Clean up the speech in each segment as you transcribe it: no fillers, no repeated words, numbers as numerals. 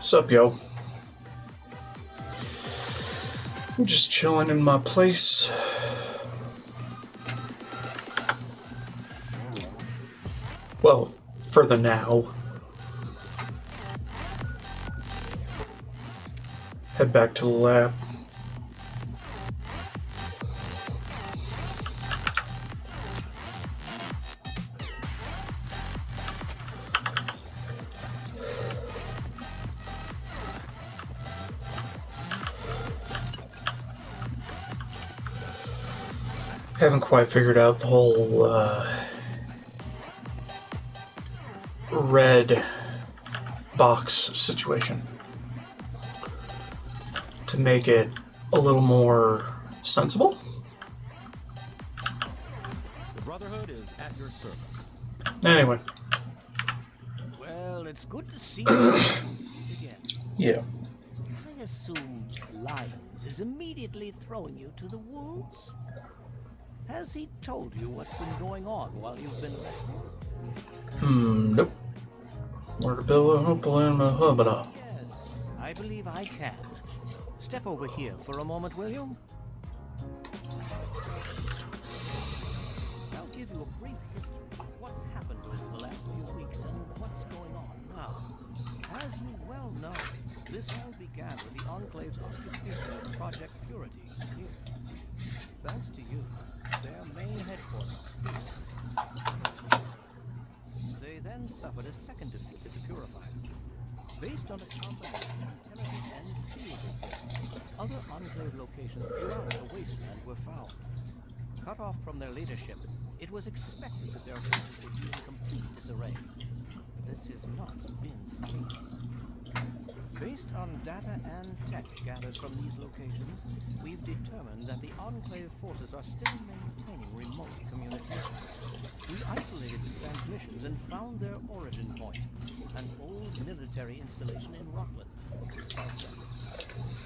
Sup, yo? I'm just chilling in my place. Well, for the now. Head back to the lab. Haven't quite figured out the whole red box situation to make it a little more sensible. The Brotherhood is at your service. Anyway. Well, it's good to see you again. Yeah. I assume Lyons is immediately throwing you to the wolves? Has he told you what's been going on while you've been resting? Nope. Where to build a hubba. Yes, I believe I can. Step over here for a moment, will you? I'll give you a brief history of what's happened over the last few weeks and what's going on now. As you well know, this all began with the Enclave's occupation of Project Purity here. Thanks to you, their main headquarters here. They then suffered a second defeat at the Purifier. Based on a combination of intelligence and field reports, other Enclave locations throughout the wasteland were found. Cut off from their leadership, it was expected that their forces would be in complete disarray. This has not been the case. Based on data and tech gathered from these locations, we've determined that the Enclave forces are still maintaining remote communications. We isolated the transmissions and found their origin point, an old military installation in Rockland, southwest.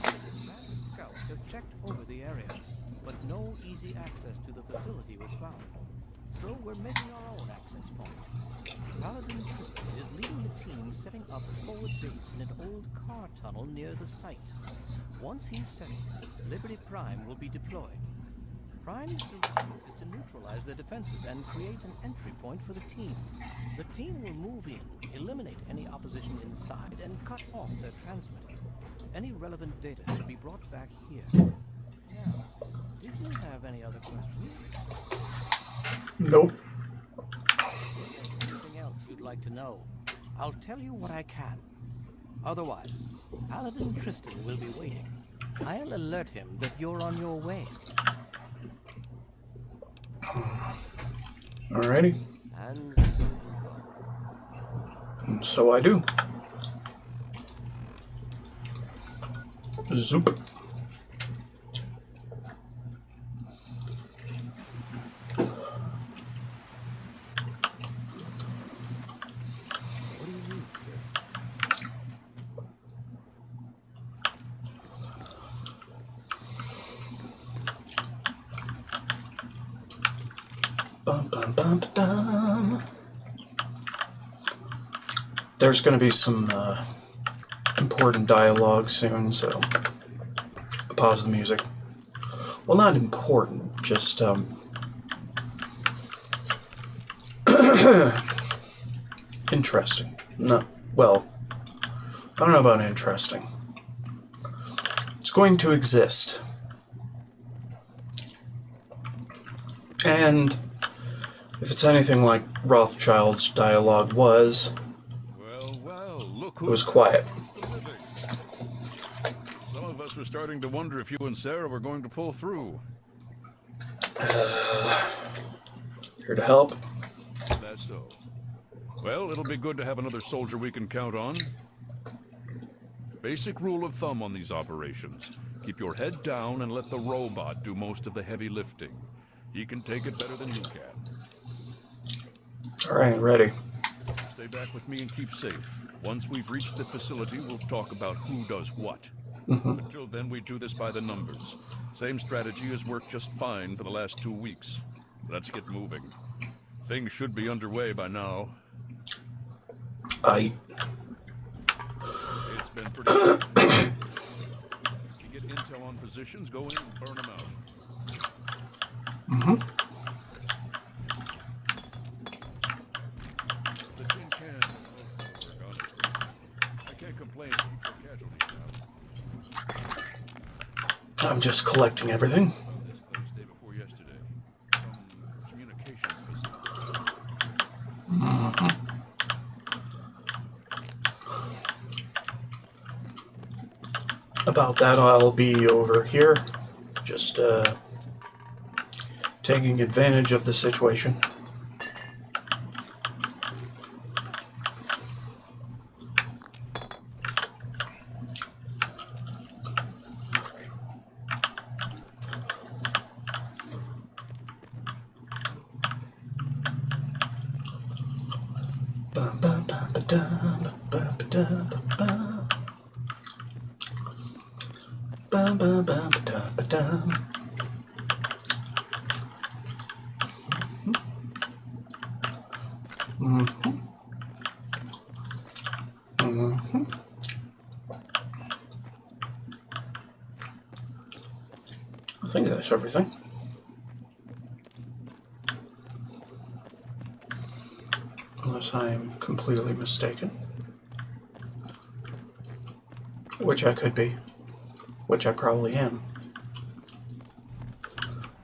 Advanced scouts have checked over the area, but no easy access to the facility was found. So we're making our own access point. Paladin Tristan is leading the team setting up a forward base in an old car tunnel near the site. Once he's settled, Liberty Prime will be deployed. Prime's directive is to neutralize their defenses and create an entry point for the team. The team will move in, eliminate any opposition inside, and cut off their transmitter. Any relevant data should be brought back here. Now, did you have any other questions? Nope. Anything else you'd like to know? I'll tell you what I can. Otherwise, Paladin Tristan will be waiting. I'll alert him that you're on your way. Alrighty. And so I do. Zoop. There's going to be some important dialogue soon, so pause the music. Well, not important, just interesting. No, well, I don't know about interesting. It's going to exist. And if it's anything like Rothschild's dialogue was, it was quiet. Some of us were starting to wonder if you and Sarah were going to pull through. Here to help. That's so. Well, it'll be good to have another soldier we can count on. Basic rule of thumb on these operations. Keep your head down and let the robot do most of the heavy lifting. He can take it better than you can. Alright, ready. Stay back with me and keep safe. Once we've reached the facility, we'll talk about who does what. Until then, we do this by the numbers. Same strategy has worked just fine for the last 2 weeks. Let's get moving. Things should be underway by now. It's been pretty good. If you get intel on positions, go in and burn them out. Mm-hmm. The tin can for the most part work, honestly. I can't complain if you for casualties now. I'm just collecting everything. About this place day before yesterday. Some communications facility. Mm-hmm. About that, I'll be over here, just taking advantage of the situation. I think that's everything. Unless I'm completely mistaken. Which I could be. Which I probably am.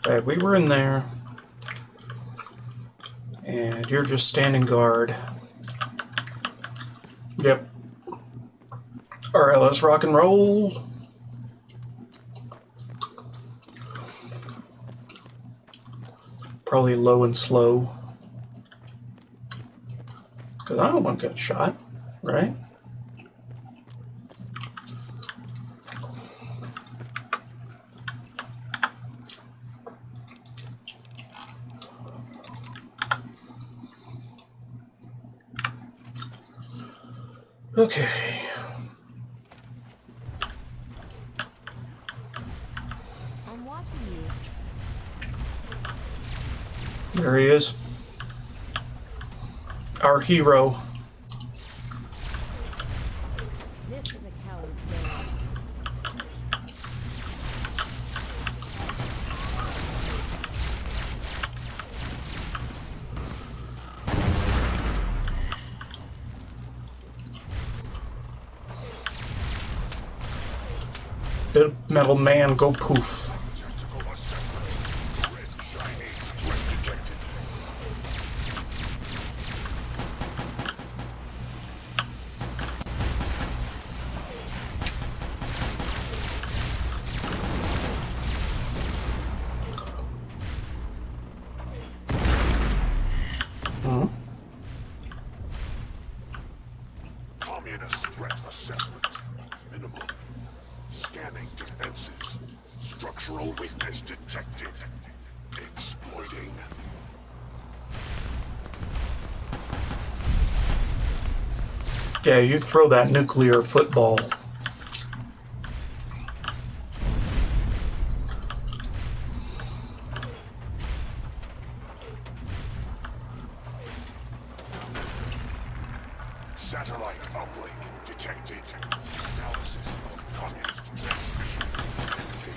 Right, we were in there. And you're just standing guard. Yep. Alright, let's rock and roll. Probably low and slow. Because I don't want to get shot, right? Okay. I'm watching you. There he is. Our hero. This is a coward's game. Bit metal man, go poof. Tactical assessment. Red Chinese threat detected. Communist threat assessment. Minimal. Scanning defenses. Structural weakness detected. Exploiting. Yeah, you throw that nuclear football. Satellite uplink detected. Analysis of communist transmission indicated.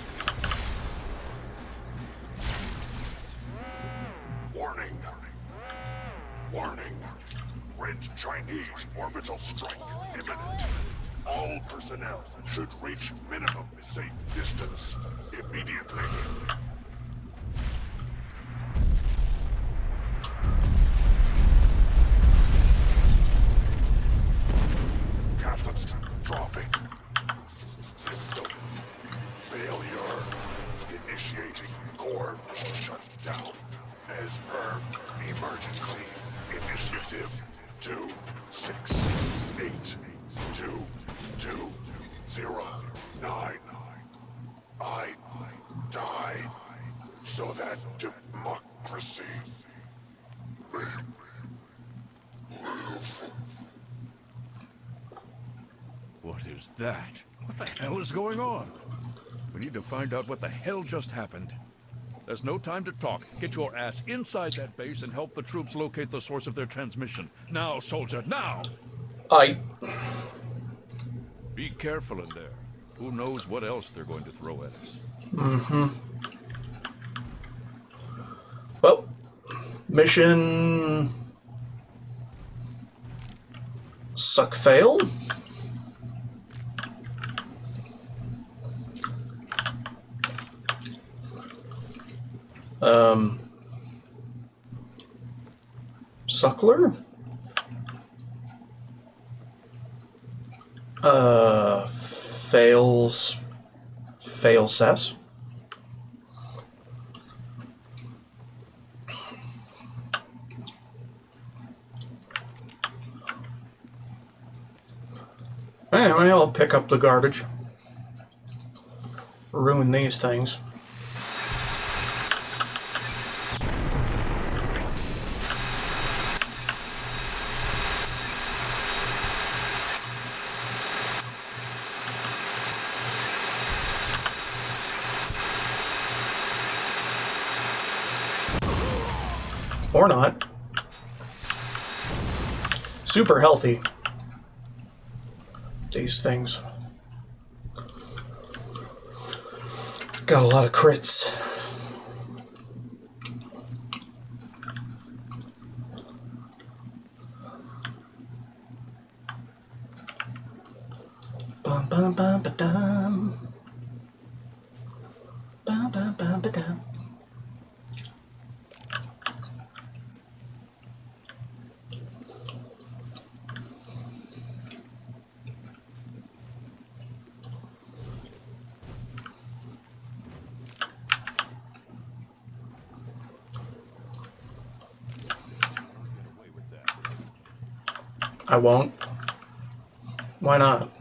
Warning. Warning. Red Chinese orbital strike imminent. All personnel should reach minimum safe distance immediately. Catastrophic. System failure. Initiating core shutdown. As per emergency initiative 26822009. I die so that democracy may live. What is that? What the hell is going on? We need to find out what the hell just happened. There's no time to talk. Get your ass inside that base and help the troops locate the source of their transmission. Now, soldier, now! I... Be careful in there. Who knows what else they're going to throw at us. Well, mission suck failed. Suckler? Fail cess. Anyway, I'll pick up the garbage. Ruin these things. Or not. Super healthy. These things. Got a lot of crits. Bum bum bum ba dum. Bum bum bum ba dum. I won't. Why not?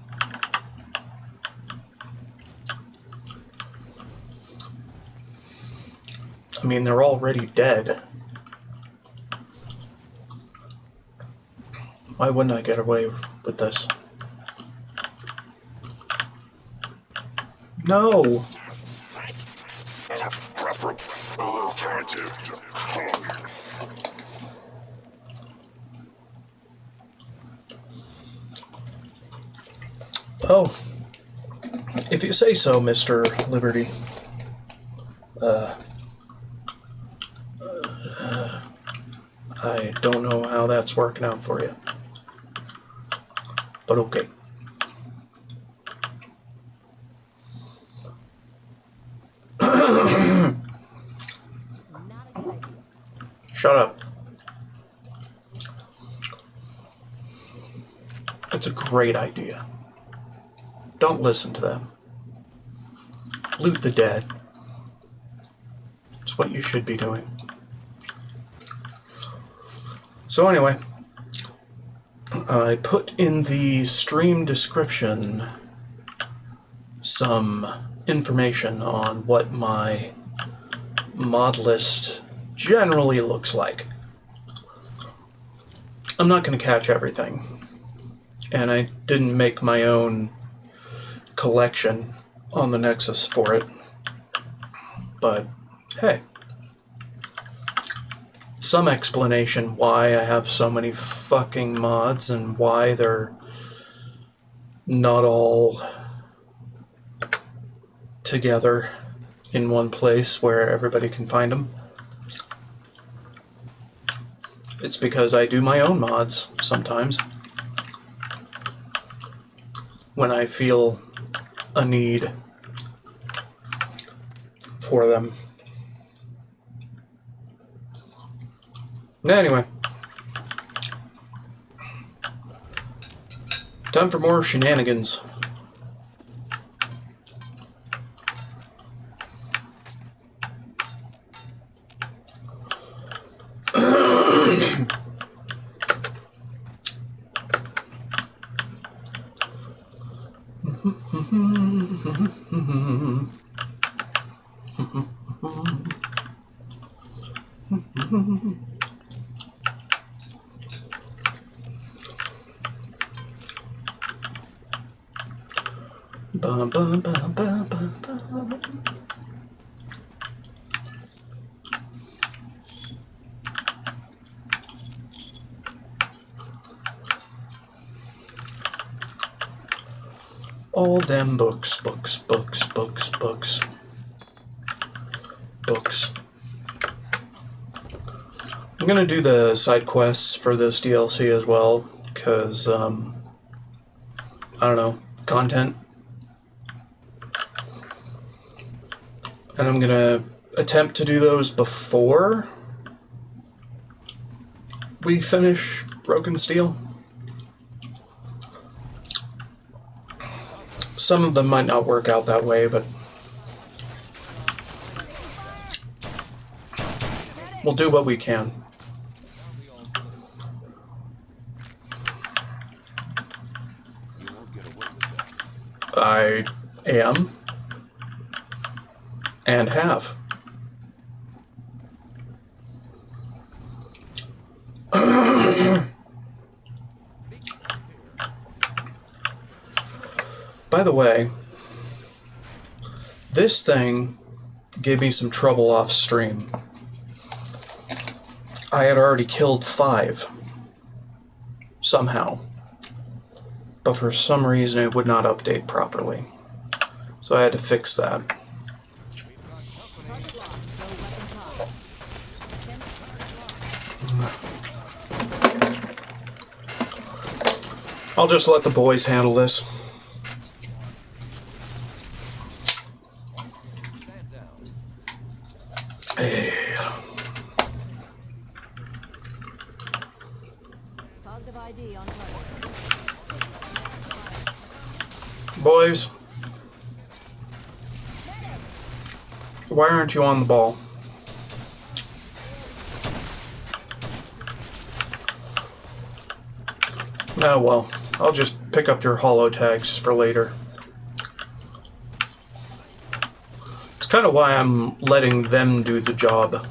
I mean, they're already dead. Why wouldn't I get away with this? No! Preferable alternative to hunger. Oh, if you say so, Mr. Liberty. I don't know how that's working out for you. But okay. Not a good idea. Shut up. It's a great idea. Don't listen to them. Loot the dead. It's what you should be doing. So anyway, I put in the stream description some information on what my mod list generally looks like. I'm not going to catch everything, and I didn't make my own collection on the Nexus for it, but hey, some explanation why I have so many fucking mods and why they're not all together in one place where everybody can find them. It's because I do my own mods sometimes when I feel a need for them. Anyway, time for more shenanigans. Bum, bum, bum, bum, bum, bum. All them books, books, books, books, books. Books. I'm gonna do the side quests for this DLC as well, because, I don't know, content. And I'm gonna attempt to do those before we finish Broken Steel. Some of them might not work out that way, but we'll do what we can. I am and have. By the way, this thing gave me some trouble off stream. I had already killed 5 somehow, but for some reason it would not update properly, so I had to fix that. I'll just let the boys handle this. Hey. Positive ID on target. Boys, why aren't you on the ball? Oh well, I'll just pick up your holo tags for later. It's kind of why I'm letting them do the job.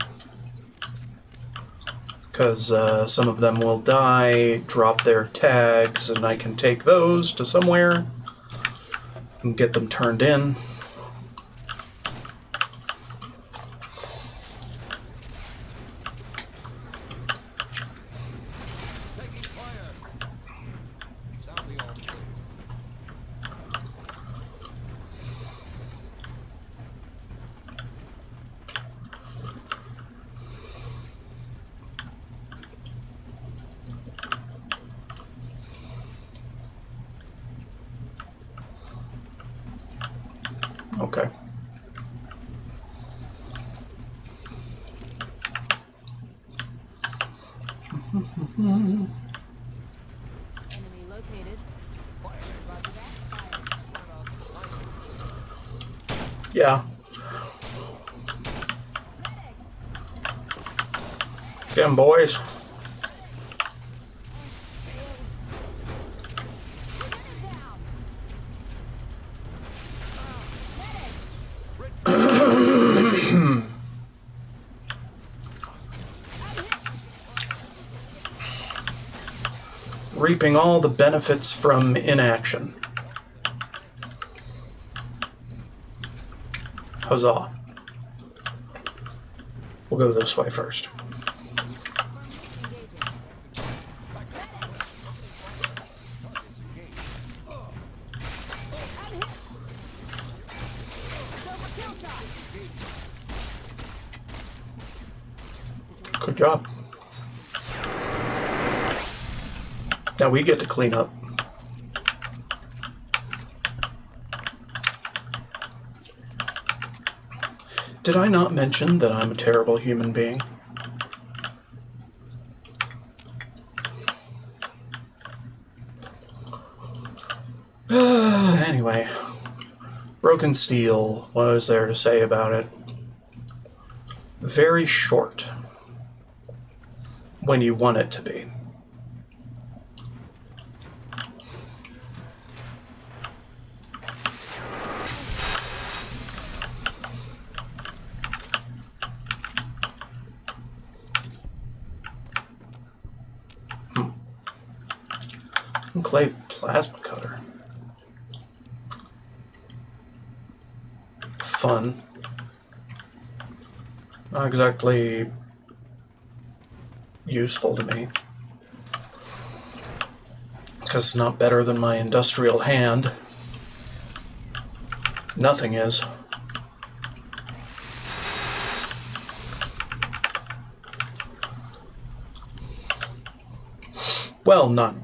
Because some of them will die, drop their tags, and I can take those to somewhere and get them turned in. Okay. Enemy located. Roger that. Yeah. Get 'em, boys. Reaping all the benefits from inaction. Huzzah. We'll go this way first. Good job. Now we get to clean up. Did I not mention that I'm a terrible human being? Anyway, Broken Steel, what is there to say about it? Very short when you want it to be. Enclave plasma cutter. Fun. Not exactly useful to me, because it's not better than my industrial hand. Nothing is. Well, none.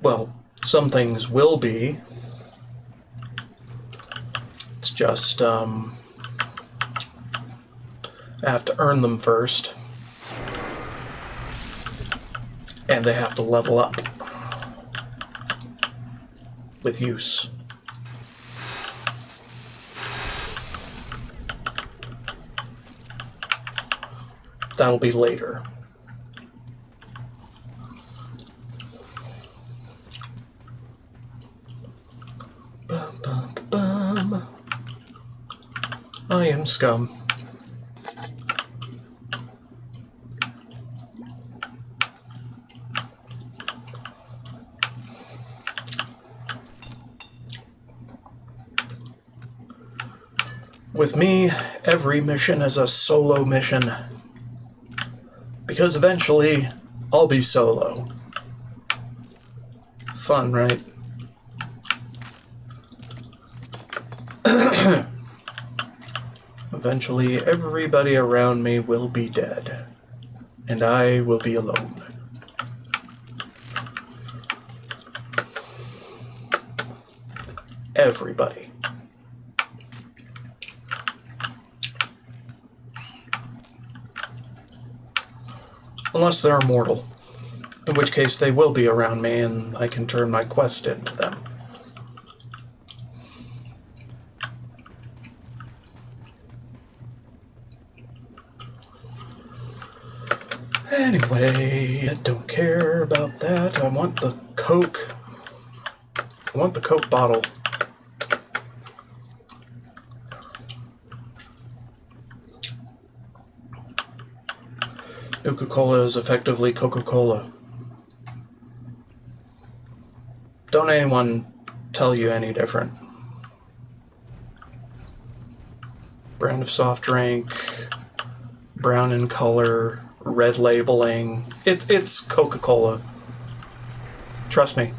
Well, some things will be. It's just, I have to earn them first. And they have to level up with use. That'll be later. Bum, bum, bum. I am scum. With me, every mission is a solo mission. Because eventually, I'll be solo. Fun, right? Eventually, everybody around me will be dead. And I will be alone. Everybody. Unless they're immortal, in which case they will be around me and I can turn my quest into them. Anyway, I don't care about that. I want the Coke. I want the Coke bottle. Coca-Cola is effectively Coca-Cola. Don't anyone tell you any different. Brand of soft drink, brown in color, red labeling. It's Coca-Cola. Trust me.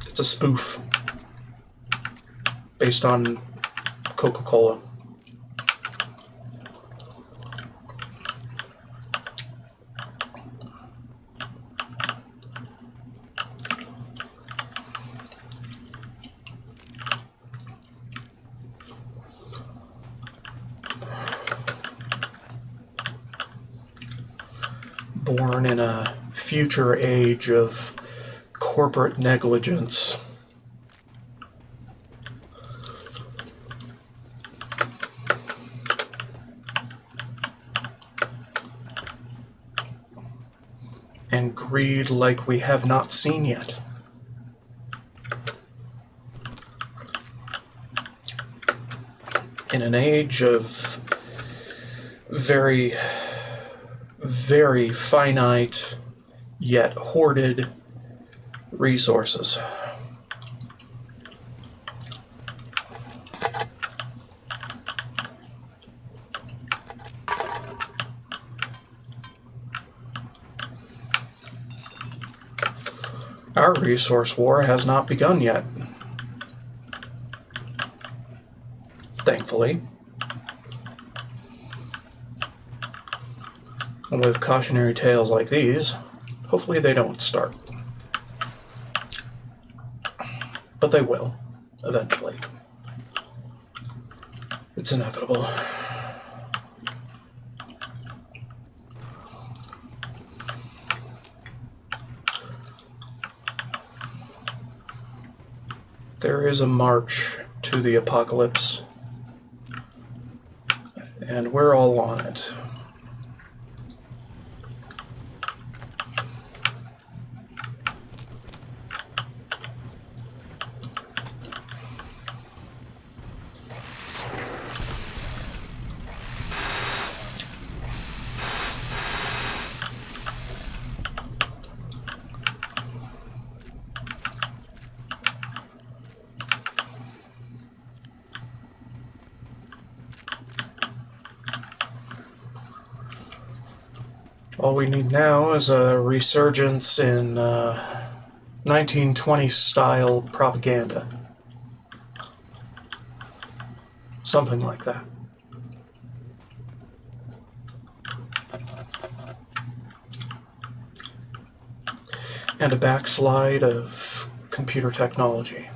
It's a spoof. Based on Coca-Cola. Born in a future age of corporate negligence. And greed like we have not seen yet. In an age of very, very finite yet hoarded resources. Our resource war has not begun yet. Thankfully. And with cautionary tales like these, hopefully they don't start. But they will, eventually. It's inevitable. There is a march to the apocalypse, and we're all on it. All we need now is a resurgence in 1920s style propaganda. Something like that. And a backslide of computer technology.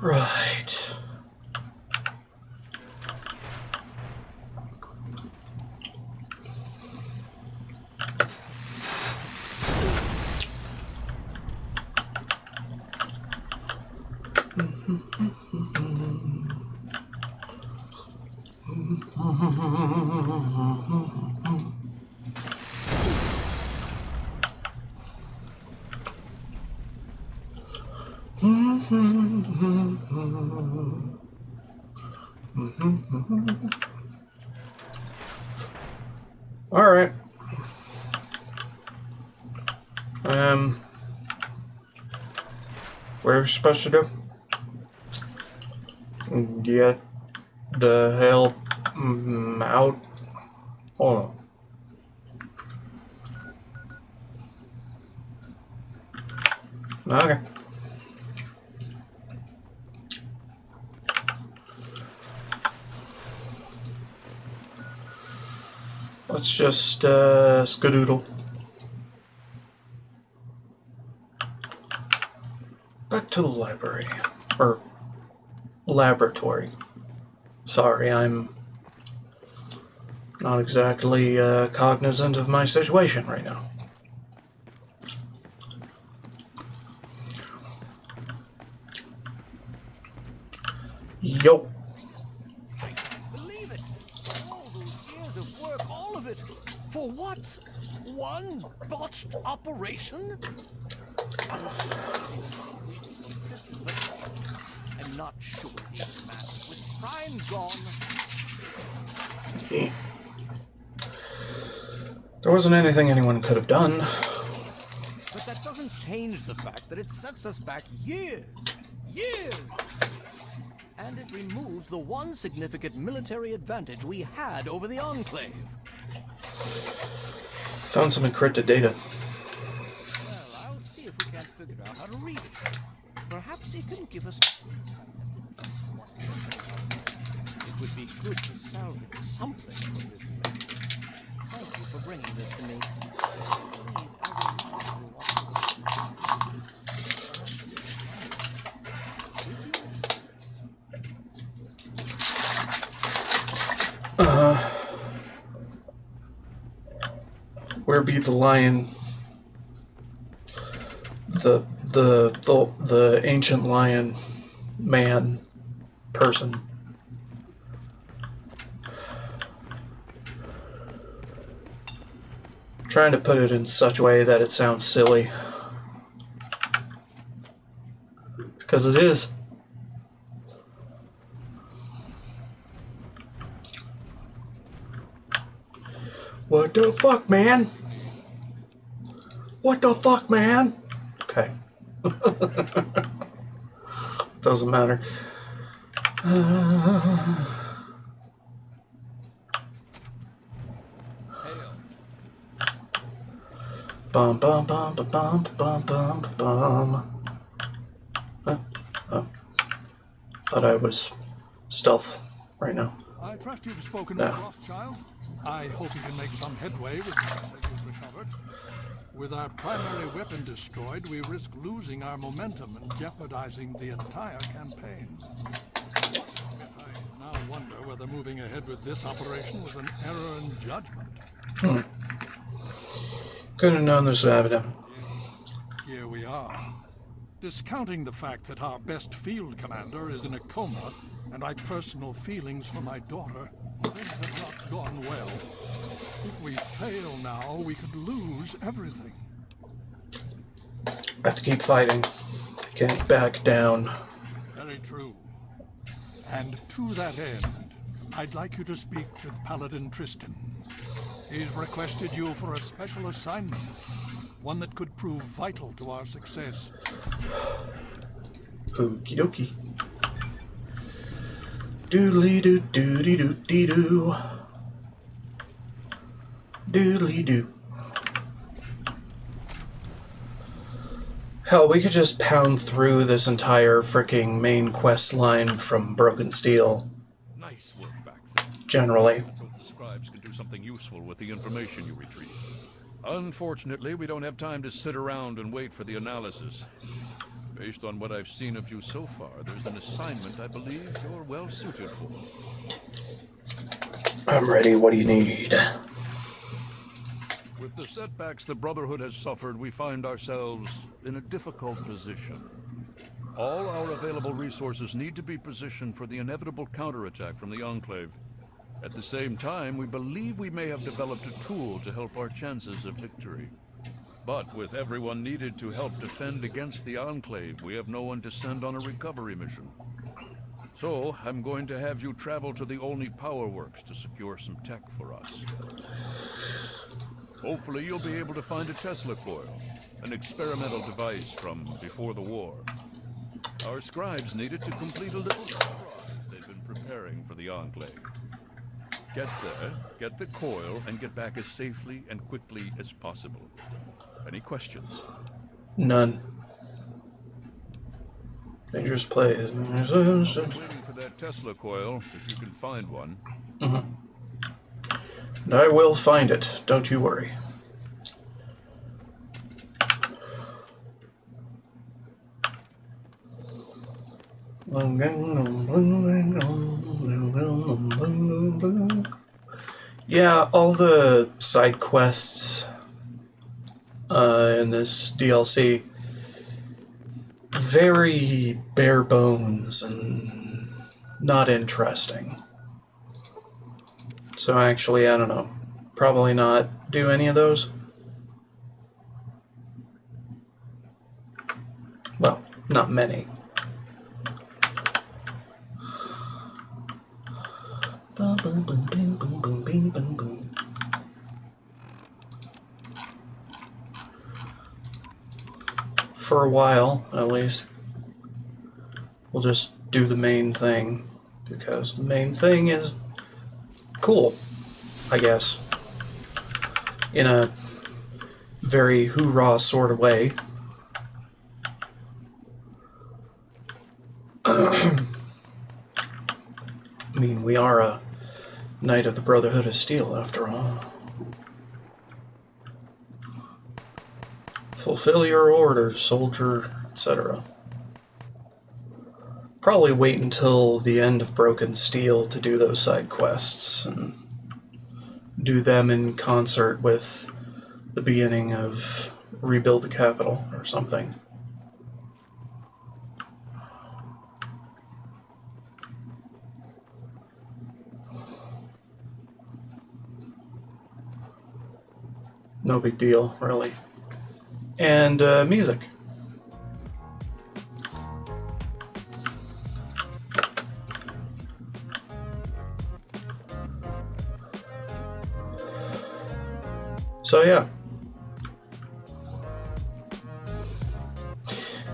Right. All right. What are we supposed to do? Get the hell out. Hold on. Okay. Let's just skedoodle. Back to the library. Or laboratory. Sorry, I'm not exactly cognizant of my situation right now. Yo. I can't believe it. All those years of work, all of it. For what? One botched operation? I'm not sure these matters. With Prime gone. There wasn't anything anyone could have done. But that doesn't change the fact that it sets us back years. Years! And it removes the one significant military advantage we had over the Enclave. Found some encrypted data. Well, I'll see if we can't figure out how to read it. Perhaps it can give us... It would be good to salvage something from this mess. Thank you for bringing this to me. I Where be the lion? The ancient lion man person. I'm trying to put it in such a way that it sounds silly. Because it is. What the fuck, man? What the fuck, man? Okay. Doesn't matter. Bum bum bum bum bum bum bum bum. Huh? Oh. Thought I was stealth right now. I trust you've spoken No. with Rothschild. I hope you can make some headway with the knowledge you've recovered. With our primary weapon destroyed, we risk losing our momentum and jeopardizing the entire campaign. I now wonder whether moving ahead with this operation was an error in judgment. Couldn't have known this would happen. Here we are. Discounting the fact that our best field commander is in a coma, and my personal feelings for my daughter, things have not gone well. If we fail now, we could lose everything. Have to keep fighting. Can't back down. Very true. And to that end, I'd like you to speak with Paladin Tristan. He's requested you for a special assignment, one that could prove vital to our success. Okie dokie. Doodly doo doody doo dee doo. Doodly doo. Hell, we could just pound through this entire freaking main quest line from Broken Steel. Nice work back there. Generally. Let's hope the scribes can do something useful with the information you retrieve. Unfortunately, we don't have time to sit around and wait for the analysis. Based on what I've seen of you so far, there's an assignment I believe you're well suited for. I'm ready. What do you need? With the setbacks the Brotherhood has suffered, we find ourselves in a difficult position. All our available resources need to be positioned for the inevitable counterattack from the Enclave. At the same time, we believe we may have developed a tool to help our chances of victory. But with everyone needed to help defend against the Enclave, we have no one to send on a recovery mission. So, I'm going to have you travel to the Olney Power Works to secure some tech for us. Hopefully you'll be able to find a Tesla coil, an experimental device from before the war. Our scribes needed to complete a little surprise they've been preparing for the Enclave. Get there, get the coil, and get back as safely and quickly as possible. Any questions? None. Dangerous place. Waiting for that Tesla coil, if you can find one. And I will find it. Don't you worry. Yeah, all the side quests in this DLC, very bare bones and not interesting. So actually, I don't know. Probably not do any of those. Well, not many. Boom, boom, boom, boom, boom, boom, boom, boom, boom. For a while, at least, we'll just do the main thing, because the main thing is cool, I guess, in a very hoorah sort of way. I mean, we are a Knight of the Brotherhood of Steel, after all. Fulfill your orders, soldier, etc. Probably wait until the end of Broken Steel to do those side quests, and do them in concert with the beginning of Rebuild the Capital, or something. No big deal, really. And music. So yeah.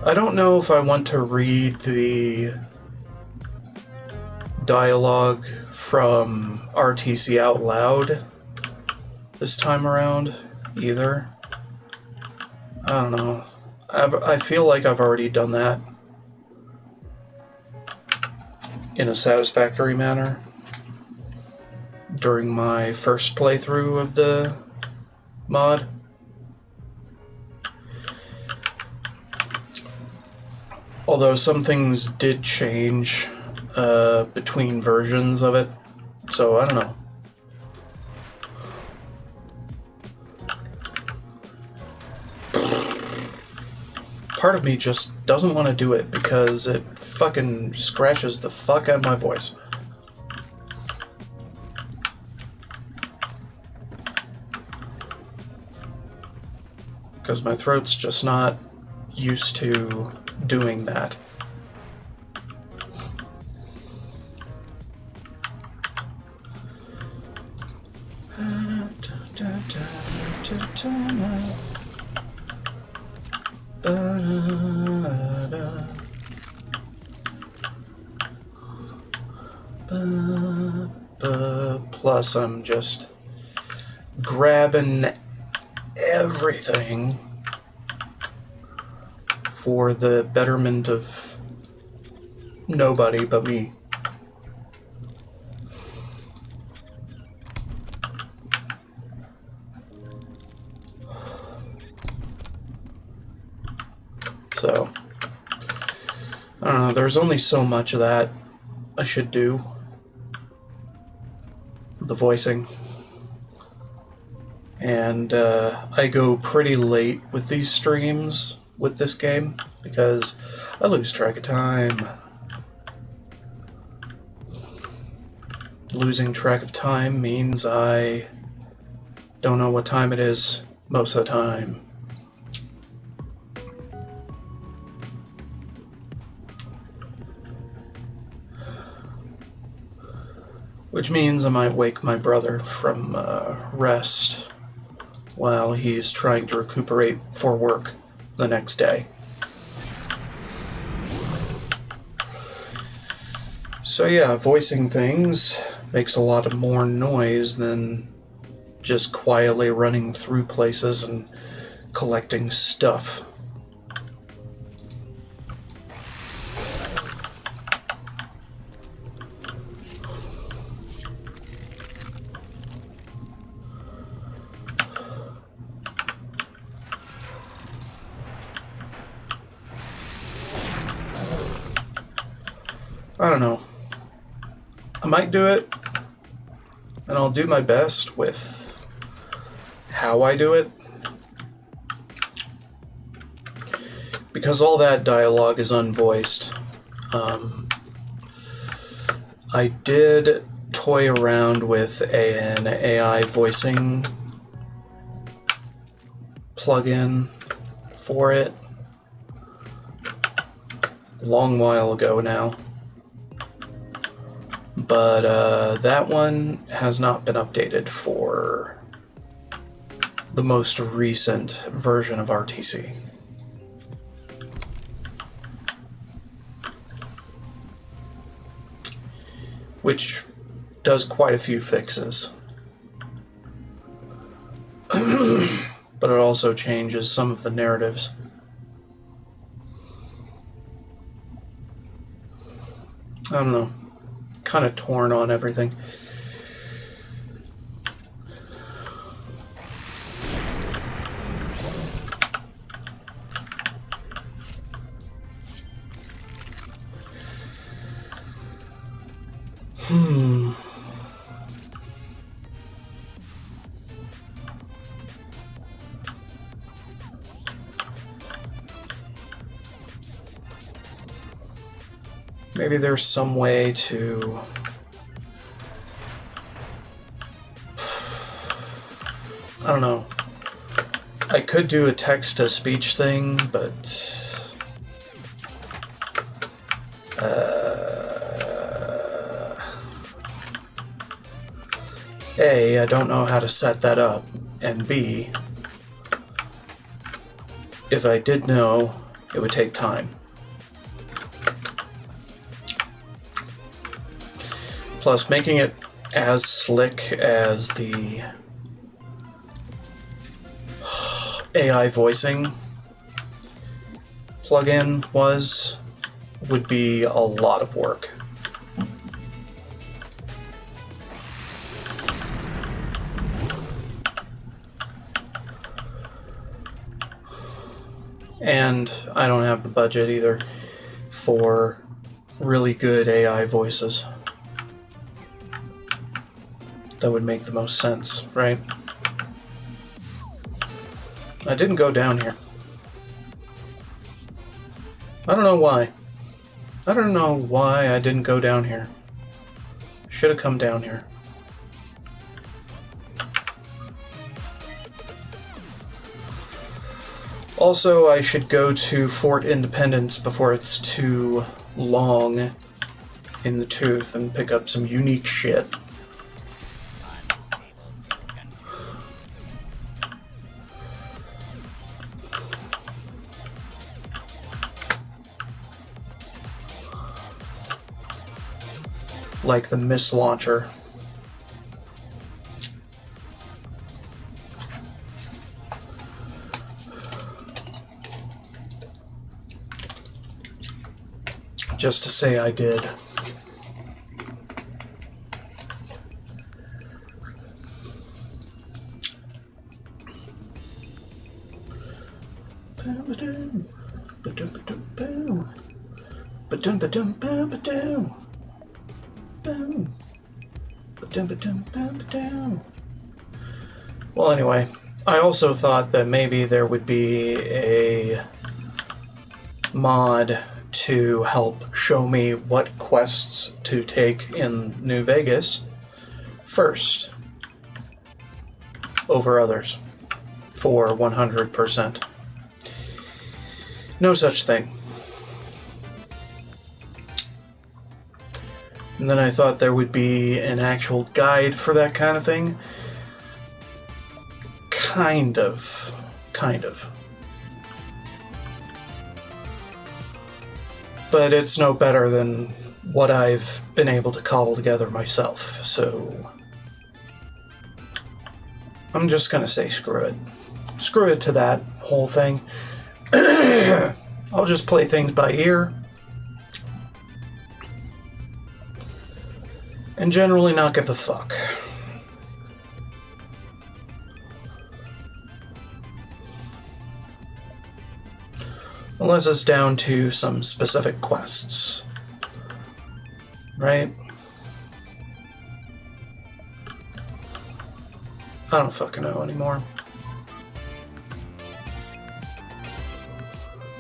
I don't know if I want to read the dialogue from RTC out loud this time around, either. I don't know. I feel like I've already done that in a satisfactory manner during my first playthrough of the mod. Although some things did change between versions of it, so I don't know. Part of me just doesn't want to do it because it fucking scratches the fuck out of my voice. Because my throat's just not used to doing that. Plus, I'm just grabbing everything for the betterment of nobody but me. So, I don't know, there's only so much of that I should do. The voicing. And I go pretty late with these streams with this game because I lose track of time. Losing track of time means I don't know what time it is most of the time. Which means I might wake my brother from rest while he's trying to recuperate for work the next day. So yeah, voicing things makes a lot of more noise than just quietly running through places and collecting stuff. I don't know. I might do it, and I'll do my best with how I do it. Because all that dialogue is unvoiced. I did toy around with an AI voicing plugin for it a long while ago now. But that one has not been updated for the most recent version of RTC. Which does quite a few fixes. But it also changes some of the narratives. I don't know. Kind of torn on everything. Maybe there's some way to... I don't know. I could do a text-to-speech thing, but... A, I don't know how to set that up, and B, if I did know, it would take time. Plus, making it as slick as the AI voicing plugin would be a lot of work. And I don't have the budget either. for really good AI voices. That would make the most sense, right? I didn't go down here. I don't know why. I don't know why I didn't go down here. Should have come down here. Also, I should go to Fort Independence before it's too long in the tooth and pick up some unique shit. Like the Miss Launcher. Just to say I did. Well, anyway, I also thought that maybe there would be a mod to help show me what quests to take in New Vegas first over others for 100%. No such thing. And then I thought there would be an actual guide for that kind of thing. Kind of. But it's no better than what I've been able to cobble together myself, so I'm just gonna say screw it. Screw it to that whole thing. I'll just play things by ear. And generally not give a fuck. Unless it's down to some specific quests. Right? I don't fucking know anymore.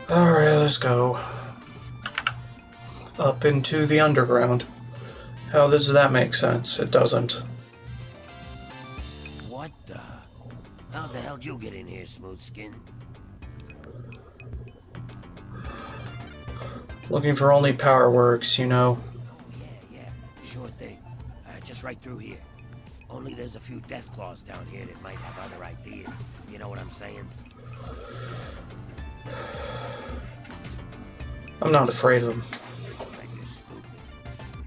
Alright, let's go. Up into the underground. How does that make sense? It doesn't. What the? How the hell did you get in here, Smooth Skin? Looking for only power works, you know. Yeah, sure thing. Just right through here. Only there's a few deathclaws down here that might have other ideas. You know what I'm saying? I'm not afraid of them. You're stupid.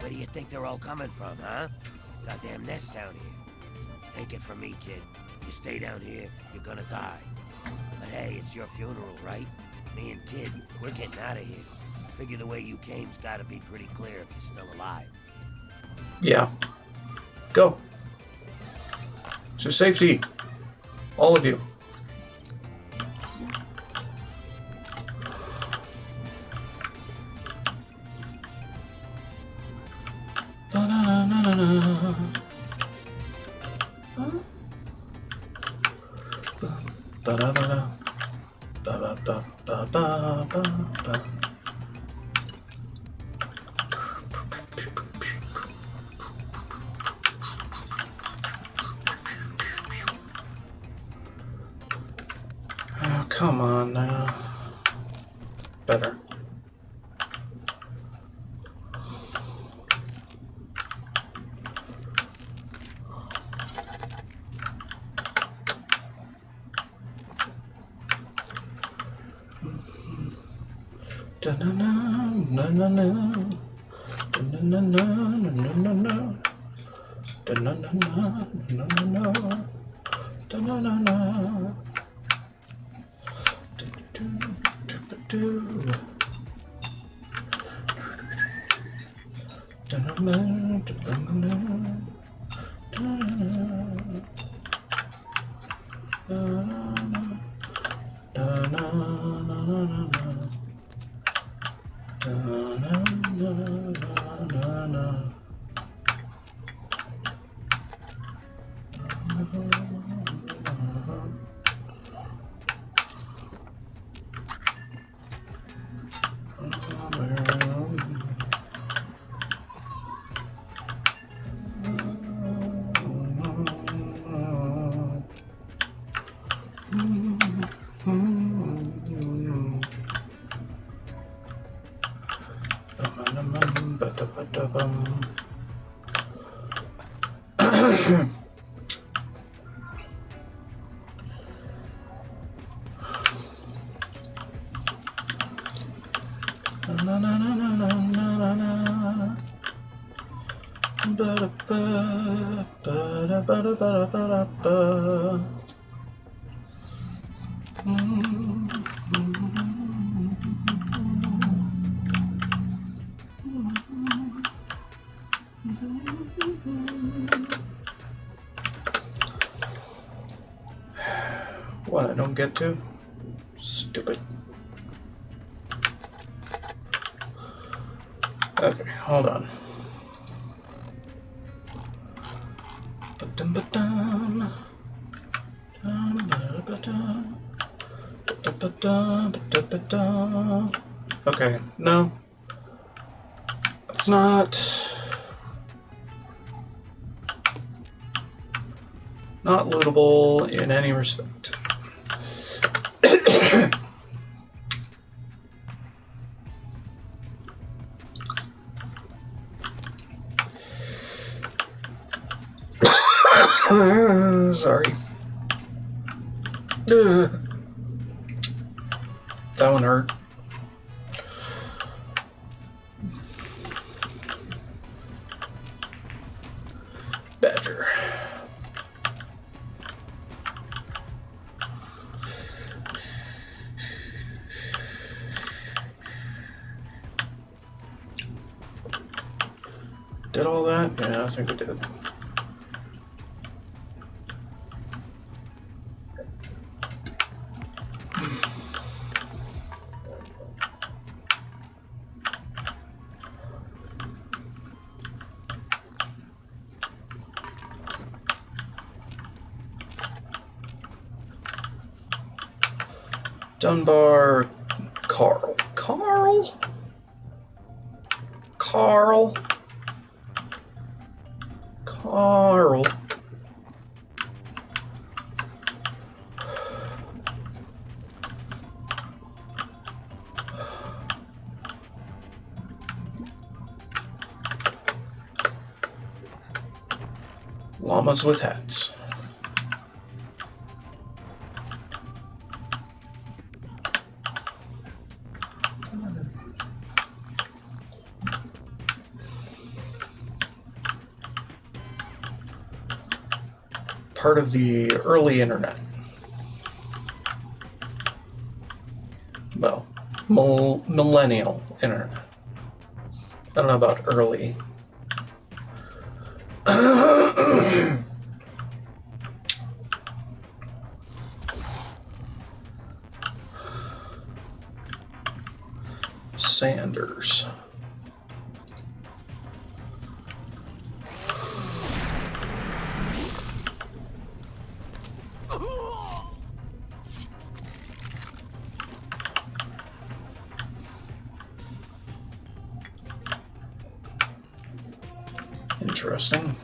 Where do you think they're all coming from, huh? Goddamn nest down here. Take it from me, kid. You stay down here, you're gonna die. But hey, it's your funeral, right? Me and Kid, we're getting out of here. Figure the way you came's gotta be pretty clear if you're still alive. Yeah. Go. To safety. All of you. Oh, come on now. Better. Bum. Na na na na na na na. Ba da ba ba da ba da ba da ba da ba. What I don't get to? Stupid. Okay, hold on. Ba-dum-ba-dum. Dum-ba-da-ba-dum. Ba-da-ba-dum, ba-da-ba-dum. Okay, no. It's not lootable in any respect. Sorry. That one hurt. Badger. Did all that? Yeah, I think we did. Dunbar, Carl. Carl? Carl? Carl. Llamas with hats. Part of the early internet. Well, millennial internet. I don't know about early. Sanders. Interesting.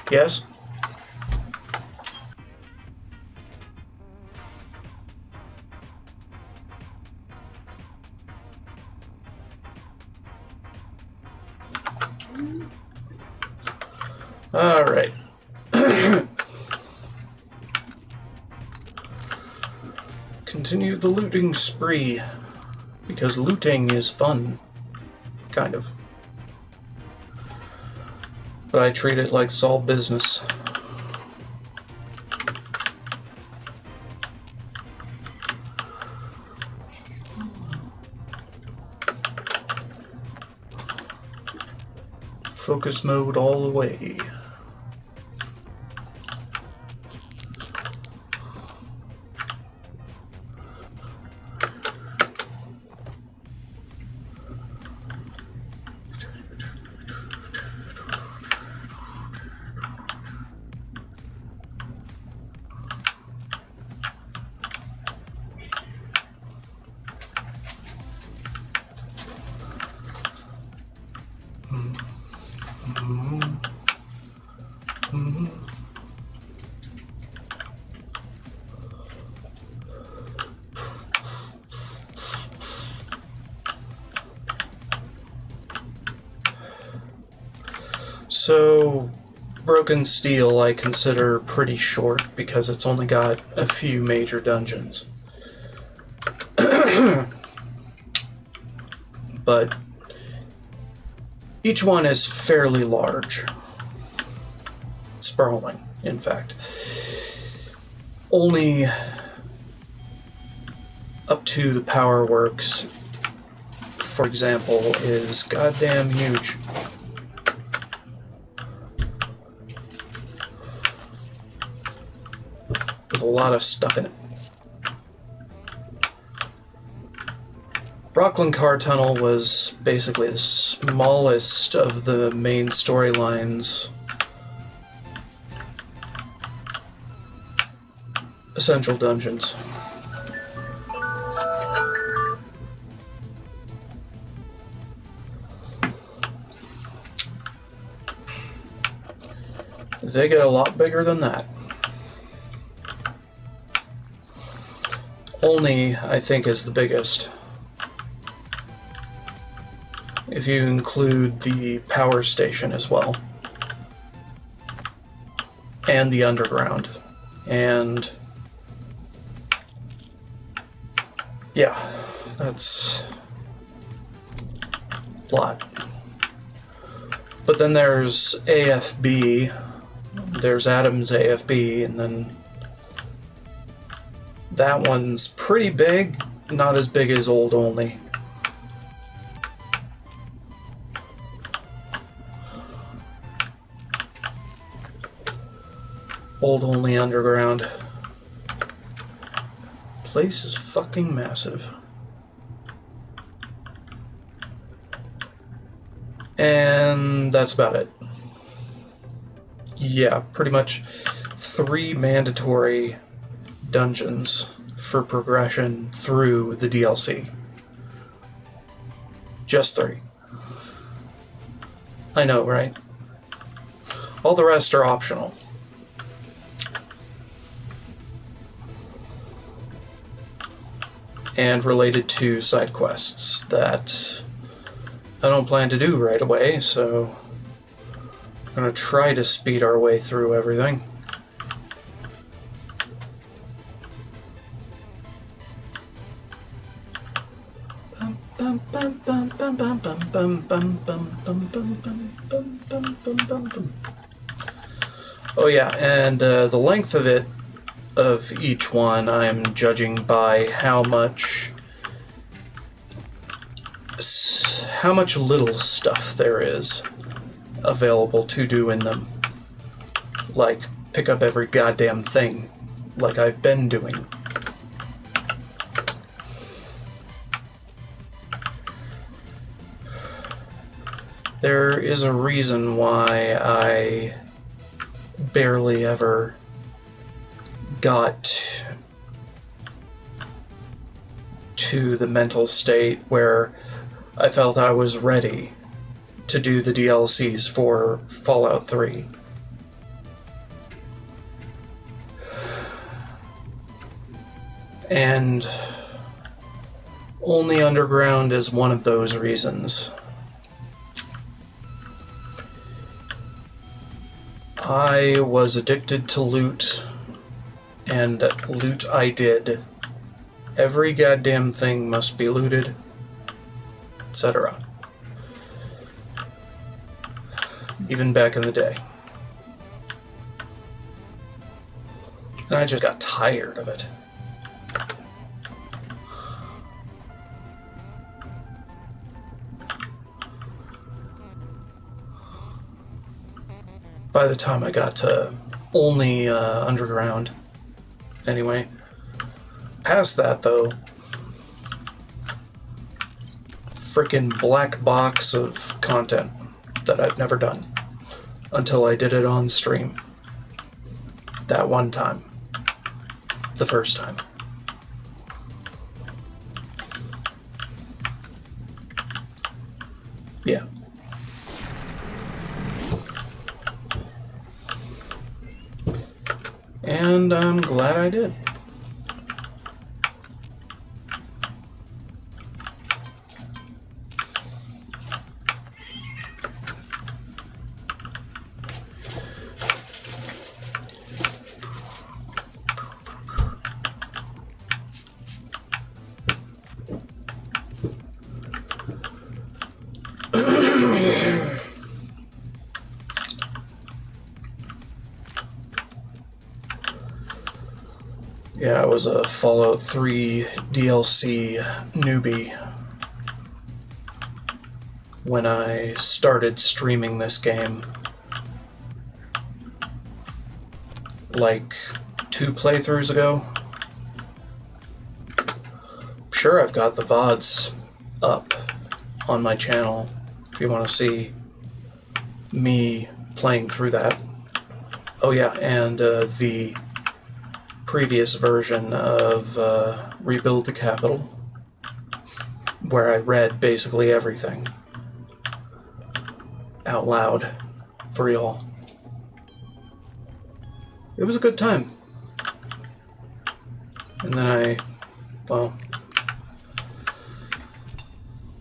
Yes? All right. Continue the looting spree, because looting is fun, kind of. But I treat it like it's all business. Focus mode all the way. So, Broken Steel I consider pretty short because it's only got a few major dungeons. But each one is fairly large. Sprawling, in fact. Only up to the Power Works, for example, is goddamn huge. With a lot of stuff in it. Rockland Car Tunnel was basically the smallest of the main storylines. Essential dungeons. They get a lot bigger than that. Olney, I think, is the biggest. If you include the power station as well. And the underground. And yeah, that's a lot. But then there's AFB, there's Adams AFB, and then that one's pretty big, not as big as Old Olney. Old Olney Underground. Place is fucking massive. And that's about it. Yeah, pretty much 3 mandatory dungeons for progression through the DLC. Just 3. I know, right? All the rest are optional. And related to side quests that I don't plan to do right away, so I'm going to try to speed our way through everything. Oh yeah, and the length of it, of each one, I'm judging by how much little stuff there is available to do in them. Like, pick up every goddamn thing, like I've been doing. There is a reason why I barely ever got to the mental state where I felt I was ready to do the DLCs for Fallout 3. And Only Underground is one of those reasons. I was addicted to loot, and loot I did. Every goddamn thing must be looted, etc. Even back in the day. And I just got tired of it. By the time I got to Only Underground, anyway. Past that, though, frickin' black box of content that I've never done until I did it on stream. That one time. The first time. Yeah. And I'm glad I did. Yeah, I was a Fallout 3 DLC newbie when I started streaming this game. Like 2 playthroughs ago. Sure, I've got the VODs up on my channel if you want to see me playing through that. Oh yeah, and the previous version of Rebuild the Capital, where I read basically everything out loud for y'all. It was a good time. And then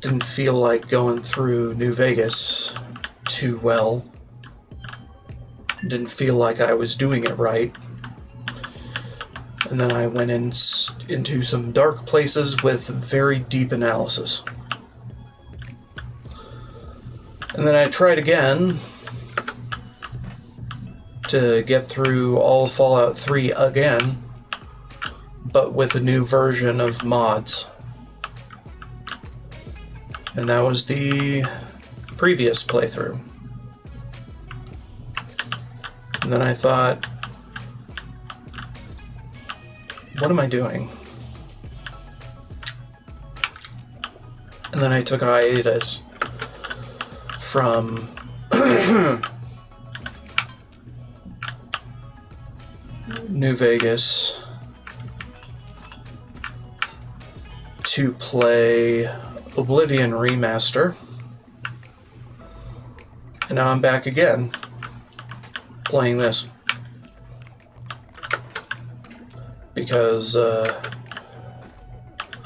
didn't feel like going through New Vegas too well. Didn't feel like I was doing it right. And then I went into some dark places with very deep analysis. And then I tried again to get through all of Fallout 3 again, but with a new version of mods. And that was the previous playthrough. And then I thought, what am I doing? And then I took a hiatus from New Vegas to play Oblivion Remaster. And now I'm back again playing this. Because, I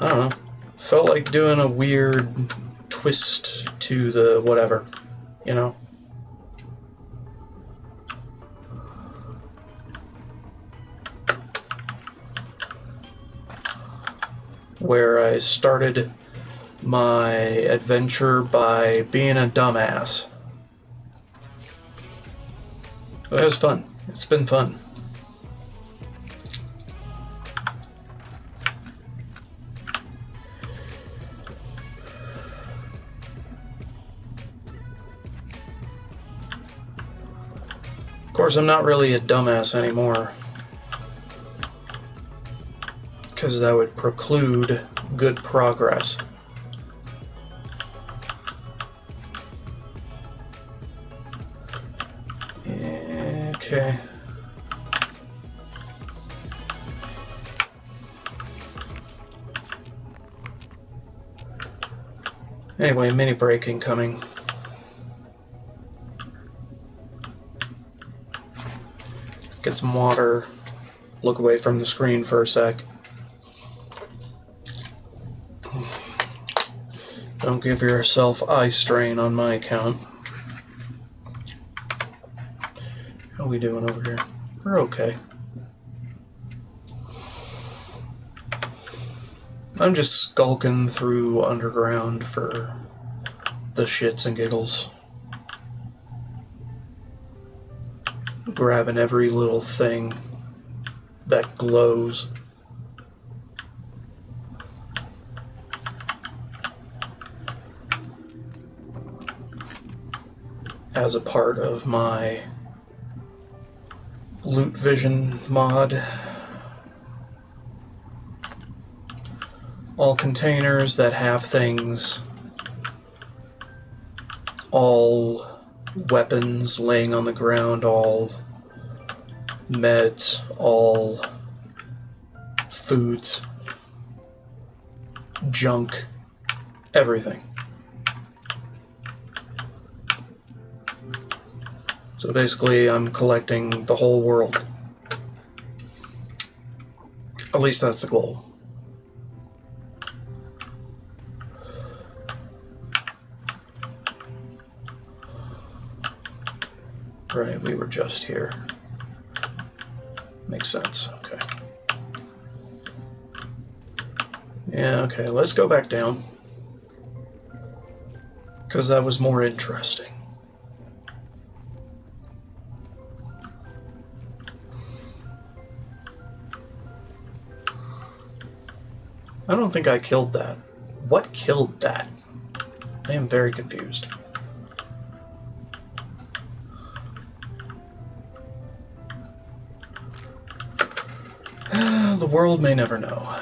don't know, felt like doing a weird twist to the whatever, you know? Where I started my adventure by being a dumbass. It was fun. It's been fun. Of course, I'm not really a dumbass anymore, because that would preclude good progress. Okay. Anyway, mini break incoming. Get some water. Look away from the screen for a sec. Don't give yourself eye strain on my account. How we doing over here? We're okay. I'm just skulking through underground for the shits and giggles. Grabbing every little thing that glows. As a part of my Loot Vision mod. All containers that have things, all weapons laying on the ground, all meds, all foods, junk, everything. So basically, I'm collecting the whole world. At least that's the goal. Right, we were just here. Makes sense, okay. Yeah, okay, let's go back down. Because that was more interesting. I don't think I killed that. What killed that? I am very confused. The world may never know.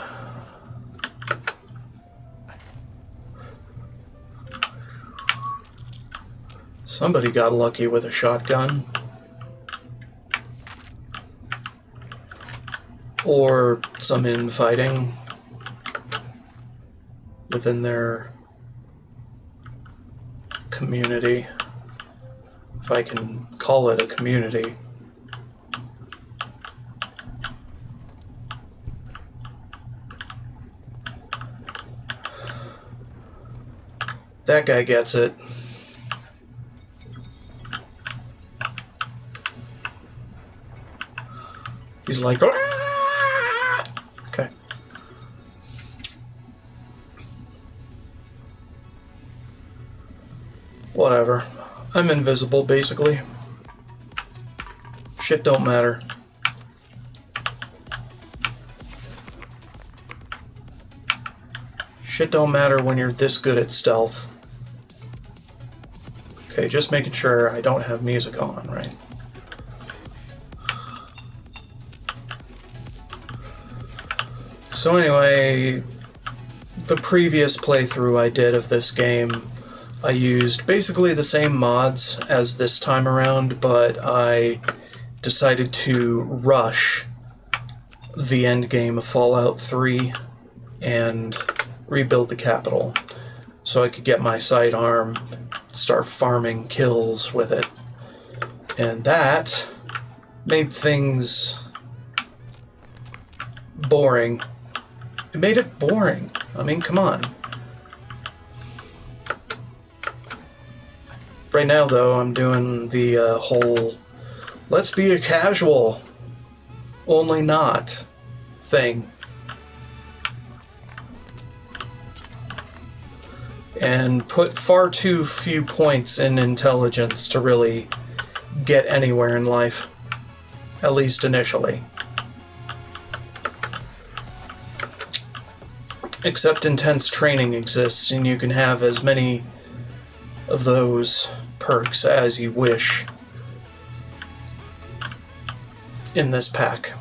Somebody got lucky with a shotgun. Or some infighting within their community, if I can call it a community. That guy gets it. He's like, "Ah!" Okay. Whatever. I'm invisible, basically. Shit don't matter. Shit don't matter when you're this good at stealth. Okay, just making sure I don't have music on, right? So anyway, the previous playthrough I did of this game, I used basically the same mods as this time around, but I decided to rush the end game of Fallout 3 and rebuild the capital so I could get my sidearm, start farming kills with it. And that made things boring. It made it boring. I mean, come on. Right now, though, I'm doing the whole let's be a casual, only not thing. And put far too few points in intelligence to really get anywhere in life, at least initially. Except intense training exists, and you can have as many of those perks as you wish in this pack.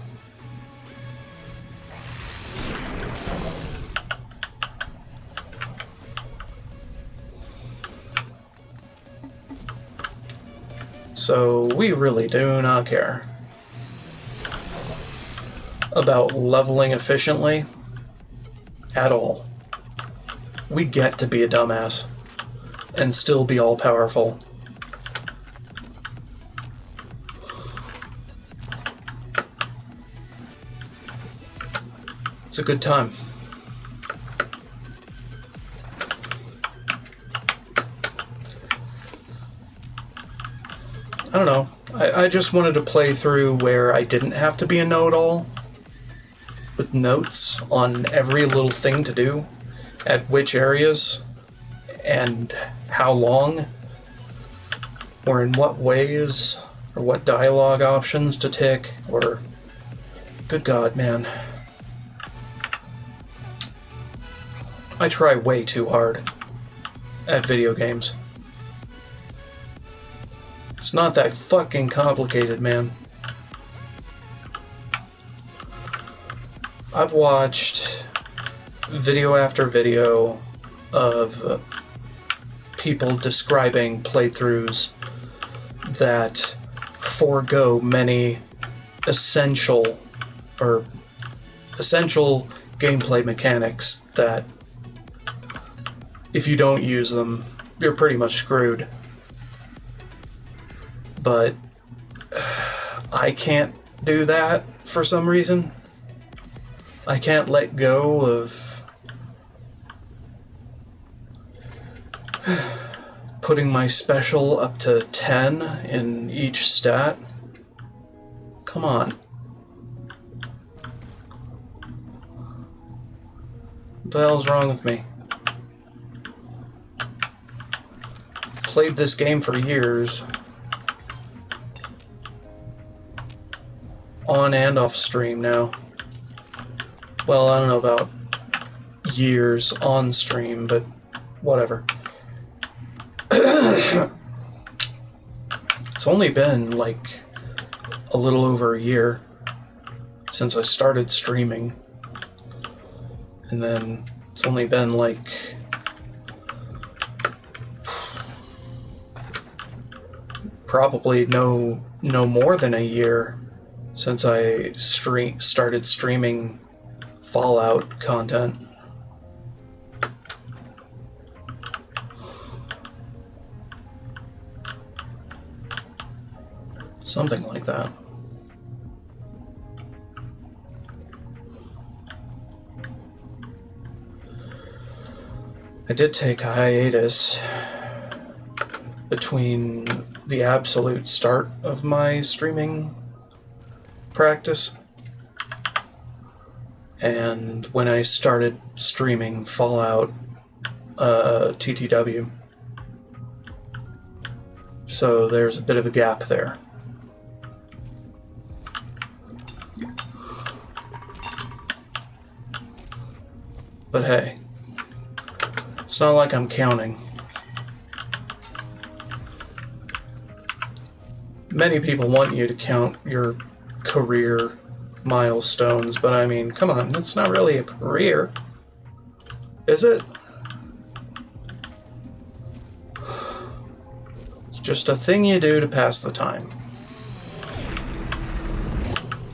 So we really do not care about leveling efficiently at all. We get to be a dumbass and still be all powerful. It's a good time. I don't know. I just wanted to play through where I didn't have to be a know-it-all, with notes on every little thing to do, at which areas, and how long, or in what ways, or what dialogue options to tick, or... Good God, man. I try way too hard at video games. It's not that fucking complicated, man. I've watched video after video of people describing playthroughs that forego many essential gameplay mechanics that if you don't use them, you're pretty much screwed. But I can't do that for some reason. I can't let go of putting my special up to 10 in each stat. Come on. What the hell's wrong with me? Played this game for years. On and off stream now. Well, I don't know about years on stream, but whatever. It's only been like a little over a year since I started streaming, and then it's only been like probably no more than a year since I started streaming Fallout content. Something like that. I did take a hiatus between the absolute start of my streaming practice and when I started streaming Fallout TTW. So there's a bit of a gap there. But hey, it's not like I'm counting. Many people want you to count your career milestones, but I mean, come on, it's not really a career, is it? It's just a thing you do to pass the time.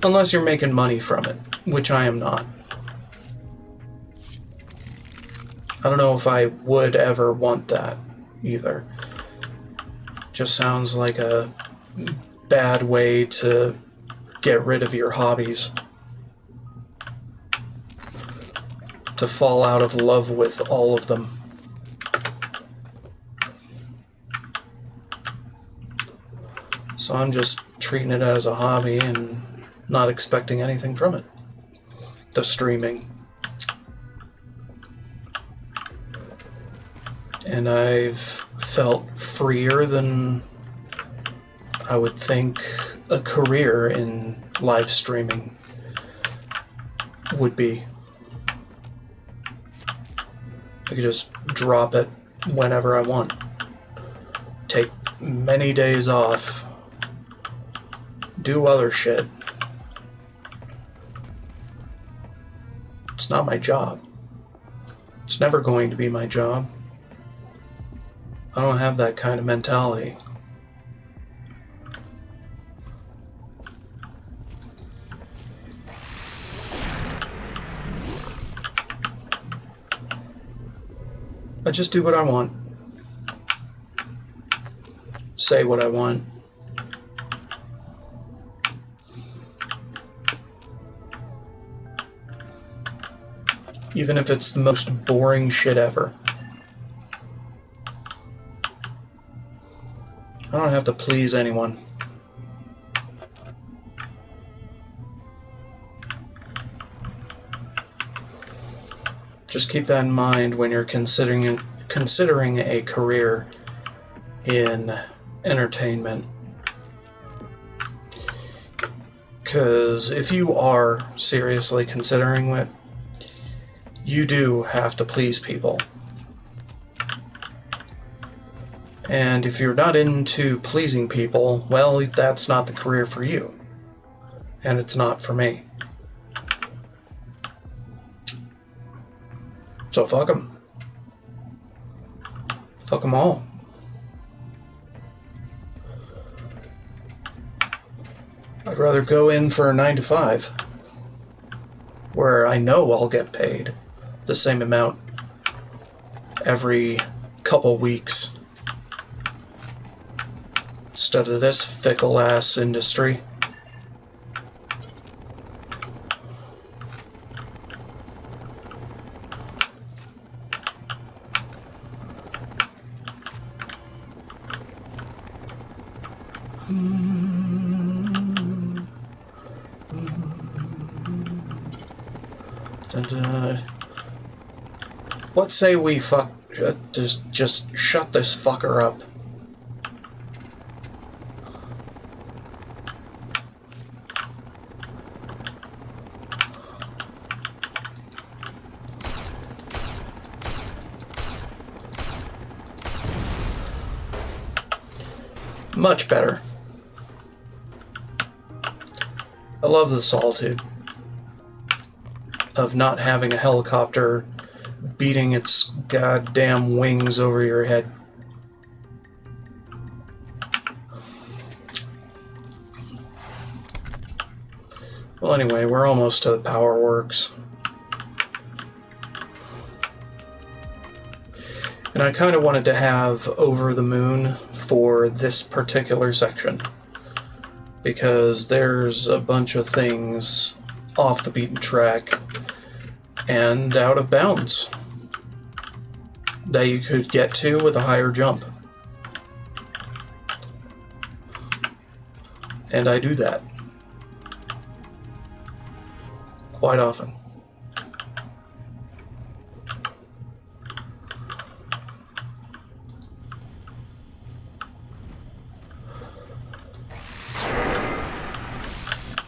Unless you're making money from it, which I am not. I don't know if I would ever want that either. Just sounds like a bad way to get rid of your hobbies. To fall out of love with all of them. So I'm just treating it as a hobby and not expecting anything from it. The streaming. And I've felt freer than I would think a career in live streaming would be. I could just drop it whenever I want. Take many days off. Do other shit. It's not my job. It's never going to be my job. I don't have that kind of mentality. I just do what I want. Say what I want. Even if it's the most boring shit ever. I don't have to please anyone. Just keep that in mind when you're considering a career in entertainment. Because if you are seriously considering it, you do have to please people. And if you're not into pleasing people, well, that's not the career for you. And it's not for me. So fuck them. Fuck them all. I'd rather go in for a 9 to 5, where I know I'll get paid the same amount every couple weeks, instead of this fickle ass industry. Let's say we just shut this fucker up. Much better. I love the solitude of not having a helicopter beating its goddamn wings over your head. Well, anyway, we're almost to the power works. And I kind of wanted to have Over the Moon for this particular section, because there's a bunch of things off the beaten track and out of bounds that you could get to with a higher jump. And I do that quite often.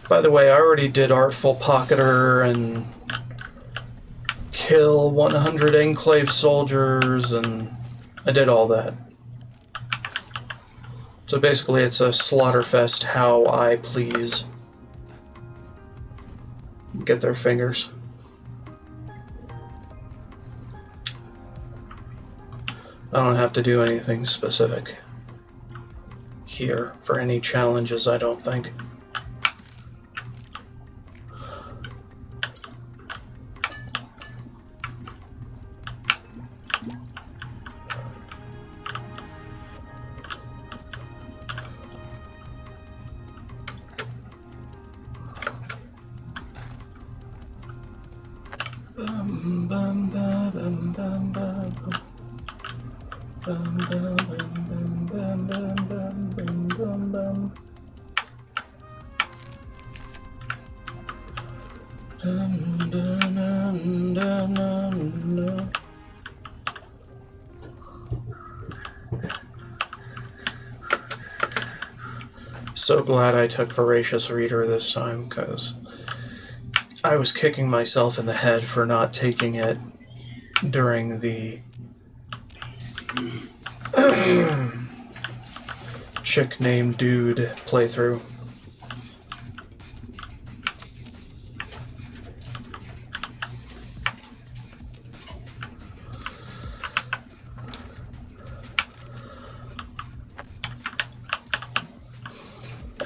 By the way, I already did Artful Pocketer and kill 100 Enclave soldiers, and I did all that. So basically it's a slaughterfest how I please. Get their fingers. I don't have to do anything specific here for any challenges, I don't think. So glad I took Voracious Reader this time, because I was kicking myself in the head for not taking it during the Chick Named Dude playthrough.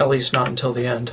At least not until the end.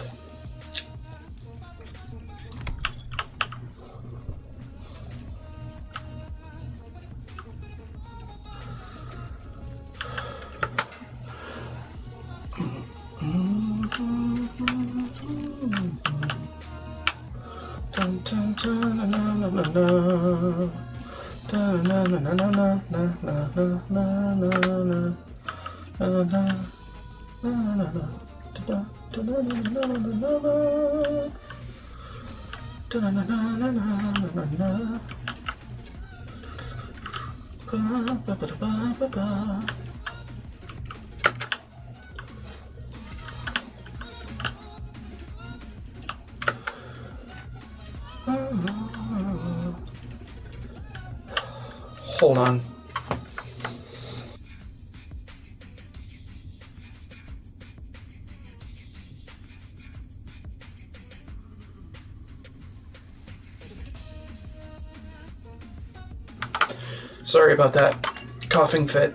Hold on. Sorry about that coughing fit.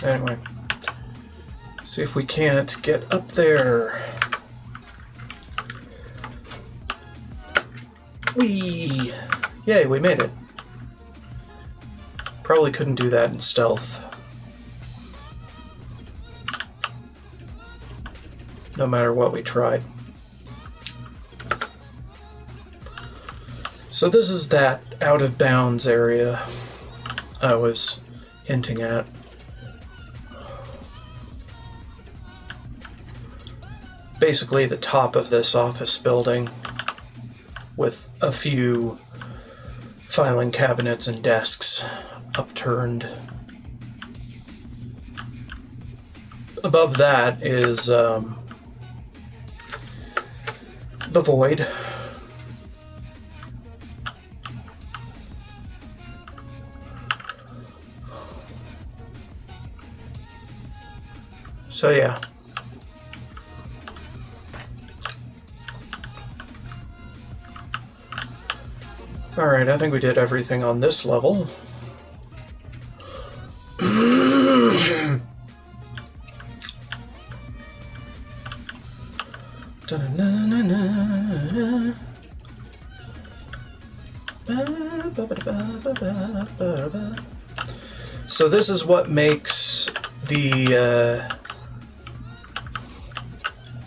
Anyway, see if we can't get up there. Whee! Yay, we made it. Probably couldn't do that in stealth. No matter what we tried. So this is that out of bounds area I was hinting at. Basically the top of this office building with a few filing cabinets and desks upturned. Above that is the void. So yeah. Alright, I think we did everything on this level. So this is what makes the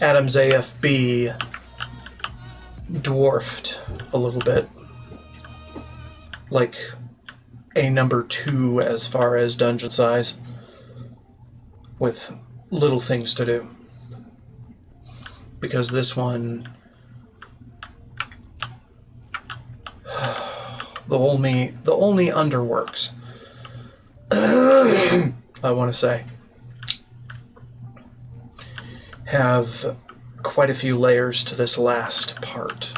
Adam's AFB dwarfed a little bit. Like a number 2 as far as dungeon size, with little things to do. Because this one, the only underworks, I want to say, have quite a few layers to this last part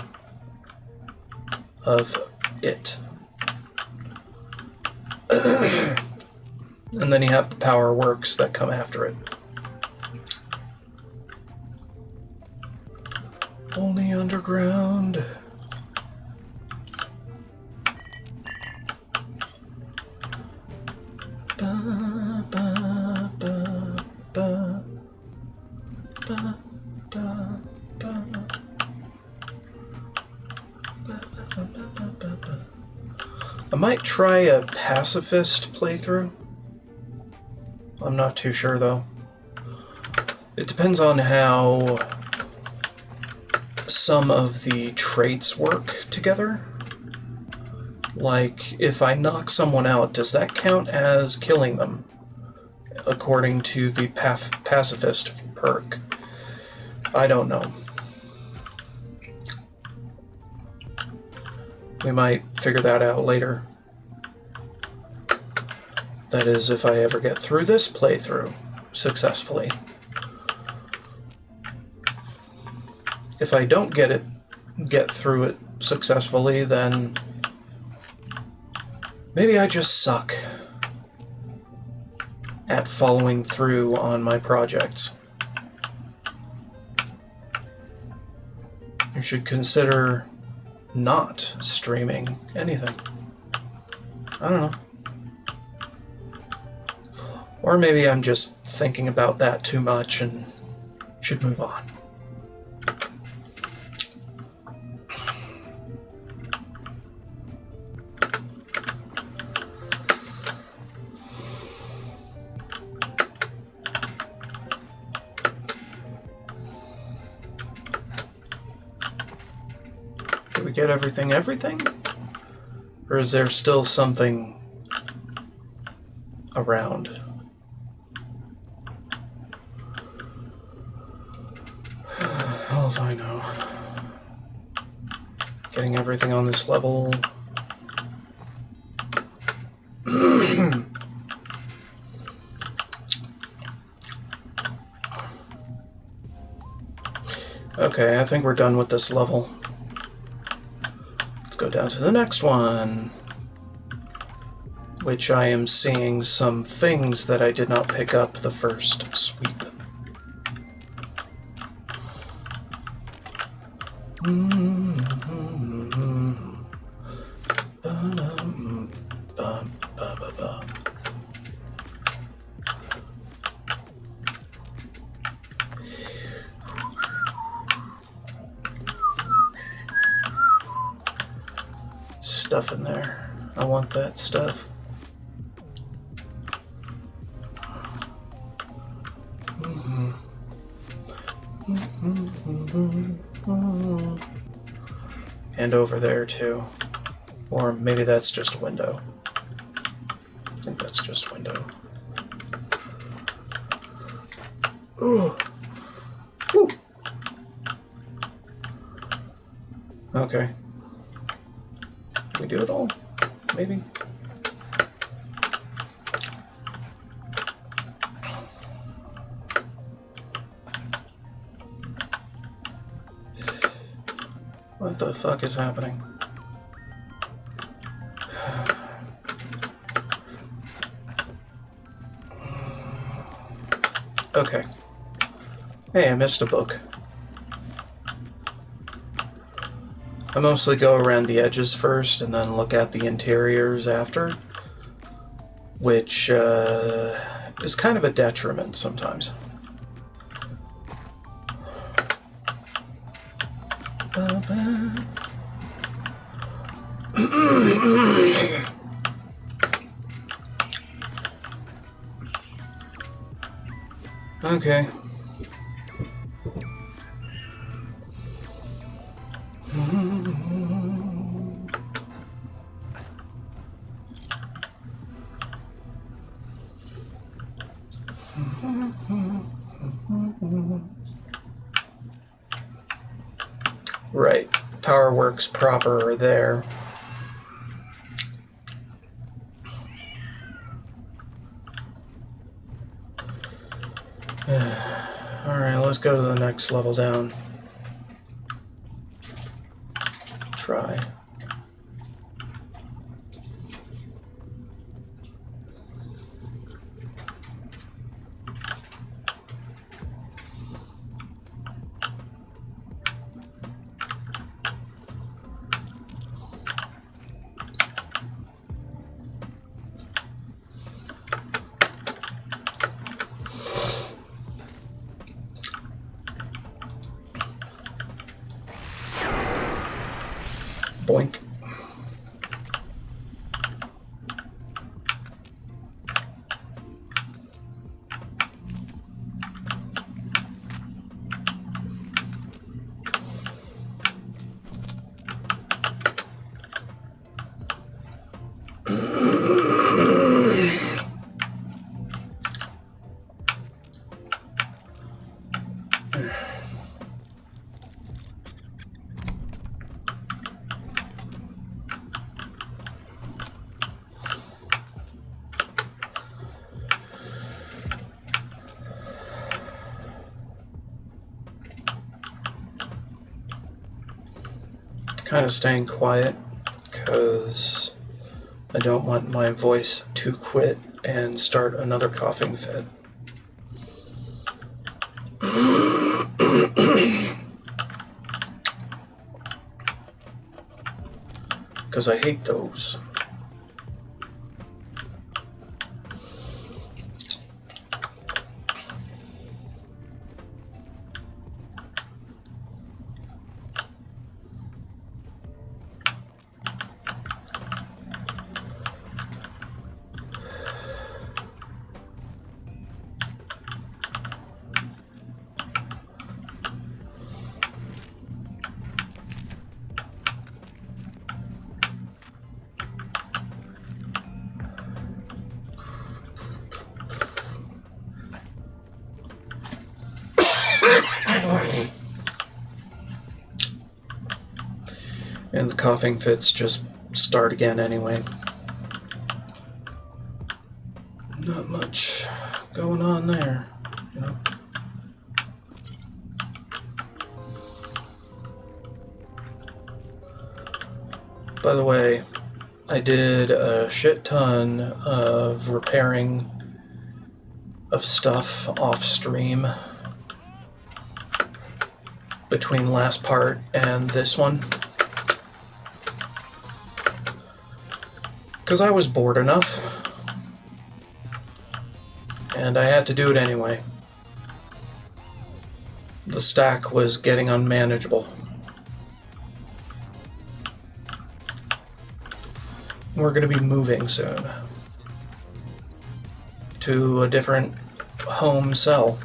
of it. And then you have the power works that come after it. Only underground. Ba, ba, ba, ba, ba, ba, ba. I might try a pacifist playthrough. I'm not too sure though. It depends on how some of the traits work together. Like, if I knock someone out, does that count as killing them? According to the pacifist perk. I don't know. We might figure that out later. That is, if I ever get through this playthrough successfully. If I don't get through it successfully, then maybe I just suck at following through on my projects. You should consider not streaming anything. I don't know. Or maybe I'm just thinking about that too much and should move on. Did we get everything? Or is there still something around? Hell if I know. Getting everything on this level. Okay, I think we're done with this level. Let's go down to the next one, which I am seeing some things that I did not pick up the first sweep. Stuff in there. I want that stuff. And over there too. Or maybe that's just a window. I think that's just a window. Ooh. Woo. Okay. Can we do it all? Maybe. What the fuck is happening? Okay. Hey, I missed a book. I mostly go around the edges first and then look at the interiors after, which is kind of a detriment sometimes. Okay. Right. Power works proper are there. Alright, let's go to the next level down. Try. Boink. Kind of staying quiet because I don't want my voice to quit and start another coughing fit. Because I hate those. And the coughing fits just start again anyway. Not much going on there, you know. By the way, I did a shit ton of repairing of stuff off stream between last part and this one. Because I was bored enough, and I had to do it anyway. The stack was getting unmanageable. We're going to be moving soon to a different home cell.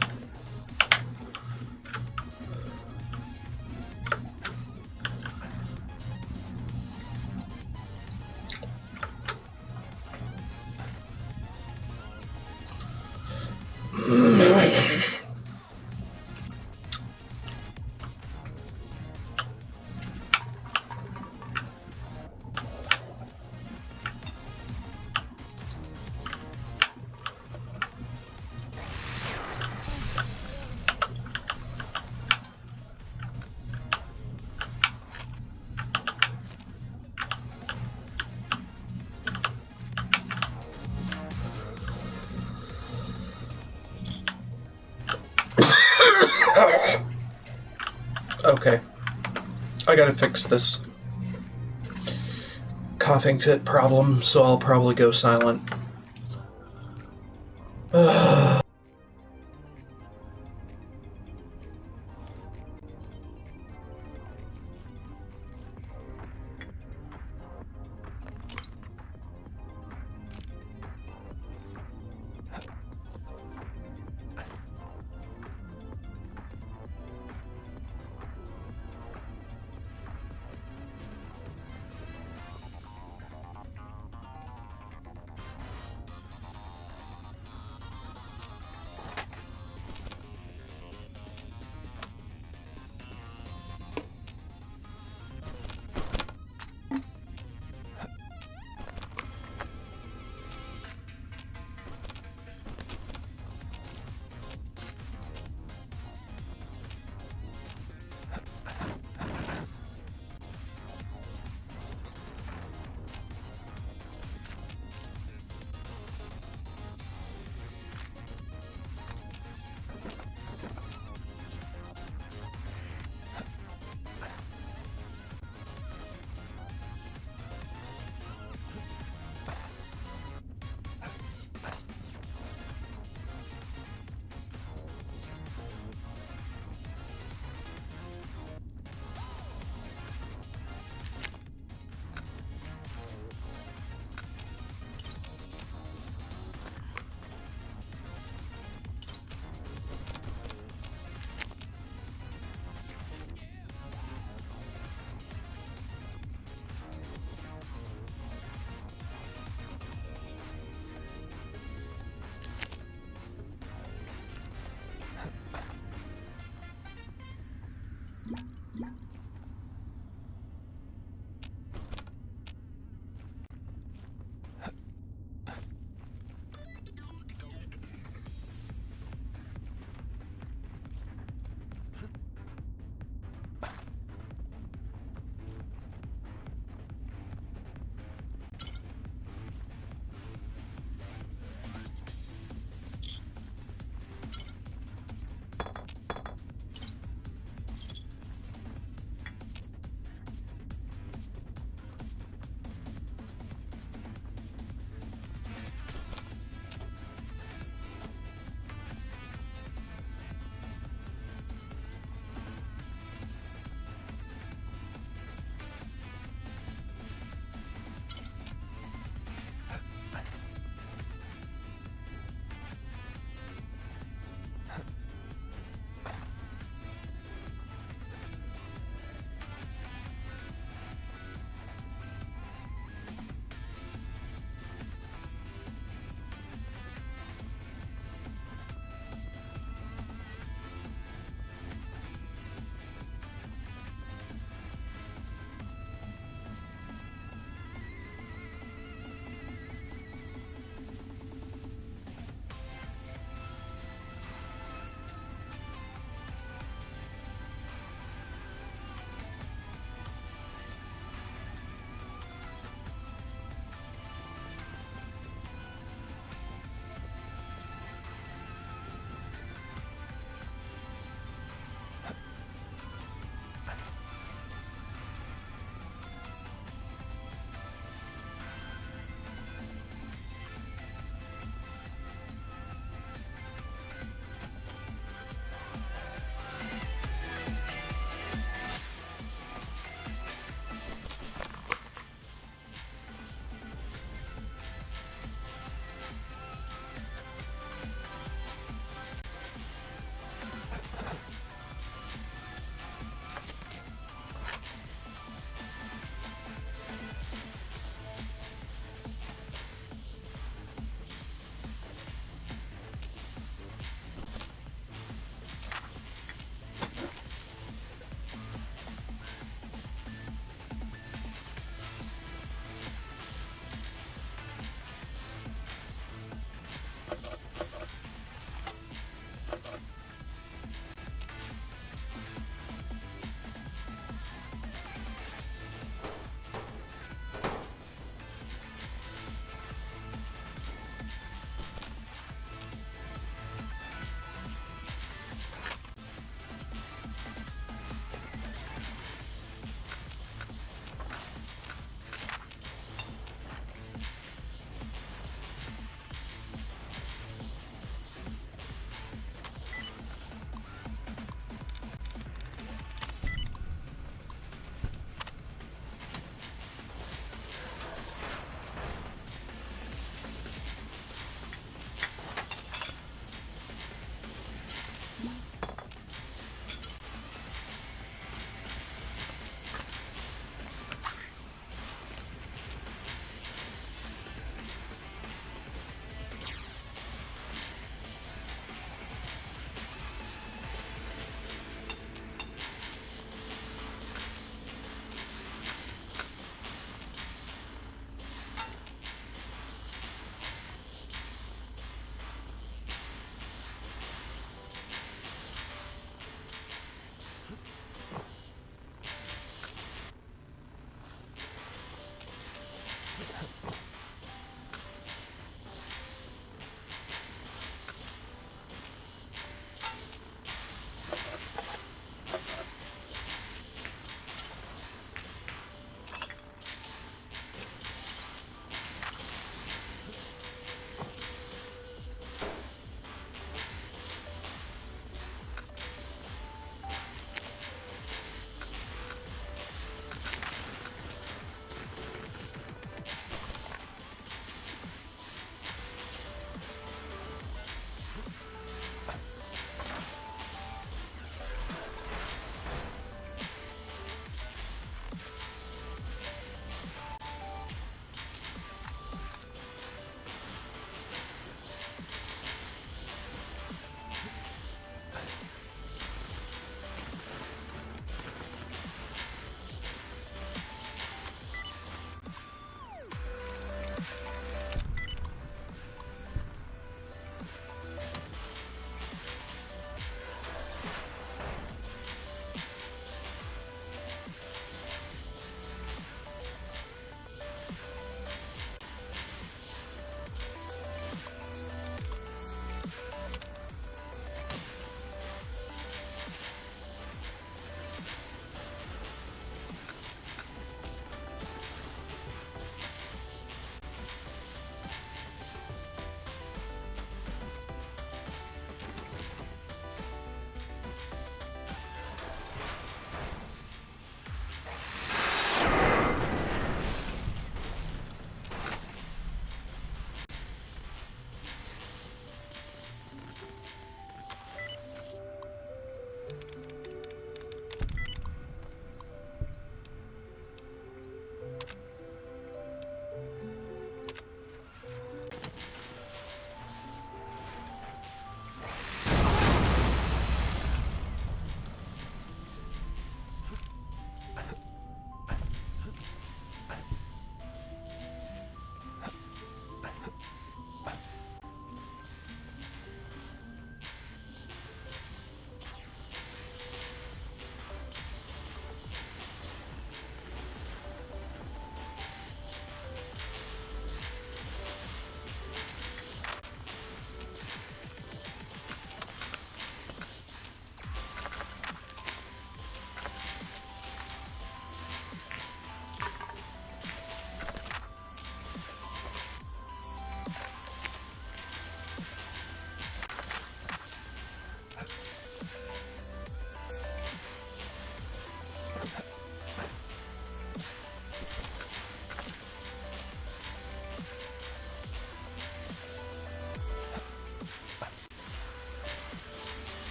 Okay. I gotta fix this coughing fit problem, so I'll probably go silent.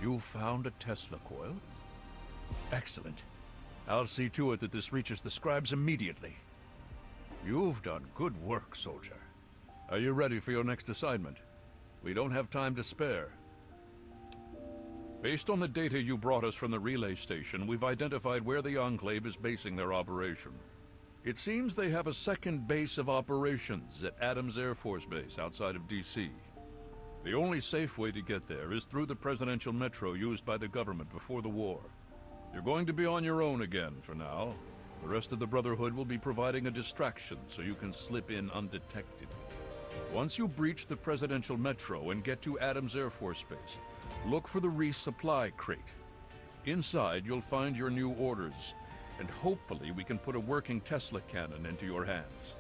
You found a Tesla coil? Excellent. I'll see to it that this reaches the scribes immediately. You've done good work, soldier. Are you ready for your next assignment? We don't have time to spare. Based on the data you brought us from the relay station, we've identified where the Enclave is basing their operation. It seems they have a second base of operations at Adams Air Force Base outside of D.C. The only safe way to get there is through the presidential metro used by the government before the war. You're going to be on your own again for now. The rest of the Brotherhood will be providing a distraction so you can slip in undetected. Once you breach the presidential metro and get to Adams Air Force Base, look for the resupply crate. Inside, you'll find your new orders, and hopefully we can put a working Tesla cannon into your hands.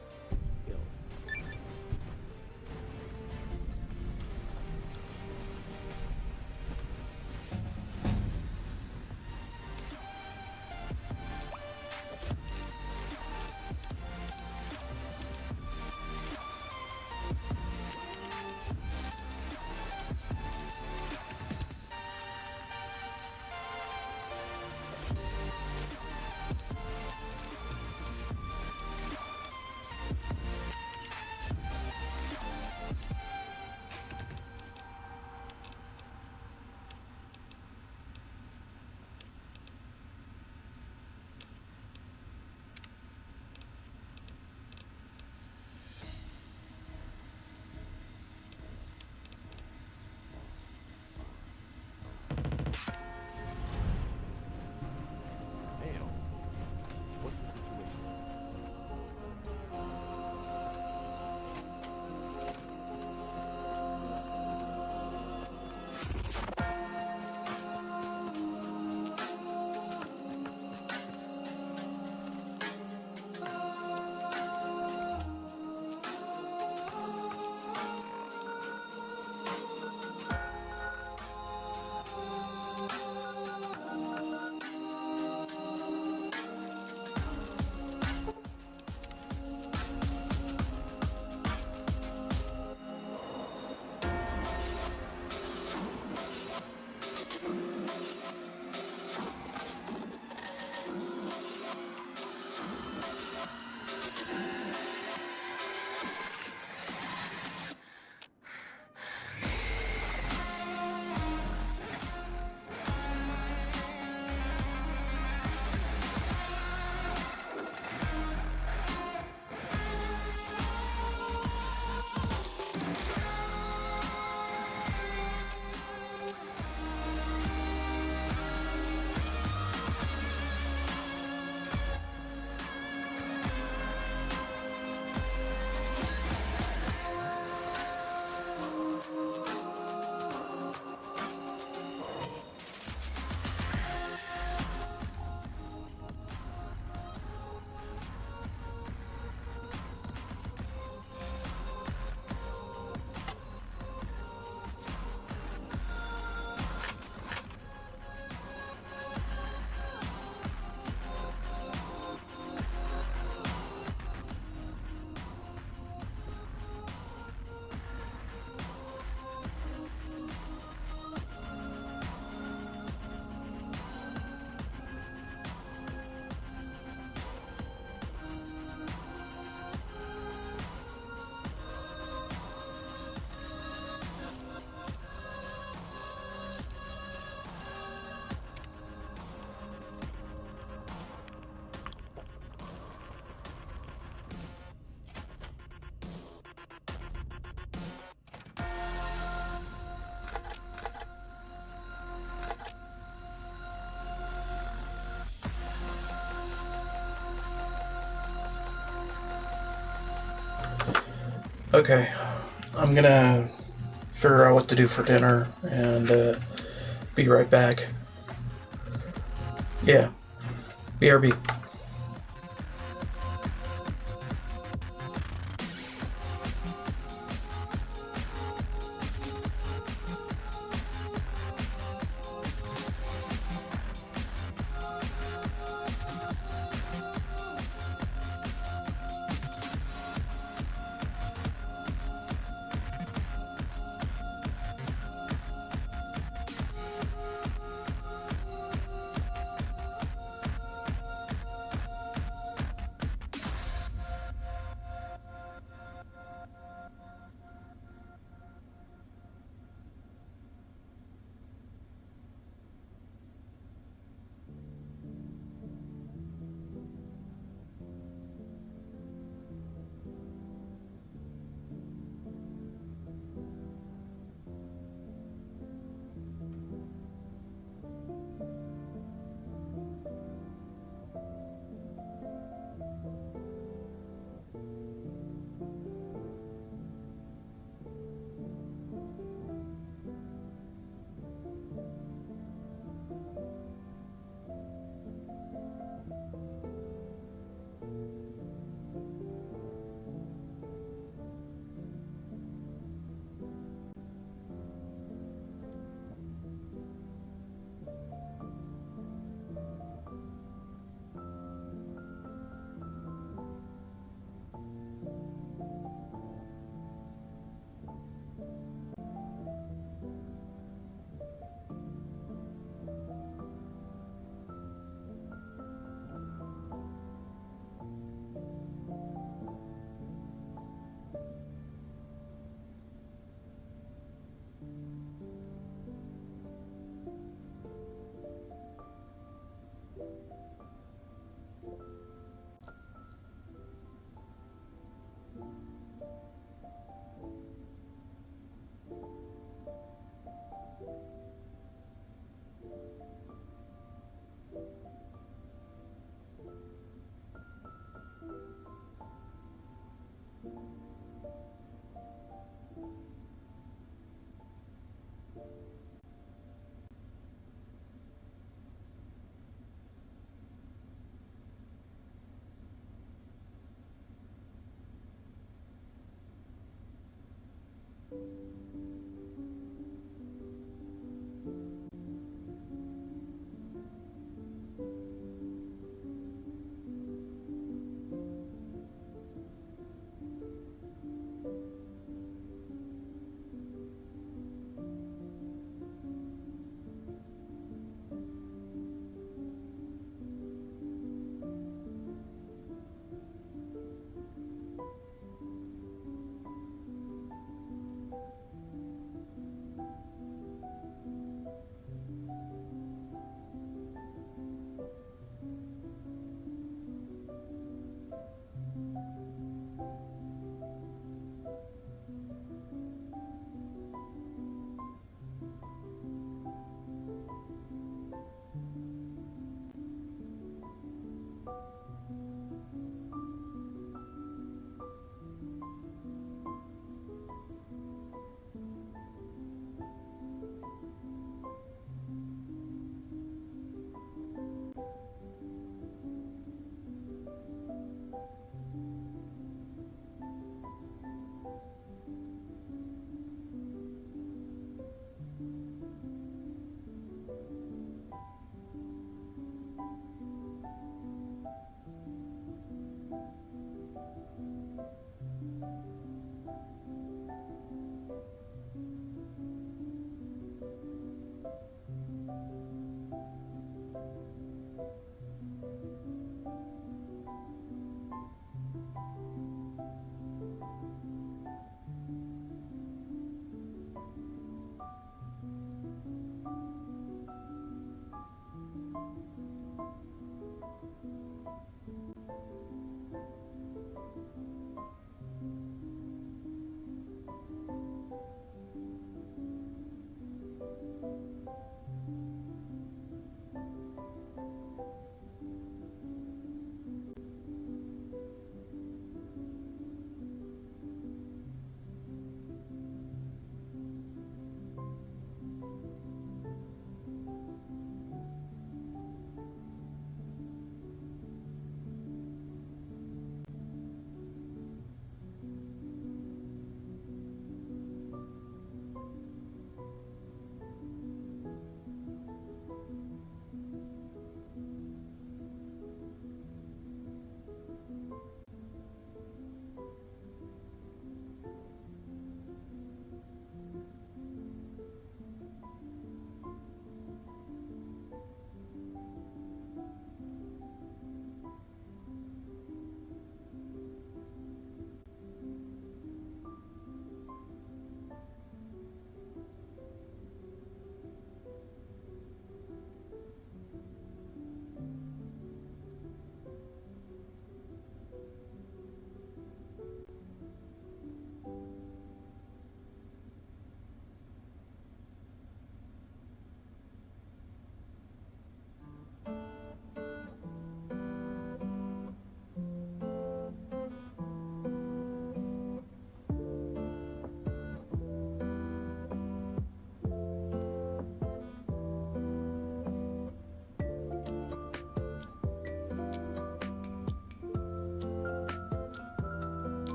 Okay, I'm gonna figure out what to do for dinner and be right back. Yeah, BRB.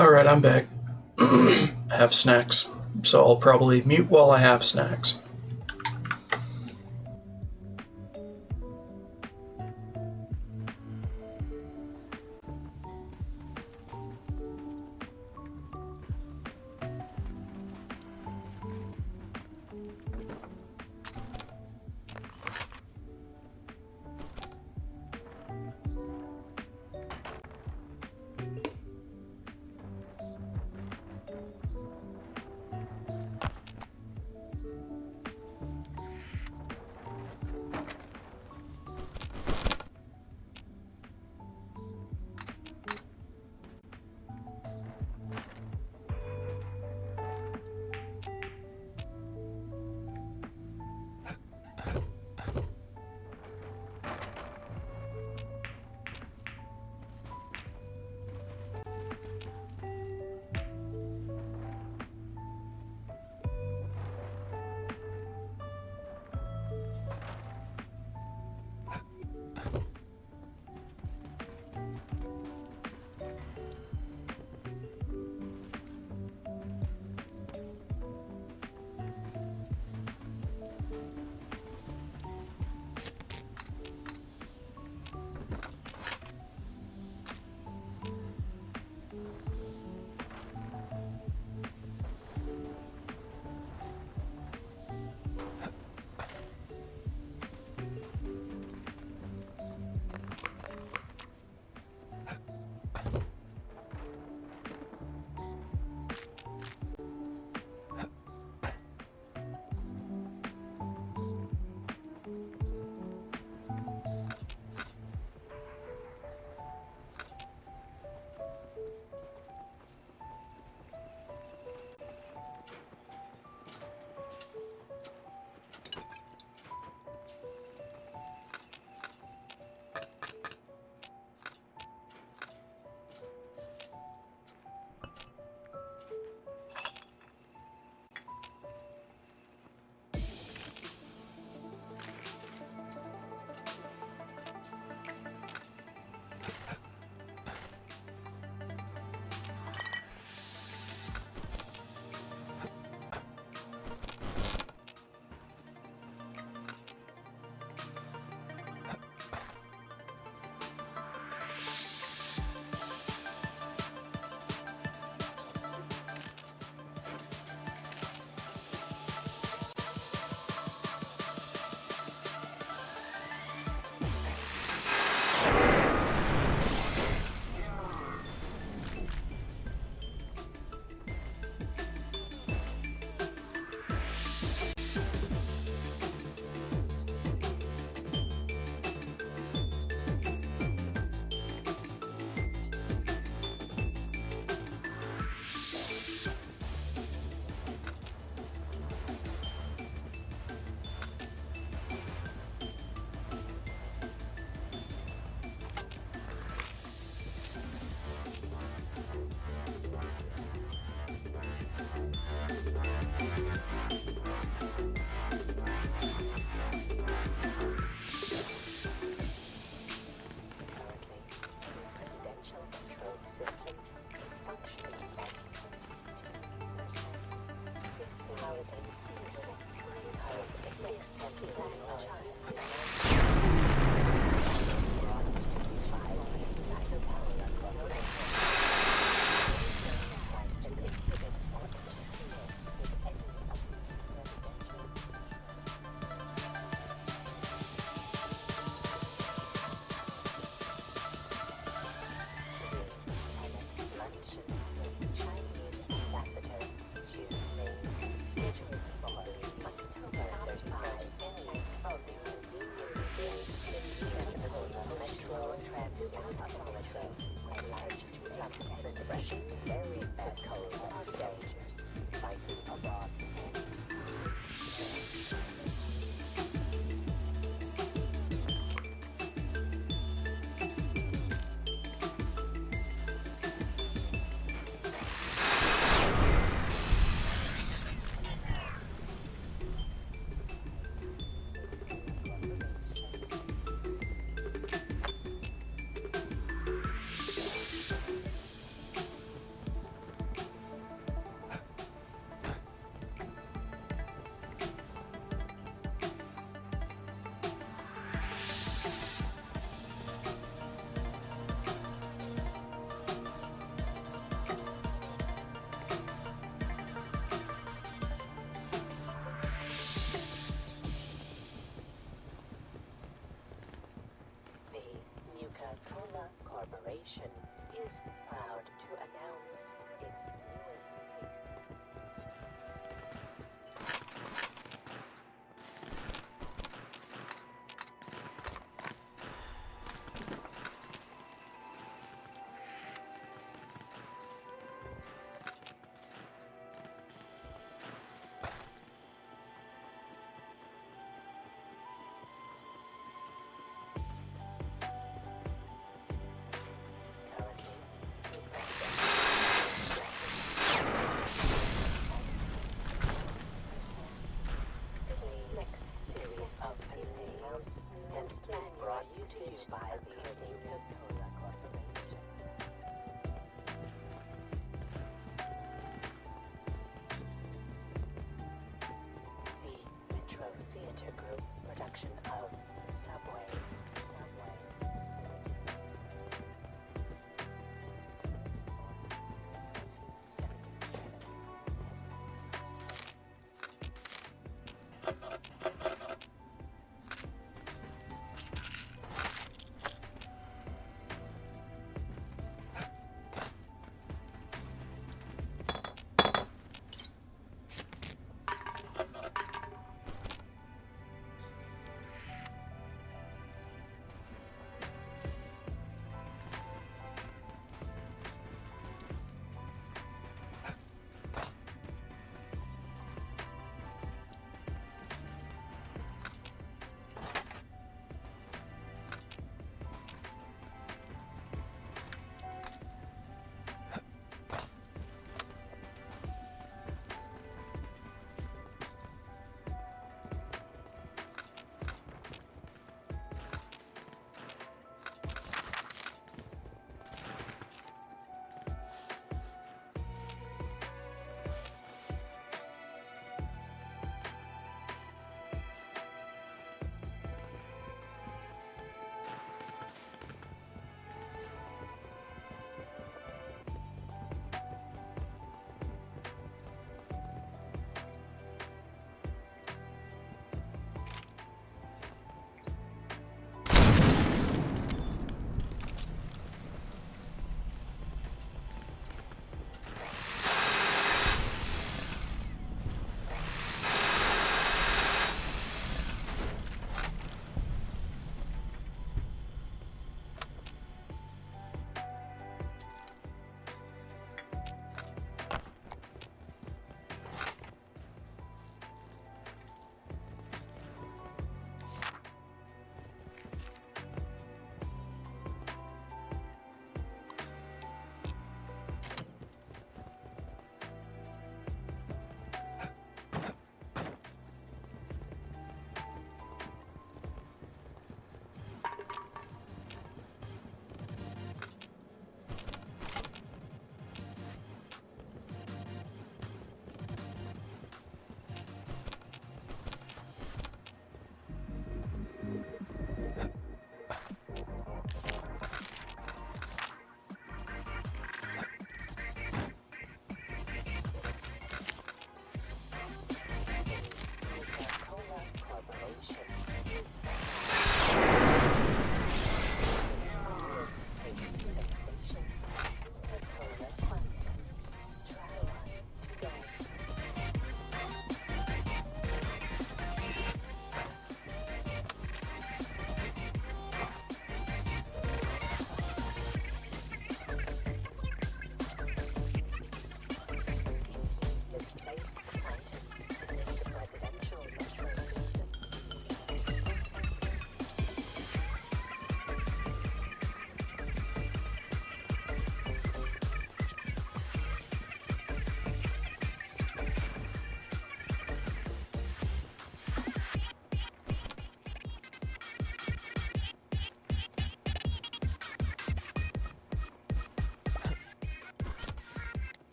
Alright, I'm back. I have snacks, so I'll probably mute while I have snacks.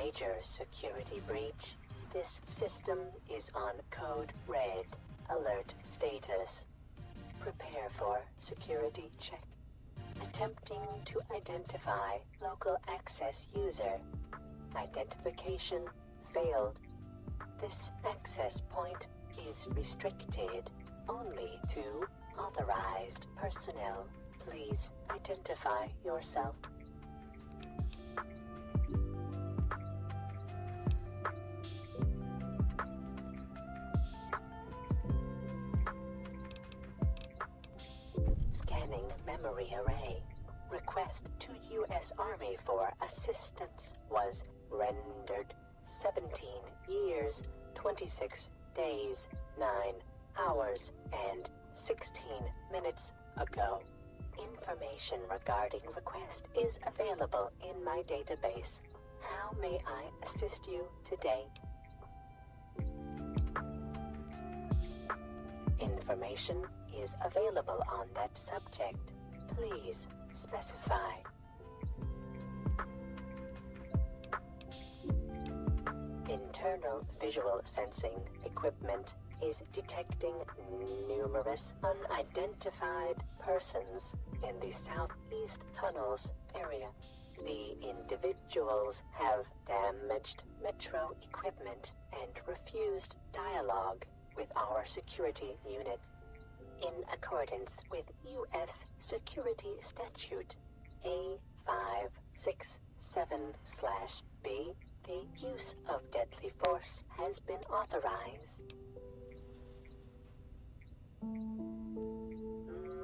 major security breach. This system is on code red. Alert status. Prepare for security check. Attempting to identify local access user. Identification failed. This access point is restricted only to authorized personnel. Please identify yourself. Scanning memory array. Request to U.S. Army for assistance was rendered 17 years, 26 days, 9 hours, and 16 minutes ago. Information regarding request is available in my database. How may I assist you today? Information is available on that subject. Please specify. Internal visual sensing equipment is detecting numerous unidentified persons in the southeast tunnels area. The individuals have damaged metro equipment and refused dialogue with our security units. In accordance with U.S. Security Statute A567/B, the use of deadly force has been authorized.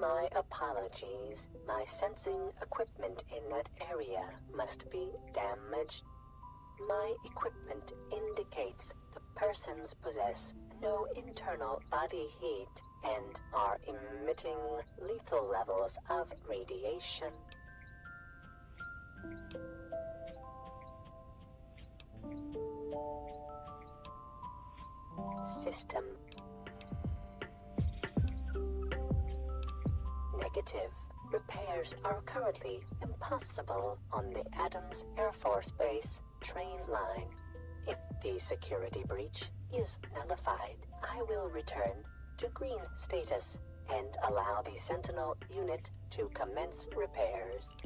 My apologies. My sensing equipment in that area must be damaged. My equipment indicates the persons possess no internal body heat and are emitting lethal levels of radiation. System. Negative. Repairs are currently impossible on the Adams Air Force Base train line. If the security breach is nullified, I will return to green status and allow the Sentinel unit to commence repairs.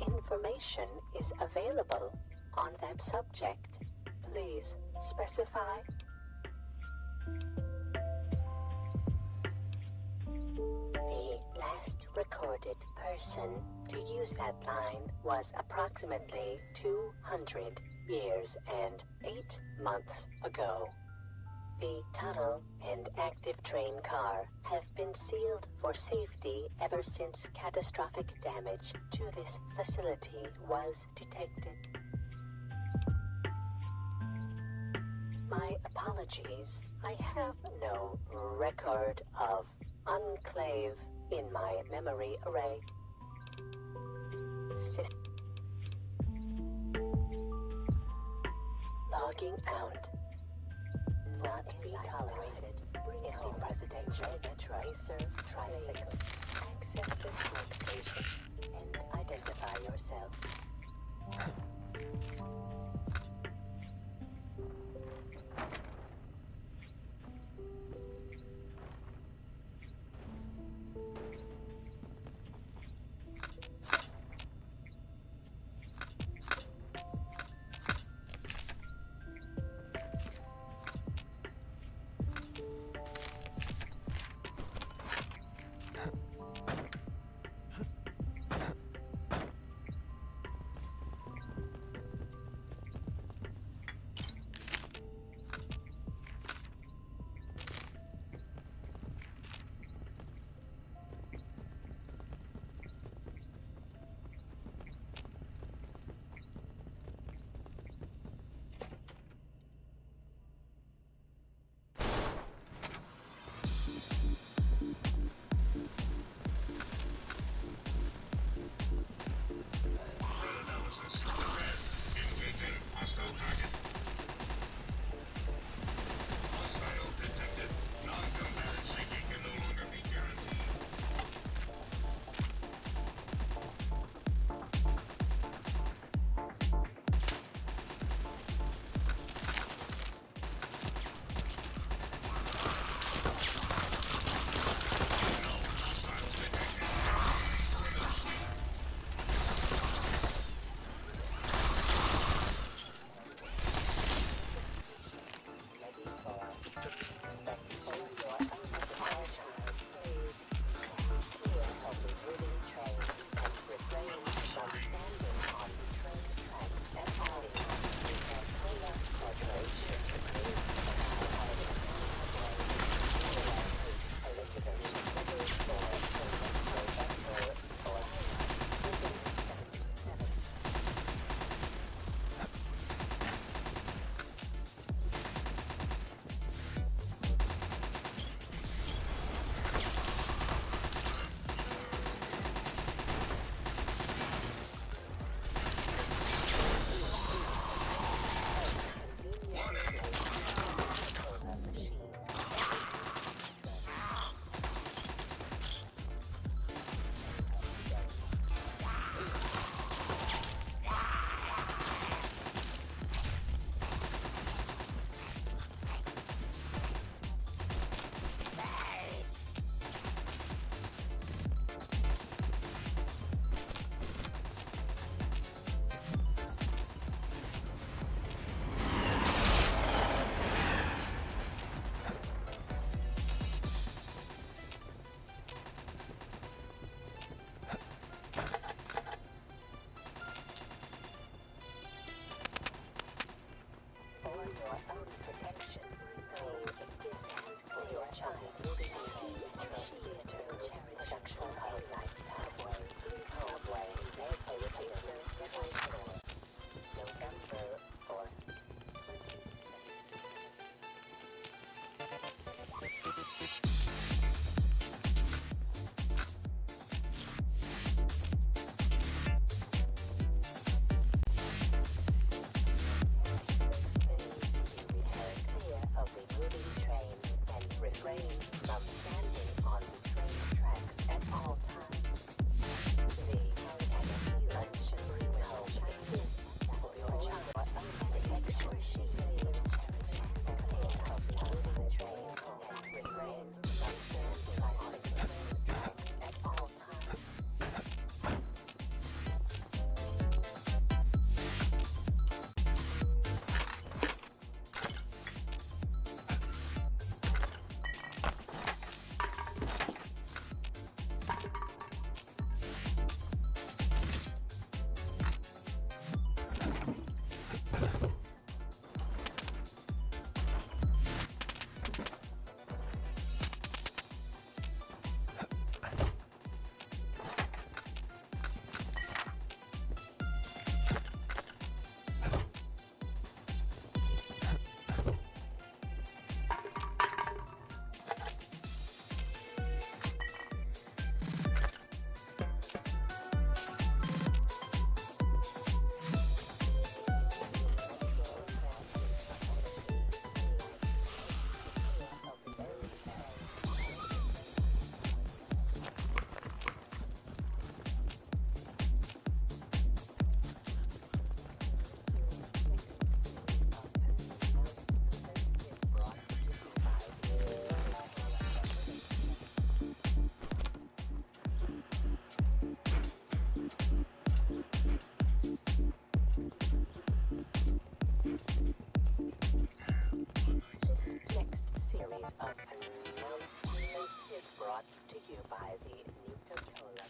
Information is available on that subject. Please specify. The last recorded person to use that line was approximately 200 years and 8 months ago. The tunnel and active train car have been sealed for safety ever since catastrophic damage to this facility was detected. My apologies. I have no record of Enclave in my memory array. Logging out. Not be tolerated in the presidential tracer tricycle. Access this workstation and identify yourself. Hostile Announcement is brought to you by the Nuka-Cola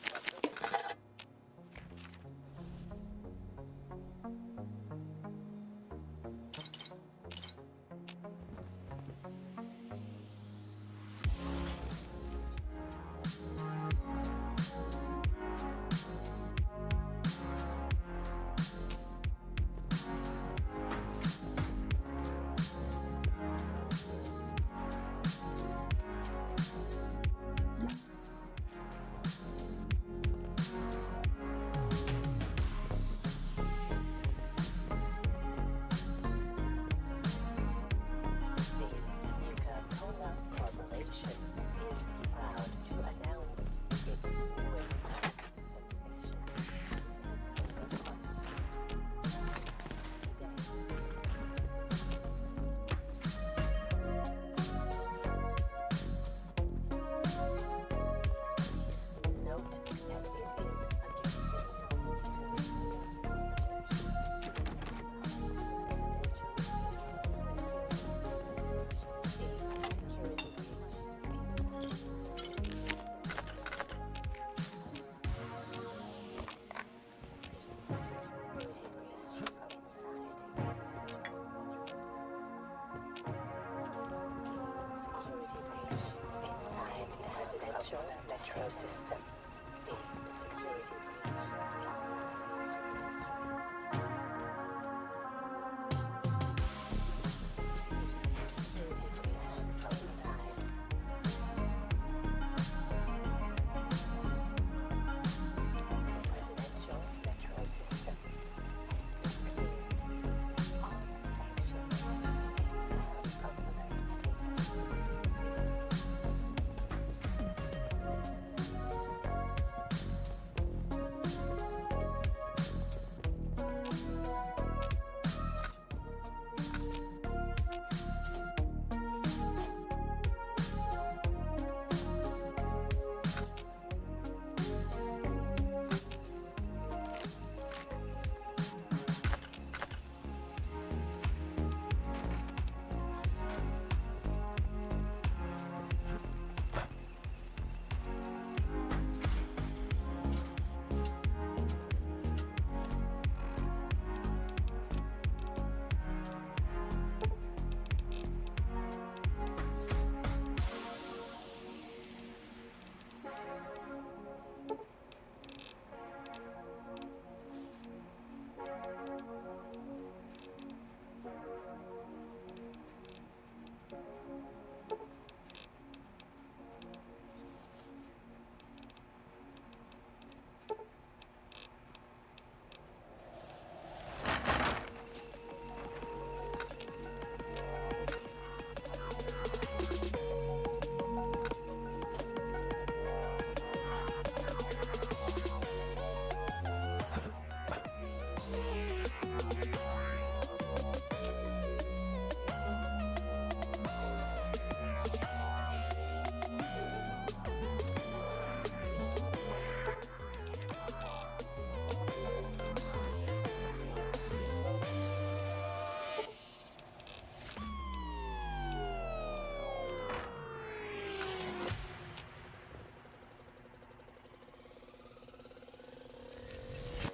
Corporation. Metro system is security Residential metro system has been cleared. All sections state of alert status.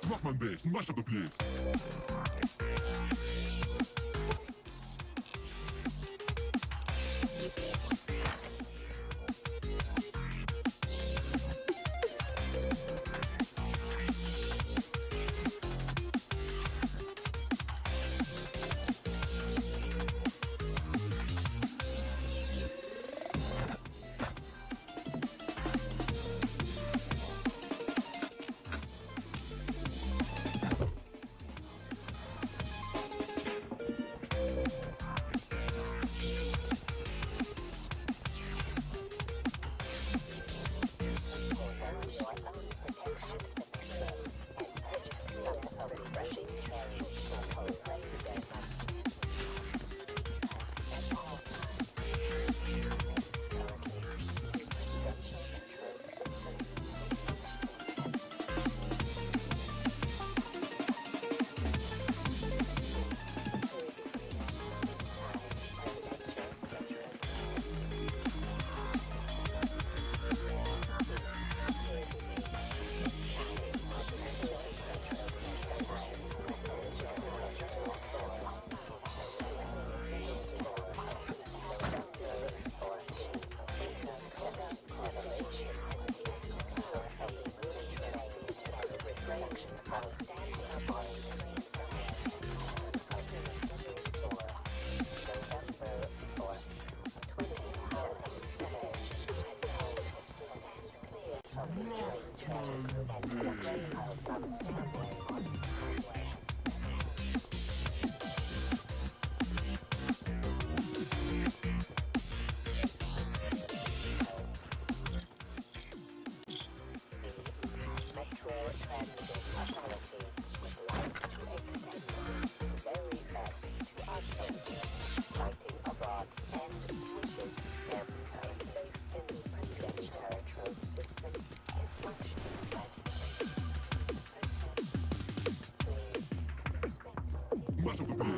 Rockman bass, mash up the place. from standing on highway. The Metro Transit Authority would like to extend the very best to our soldiers fighting abroad and wishes them a safe and presidential road system is functioning at 80%. Please expect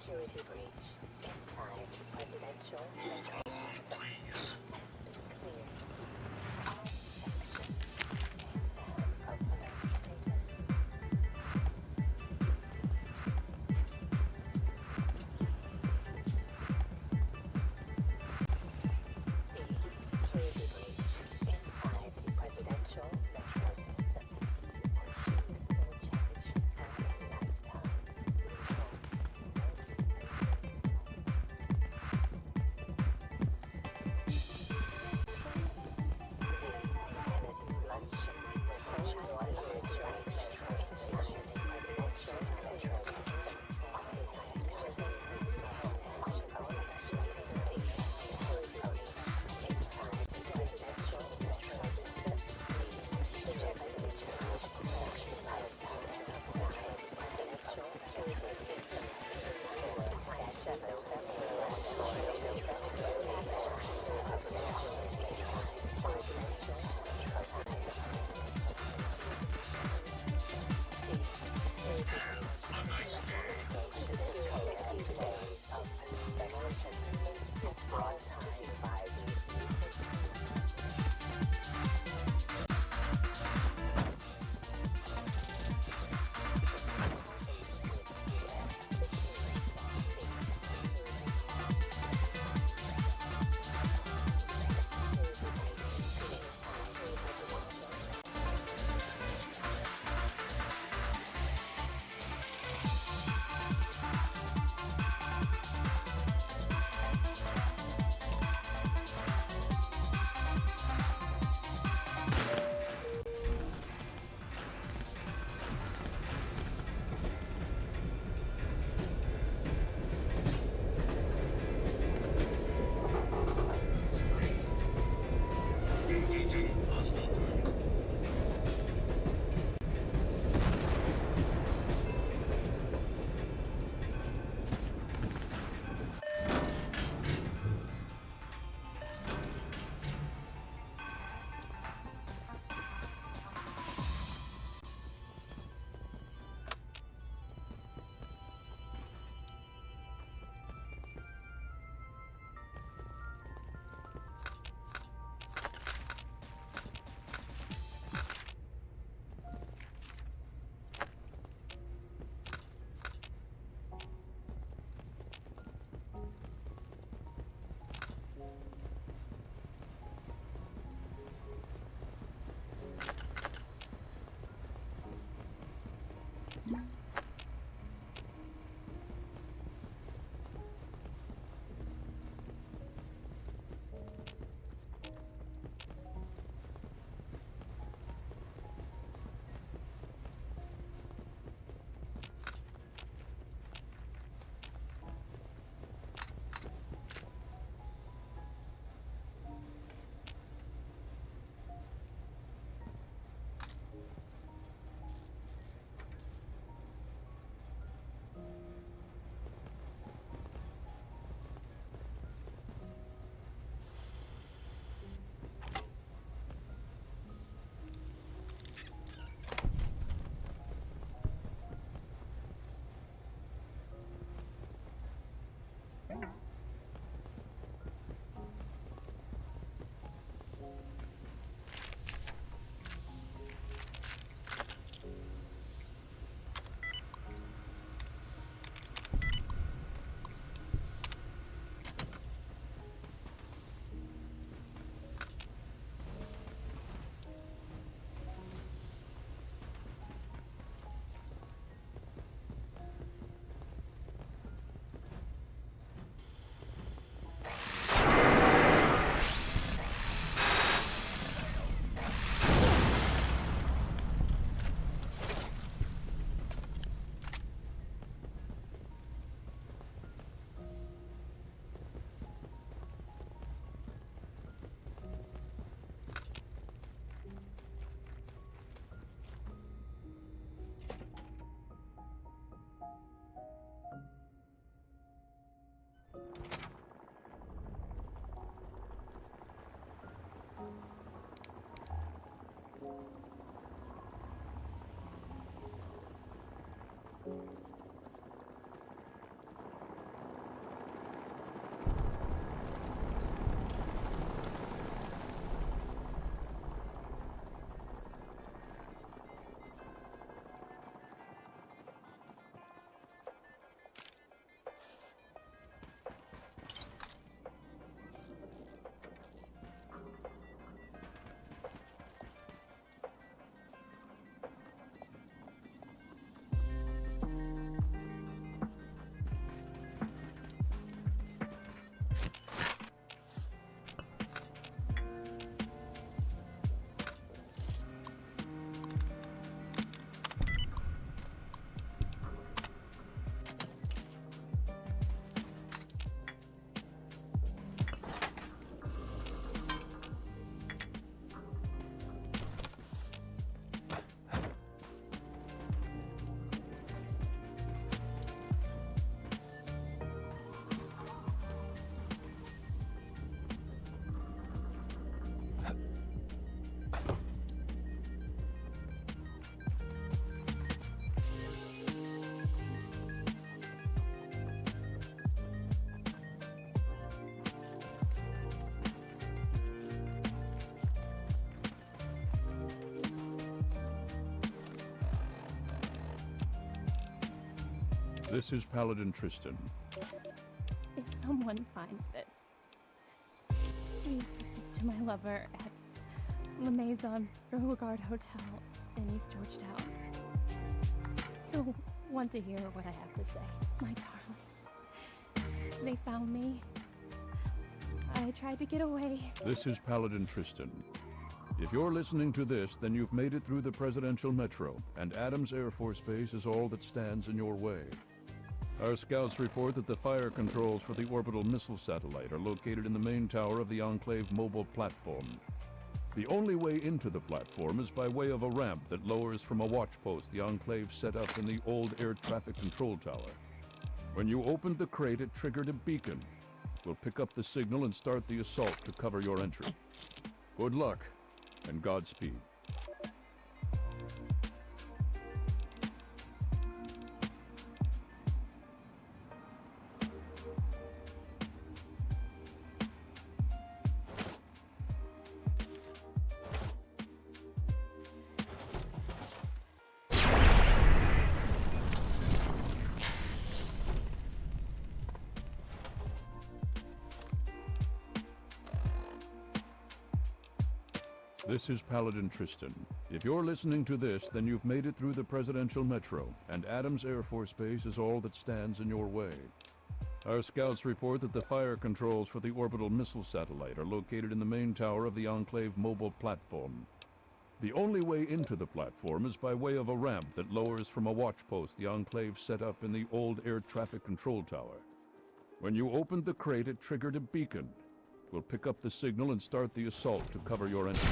security breach inside presidential metro system has been cleared. All sections stand down from alert status. The security breach inside the presidential metro system. Machine will change after lifetime. This is Paladin Tristan. If someone finds this, please give this to my lover at La Maison Beauregard Hotel in East Georgetown. He'll want to hear what I have to say, my darling. They found me. I tried to get away. This is Paladin Tristan. If you're listening to this, then you've made it through the Presidential Metro, and Adams Air Force Base is all that stands in your way. Our scouts report that the fire controls for the orbital missile satellite are located in the main tower of the Enclave mobile platform. The only way into the platform is by way of a ramp that lowers from a watch post the Enclave set up in the old air traffic control tower. When you opened the crate, it triggered a beacon. We'll pick up the signal and start the assault to cover your entry. Good luck, and Godspeed. This is Paladin Tristan. If you're listening to this, then you've made it through the Presidential Metro, and Adams Air Force Base is all that stands in your way. Our scouts report that the fire controls for the orbital missile satellite are located in the main tower of the Enclave mobile platform. The only way into the platform is by way of a ramp that lowers from a watch post the Enclave set up in the old air traffic control tower. When you opened the crate, it triggered a beacon. We'll pick up the signal and start the assault to cover your entry.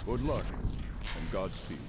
Good luck, and Godspeed.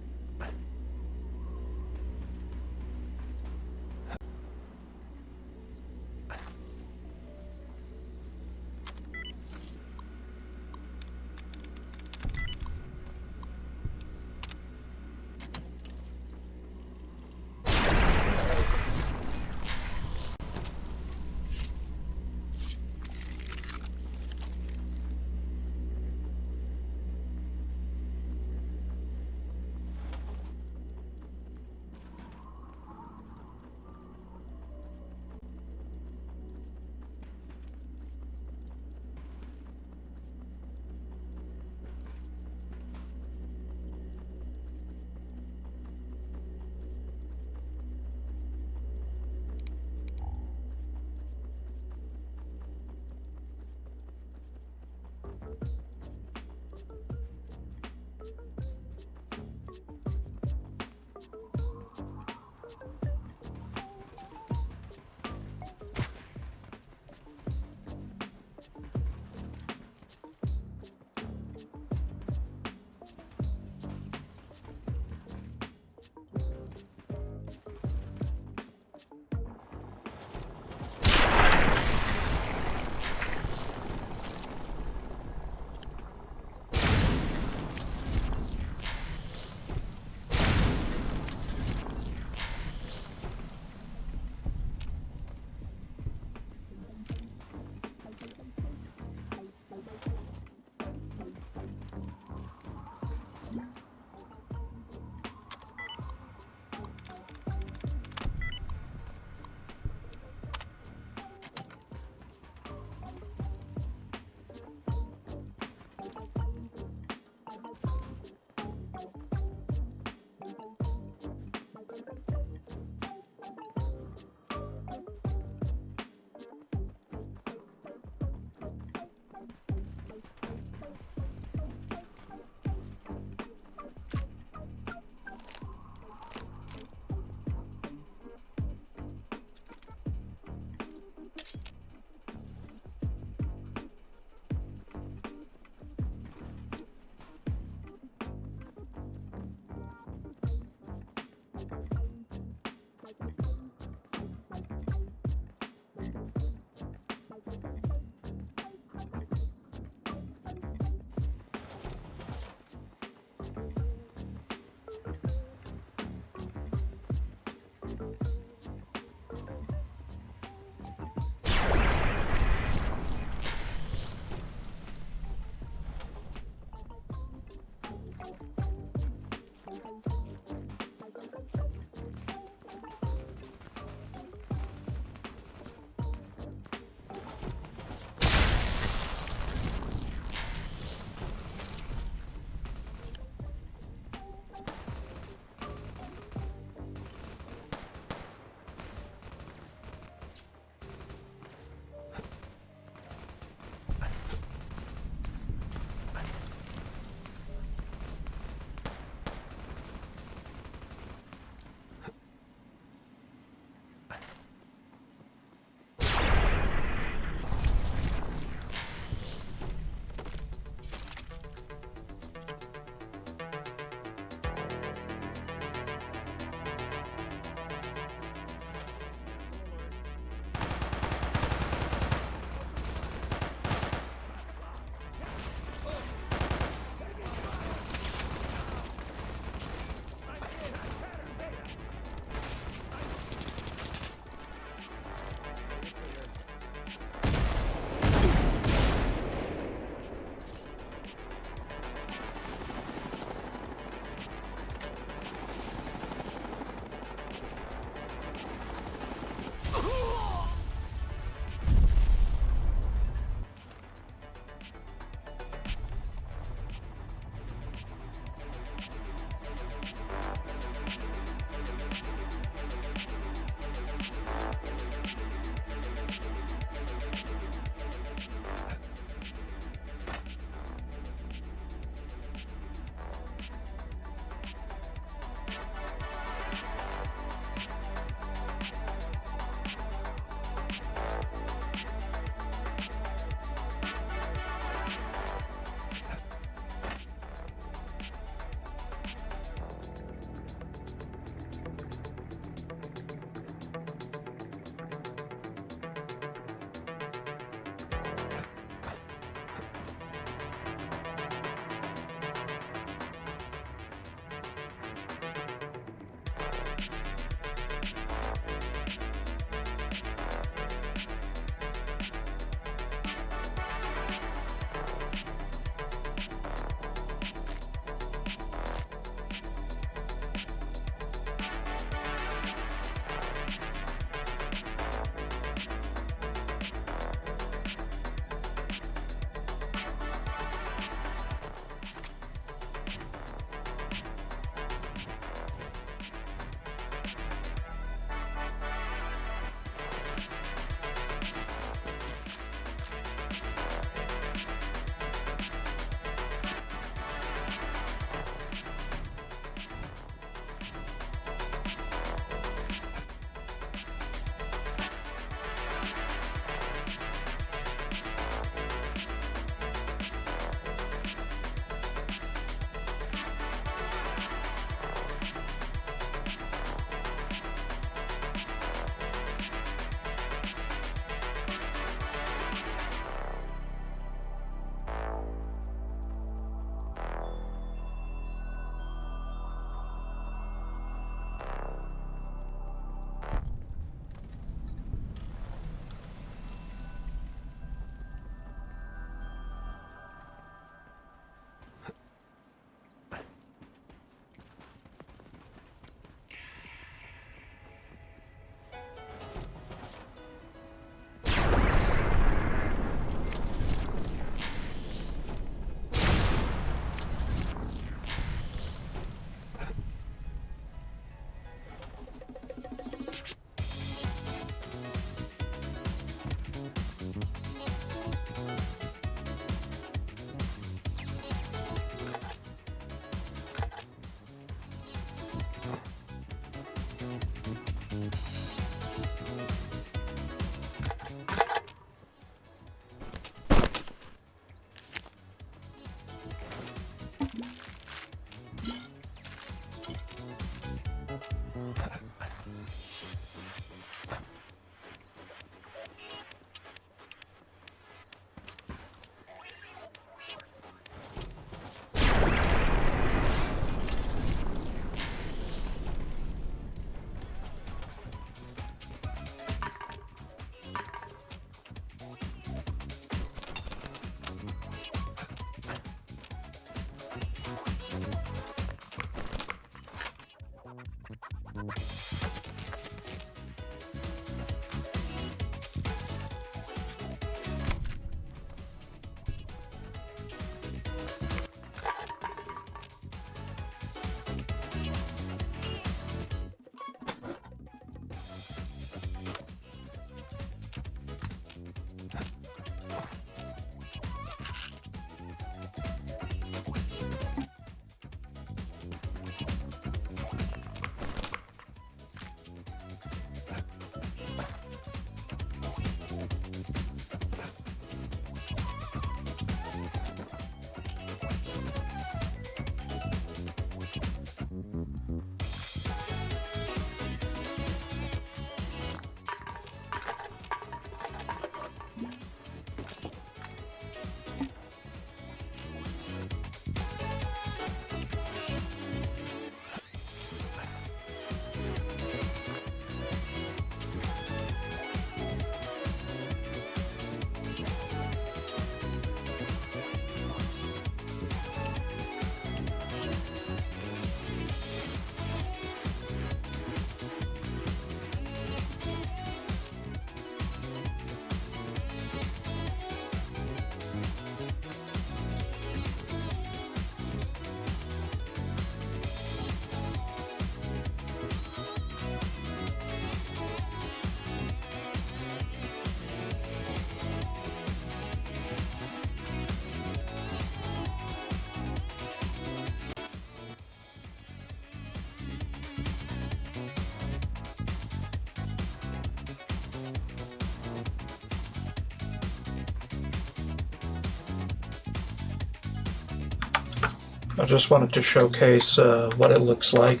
I just wanted to showcase what it looks like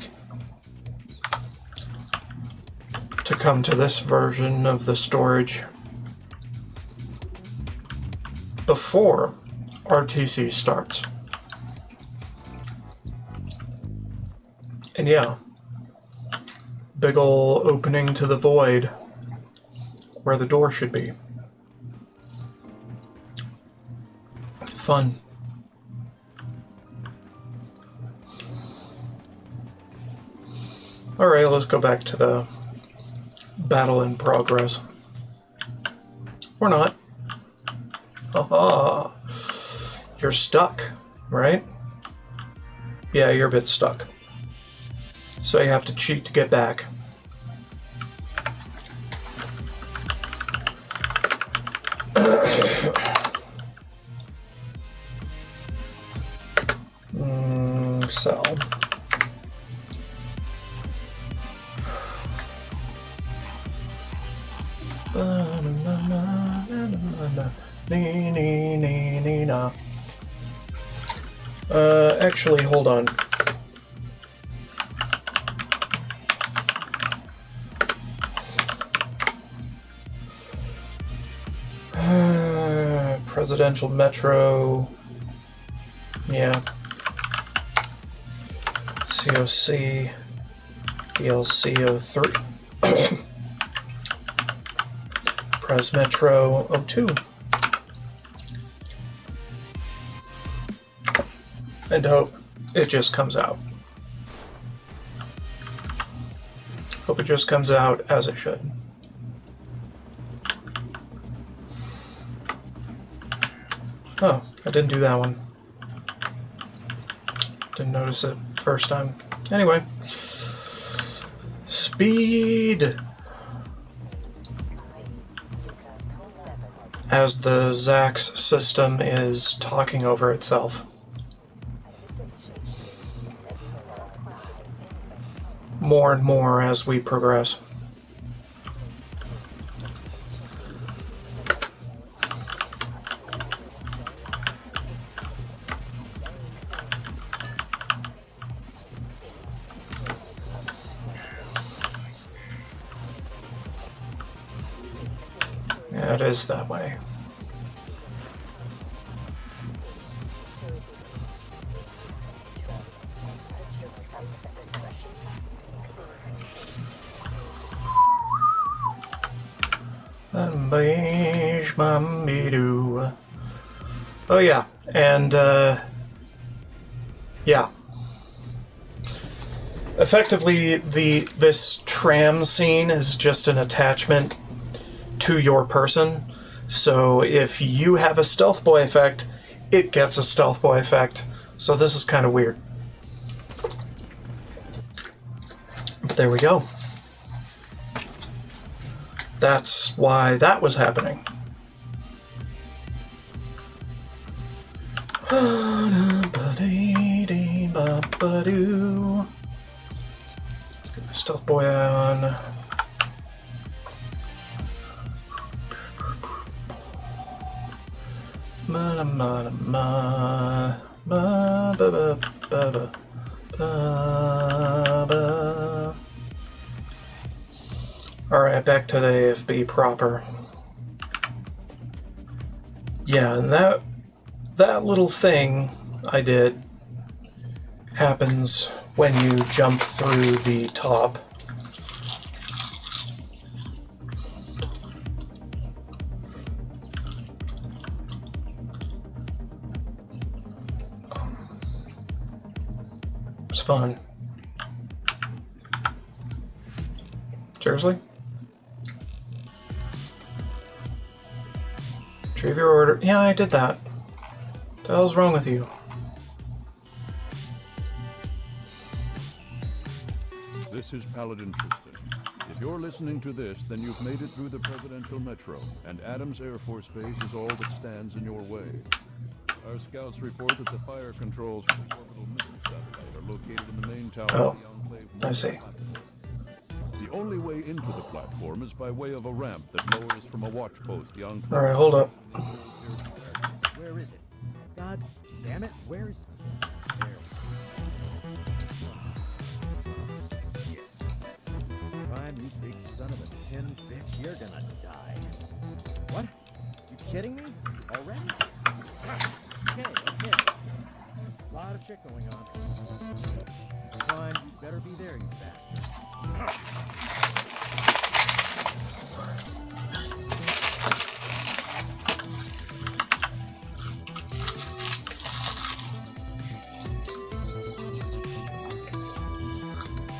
to come to this version of the storage before RTC starts. And yeah, big ol' opening to the void where the door should be. Fun. Alright, let's go back to the battle in progress. Or not. Haha. You're stuck, right? Yeah, you're a bit stuck. So you have to cheat to get back. Sell. Actually, hold on. Presidential Metro. Yeah. COC. DLCO3. Pres Metro 02. And hope it just comes out. Hope it just comes out as it should. Oh, I didn't do that one. Didn't notice it first time. Anyway. Speed! As the Zax system is talking over itself. More and more as we progress. Yeah, it is that way. Oh yeah, and yeah. Effectively, this tram scene is just an attachment to your person. So if you have a stealth boy effect, it gets a stealth boy effect. So this is kind of weird. But there we go. That's why that was happening. Let's get my stealth boy on. Alright, back to the AFB proper. Yeah, and that little thing I did happens when you jump through the top. It's fun. Seriously? Retrieve your order. Yeah, I did that. What the hell's wrong with you? This is Paladin Tristan. If you're listening to this, then you've made it through the Presidential Metro, and Adams Air Force Base is all that stands in your way. Our scouts report that the fire controls for the orbital missile satellite are located in the main tower of the Enclave. I see. The only way into the platform is by way of a ramp that lowers from a watch post. The Enclave. Alright, hold up. Where is it? God damn it, where is... There. Yes. Prime, you big son of a tin bitch, you're gonna die. What? You kidding me? Already? Okay. A lot of shit going on. Come on, you better be there, you bastard.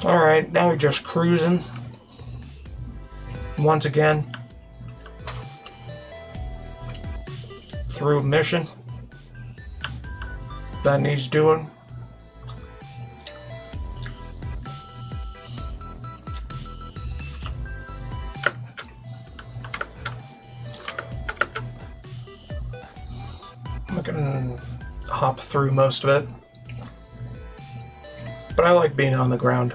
Alright, now we're just cruising. Once again. Through a mission that needs doing. I can hop through most of it, but I like being on the ground.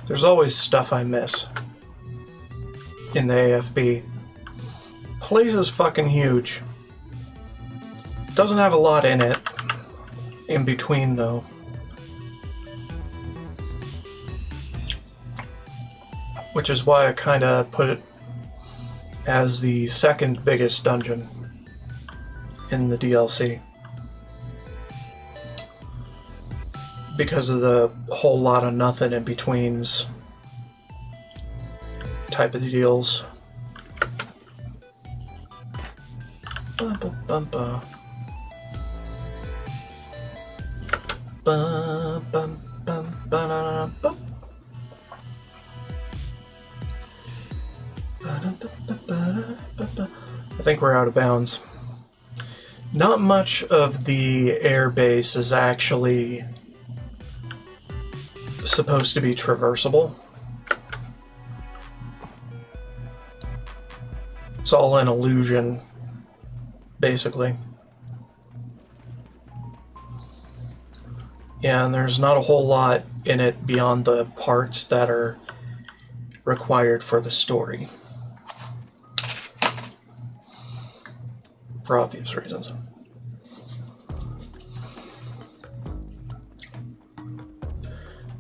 There's always stuff I miss in the AFB. Place is fucking huge. Doesn't have a lot in it. In between, though. Which is why I kinda put it as the second biggest dungeon in the DLC. Because of the whole lot of nothing in betweens type of deals. Ba-ba-bum-ba. Ba-bum-bum-ba-da-bum. I think we're out of bounds. Not much of the air base is actually supposed to be traversable. It's all an illusion, basically. Yeah, and there's not a whole lot in it beyond the parts that are required for the story. For obvious reasons.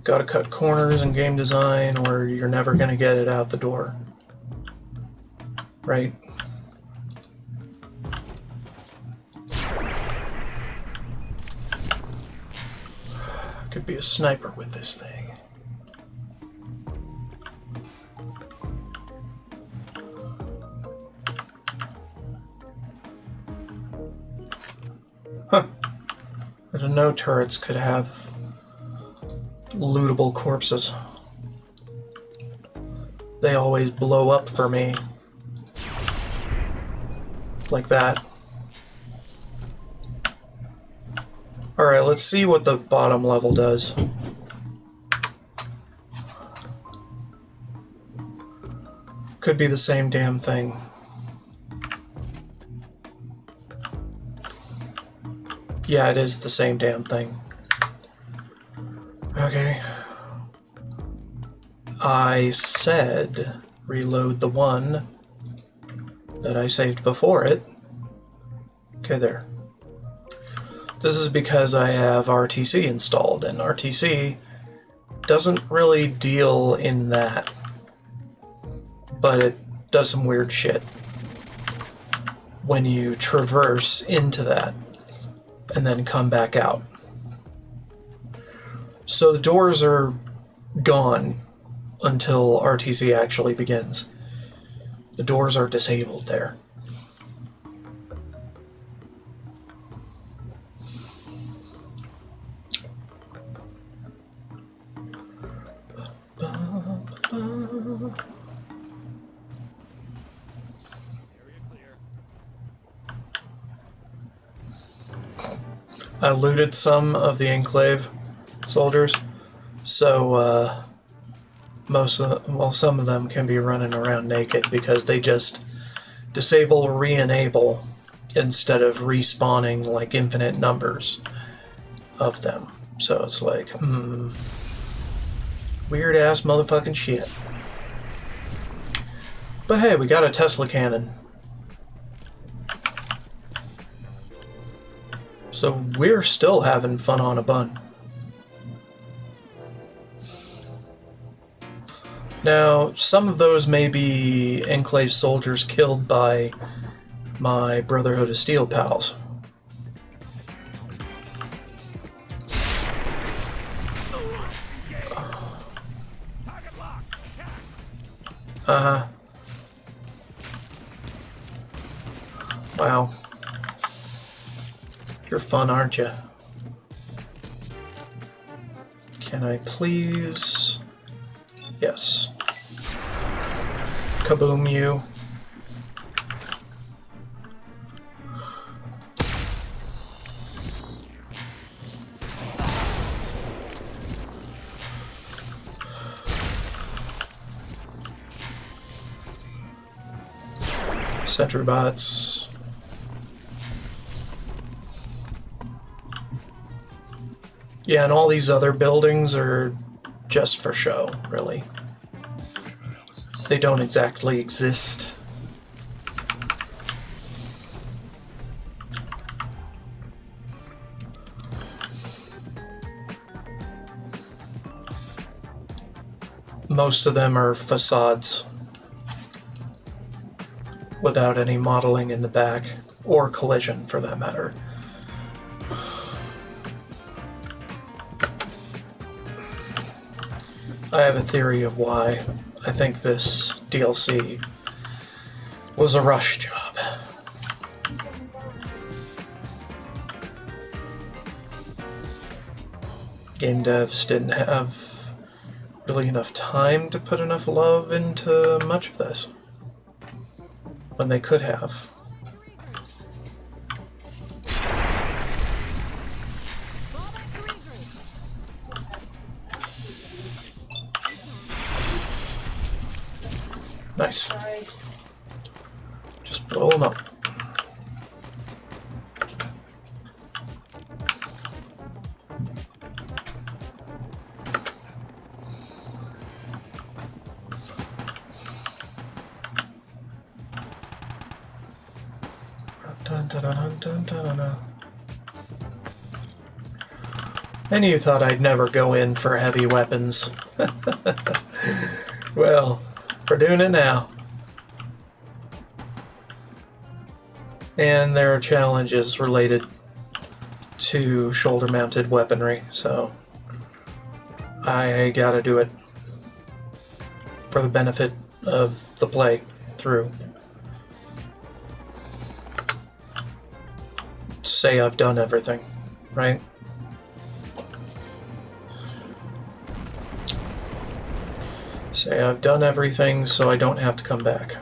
Gotta cut corners in game design or you're never gonna get it out the door. Right? Could be a sniper with this thing. Huh. I didn't know turrets could have lootable corpses. They always blow up for me. Like that. Alright, let's see what the bottom level does. Could be the same damn thing. Yeah, it is the same damn thing. Okay. I said reload the one that I saved before it. Okay, there. This is because I have RTC installed, and RTC doesn't really deal in that. But it does some weird shit when you traverse into that and then come back out. So the doors are gone until RTC actually begins. The doors are disabled there. I looted some of the Enclave soldiers, so some of them can be running around naked because they just disable re-enable instead of respawning like infinite numbers of them. So it's like, weird ass motherfucking shit. But hey, we got a Tesla cannon. So we're still having fun on a bun. Now, some of those may be Enclave soldiers killed by my Brotherhood of Steel pals. Uh-huh. Wow. You're fun, aren't you? Can I please... Yes. Kaboom you. Sentry bots. Yeah, and all these other buildings are just for show, really. They don't exactly exist. Most of them are facades without any modeling in the back, or collision for that matter. I have a theory of why. I think this DLC was a rush job. Game devs didn't have really enough time to put enough love into much of this, when they could have. Nice. Just blow them up. Dun, dun, dun, dun, dun, dun. And you thought I'd never go in for heavy weapons. Well, we're doing it now. And there are challenges related to shoulder-mounted weaponry, so I gotta do it for the benefit of the play through. Say I've done everything, right? Say I've done everything so I don't have to come back.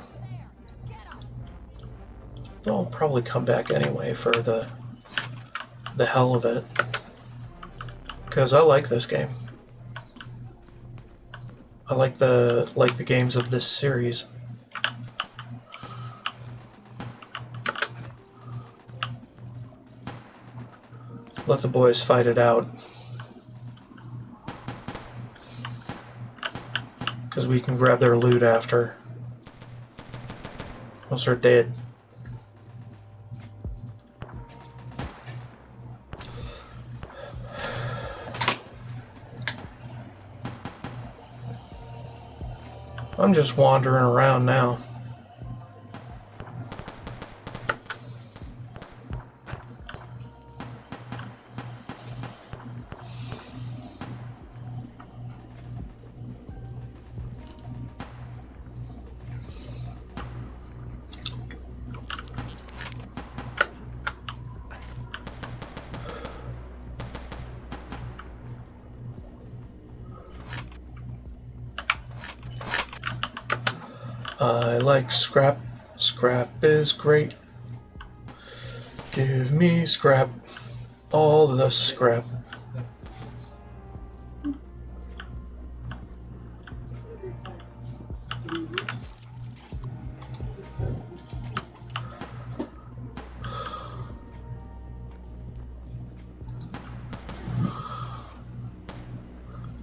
Though I'll probably come back anyway for the hell of it. Because I like this game. I like the games of this series. Let the boys fight it out. Because we can grab their loot after. Once they're dead. I'm just wandering around now. I like scrap. Scrap is great. Give me scrap. All the scrap.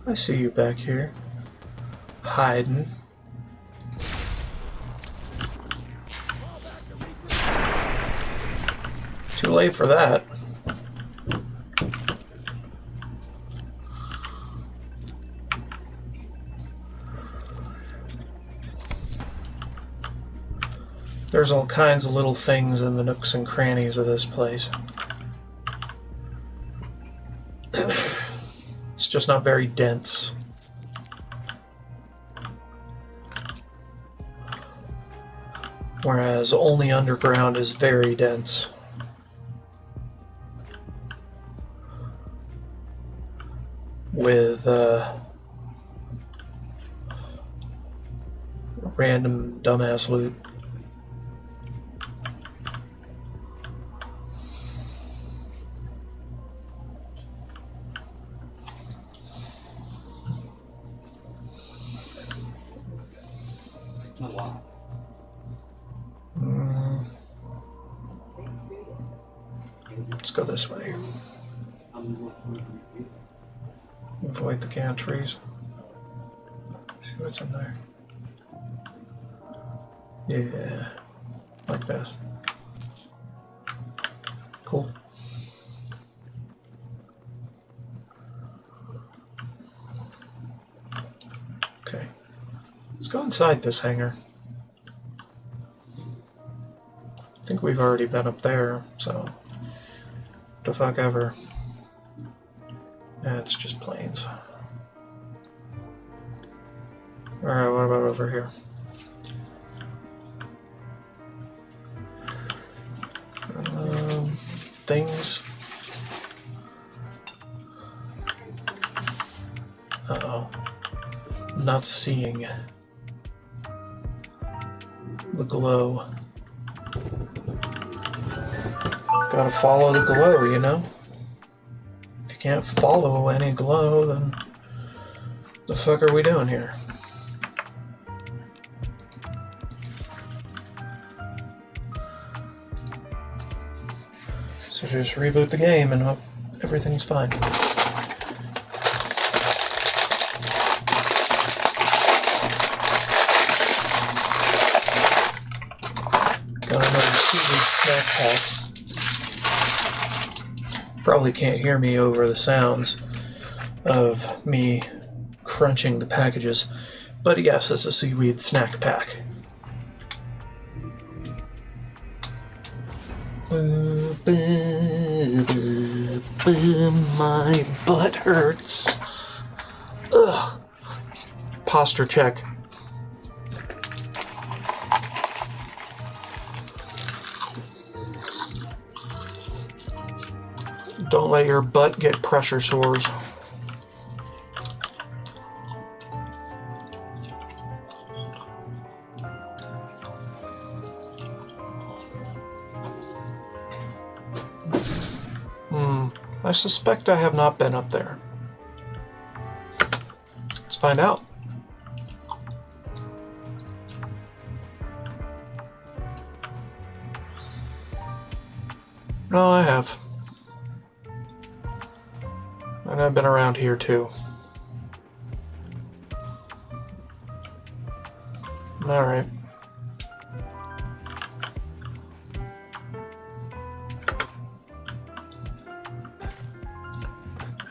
I see you back here. Hiding. Too late for that. There's all kinds of little things in the nooks and crannies of this place. It's just not very dense. Whereas only underground is very dense. With random dumbass loot. Let's go this way. Avoid the gantries. See what's in there. Yeah, like this. Cool. Okay. Let's go inside this hangar. I think we've already been up there, so the fuck ever. Yeah, it's just planes. Alright, what about over here? Things. Uh-oh. I'm not seeing the glow. Gotta follow the glow, you know? If you can't follow any glow, then the fuck are we doing here? So just reboot the game and hope everything's fine. Got another seaweed snack pack. Probably can't hear me over the sounds of me crunching the packages, but yes, it's a seaweed snack pack. My butt hurts. Ugh. Posture check. Don't let your butt get pressure sores. I suspect I have not been up there. Let's find out. No, I have. And I've been around here too. Alright.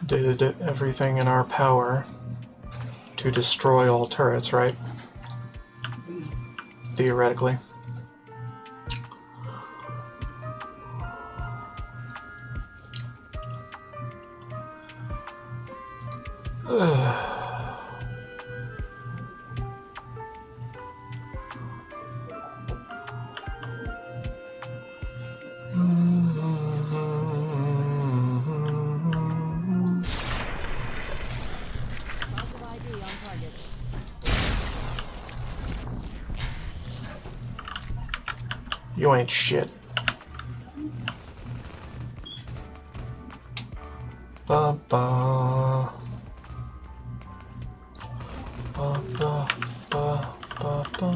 Did everything in our power to destroy all turrets, right? Theoretically. You ain't shit. Ba ba. Ba ba ba ba ba.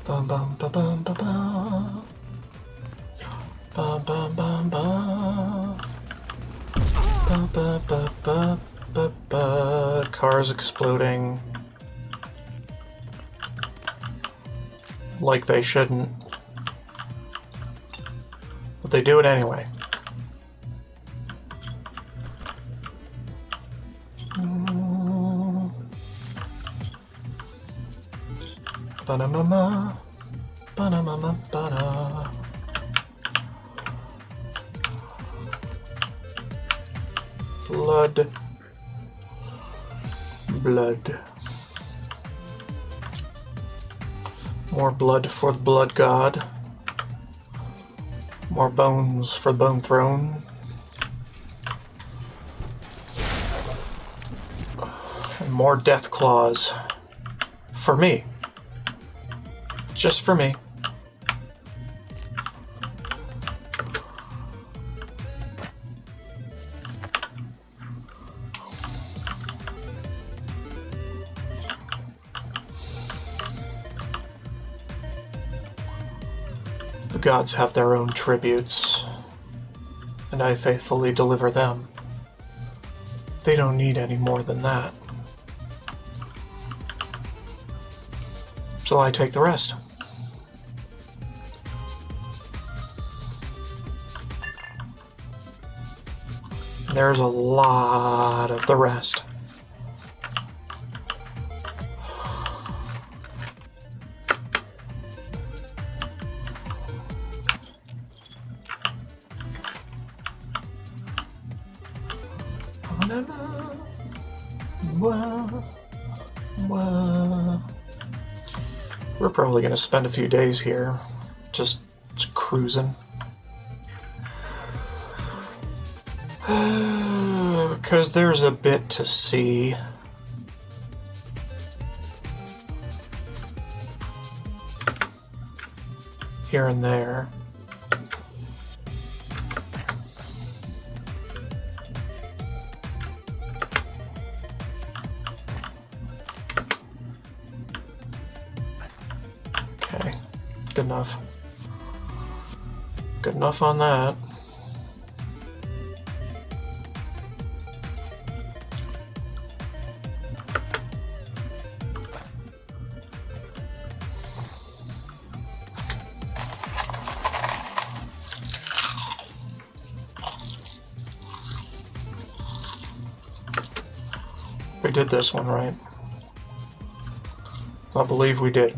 Bum bum ba bum ba ba. Ba ba ba ba. Ba ba ba ba ba ba. Cars exploding. Like they shouldn't. they do it anyway. Ba-da-ma-ma, ba-da-ma-ma, ba-da. Blood. Blood. More blood for the blood god. More bones for the bone throne. And more death claws. For me. Just for me. The gods have their own tributes, and I faithfully deliver them. They don't need any more than that. So I take the rest. There's a lot of the rest. We're probably going to spend a few days here, just cruising. Because there's a bit to see. Here and there. Okay, good enough. Good enough on that. We did this one right. I believe we did.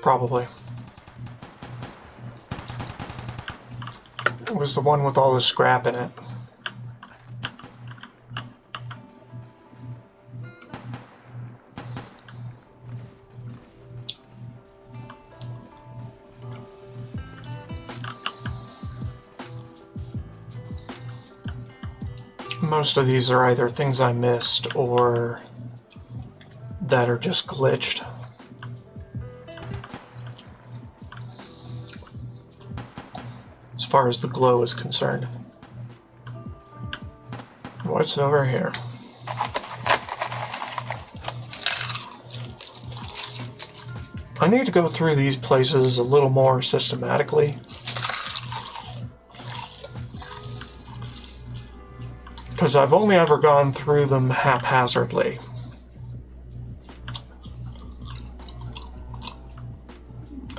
Probably. It was the one with all the scrap in it. Most of these are either things I missed or that are just glitched. As far as the glow is concerned. What's over here? I need to go through these places a little more systematically. Because I've only ever gone through them haphazardly.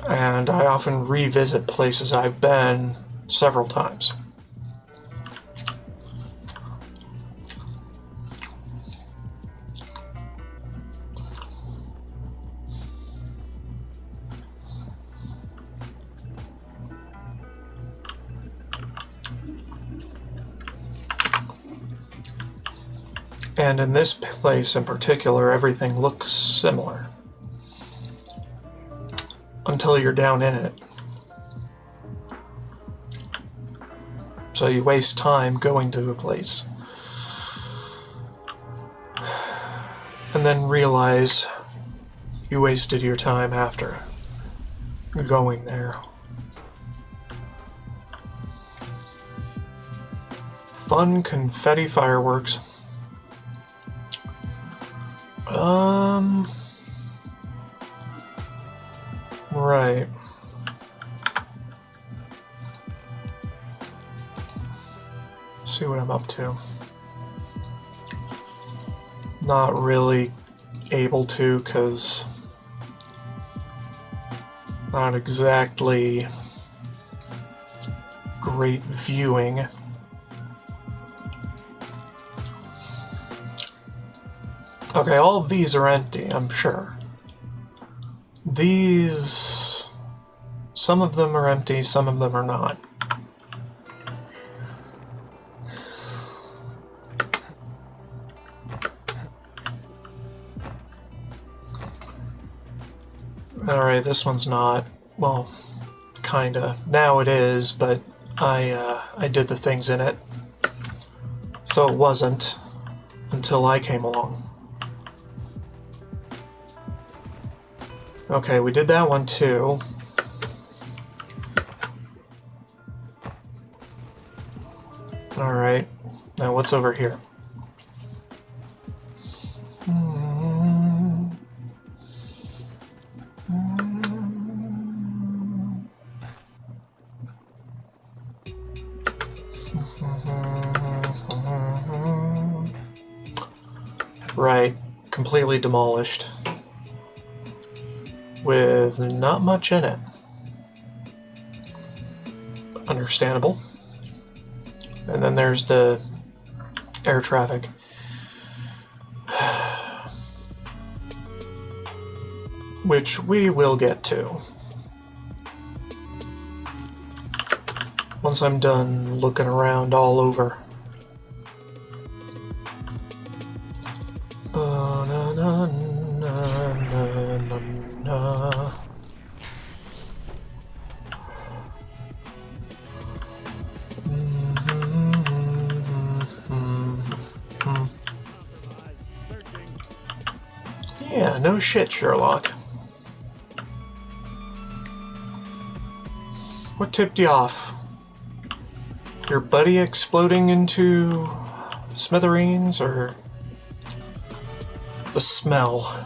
And I often revisit places I've been several times. And in this place in particular, everything looks similar. Until you're down in it. So you waste time going to a place. And then realize you wasted your time after going there. Fun confetti fireworks. Right. See what I'm up to. Not really able to, because Not exactly great viewing. Okay, all of these are empty, I'm sure. These... some of them are empty, some of them are not. Alright, this one's not. Well, kinda. Now it is, but I did the things in it. So it wasn't until I came along. Okay, we did that one too. Alright, now what's over here? Right, completely demolished. With not much in it. Understandable. And then there's the air traffic. Which we will get to. Once I'm done looking around all over. Yeah, no shit, Sherlock. What tipped you off? Your buddy exploding into smithereens, or the smell?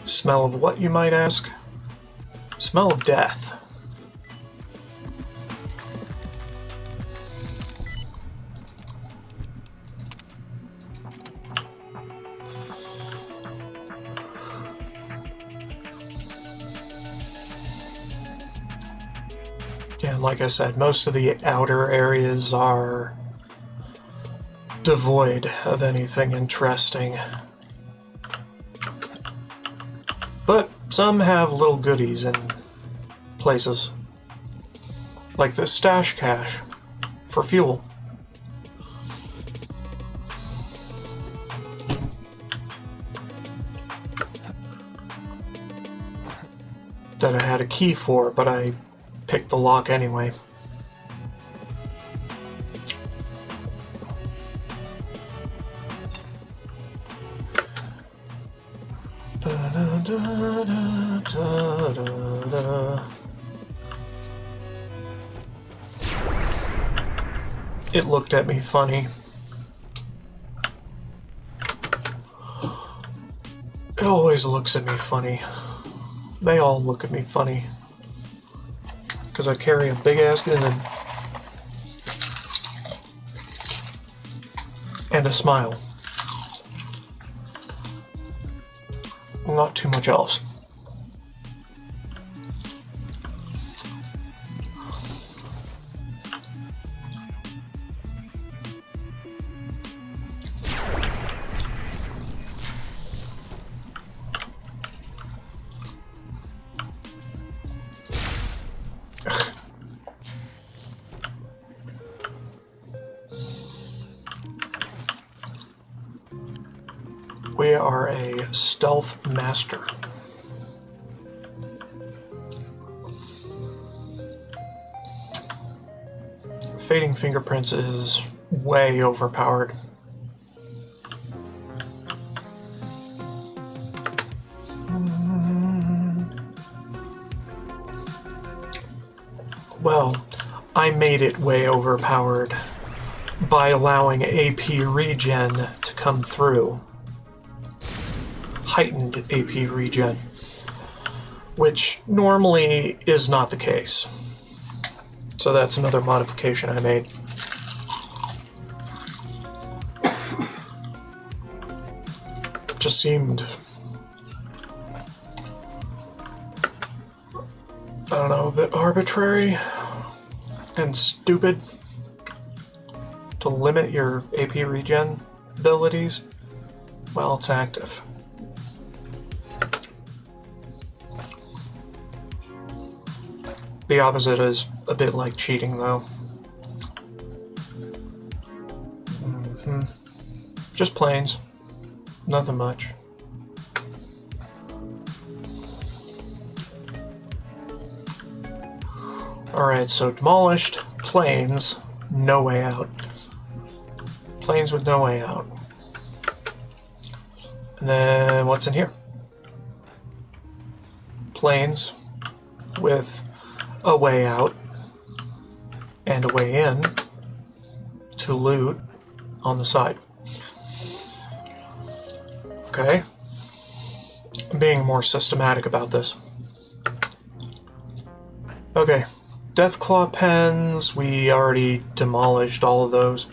Smell of what, you might ask? Smell of death. Yeah, like I said, most of the outer areas are devoid of anything interesting. But some have little goodies in places. Like this stash cache for fuel. That I had a key for, but I picked the lock anyway. It looked at me funny. It always looks at me funny. They all look at me funny. Because I carry a big ass gun. And a smile. Not too much else. We are a stealth master. Fading fingerprints is way overpowered. Well, I made it way overpowered by allowing AP regen to come through. heightened AP regen, which normally is not the case. So that's another modification I made. Just seemed, I don't know, a bit arbitrary and stupid to limit your AP regen abilities while it's active. The opposite is a bit like cheating, though. Just planes. Nothing much. Alright, so demolished, planes, no way out. Planes with no way out. And then what's in here? Planes with a way out and a way in to loot on the side. Okay. I'm being more systematic about this. Okay. Deathclaw pens, we already demolished all of those.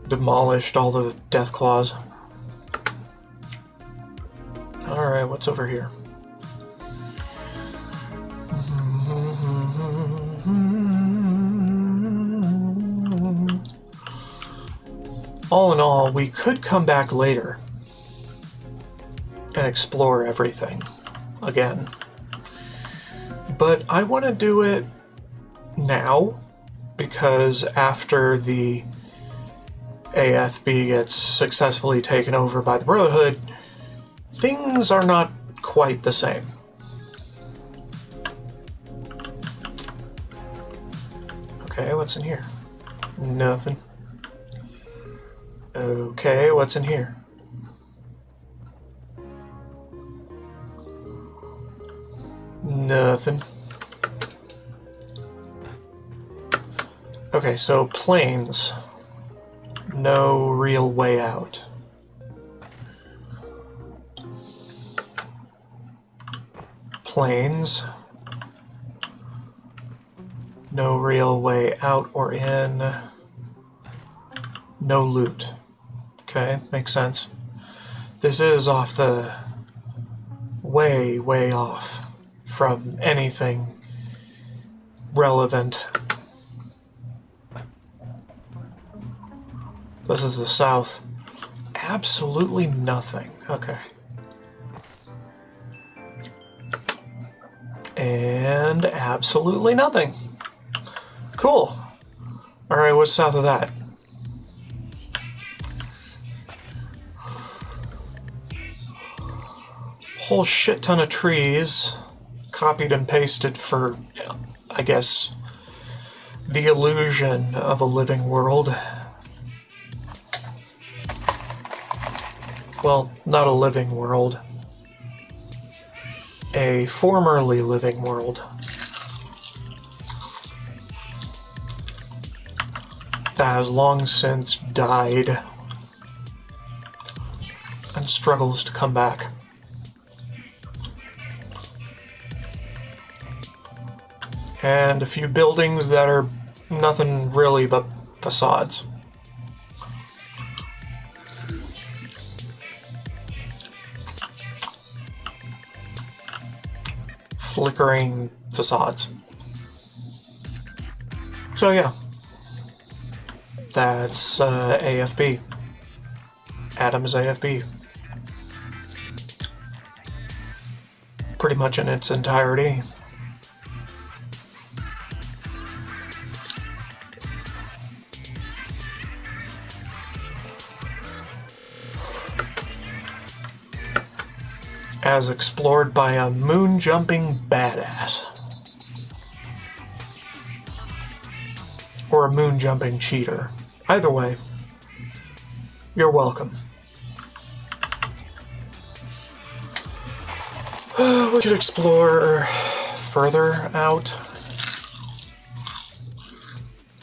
Demolished all the Deathclaws. Alright, what's over here? All in all, we could come back later and explore everything again. But I want to do it now, because after the AFB gets successfully taken over by the Brotherhood, things are not quite the same. Okay, what's in here? Nothing. Okay, what's in here? Nothing. Okay, so planes. No real way out. Planes. No real way out or in. No loot. Okay, makes sense. This is off the way off from anything relevant. This is the south. Absolutely nothing. Okay. And absolutely nothing. Cool. Alright, what's south of that? Whole shit ton of trees. Copied and pasted for, I guess, the illusion of a living world. Well, not a living world. A formerly living world. That has long since died and struggles to come back. And a few buildings that are nothing really but facades. Flickering facades. So yeah, that's AFB. Adam's AFB. Pretty much in its entirety. As explored by a moon-jumping badass. Or a moon-jumping cheater. Either way, you're welcome. We could explore further out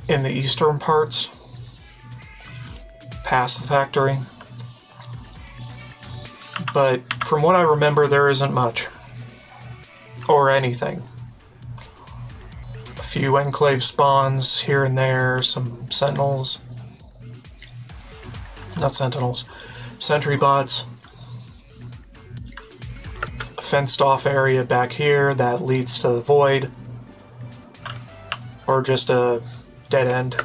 in the eastern parts, past the factory. but from what I remember, there isn't much. Or anything. A few enclave spawns here and there, some sentinels. Not sentinels. Sentry bots. A fenced off area back here that leads to the void. Or just a dead end.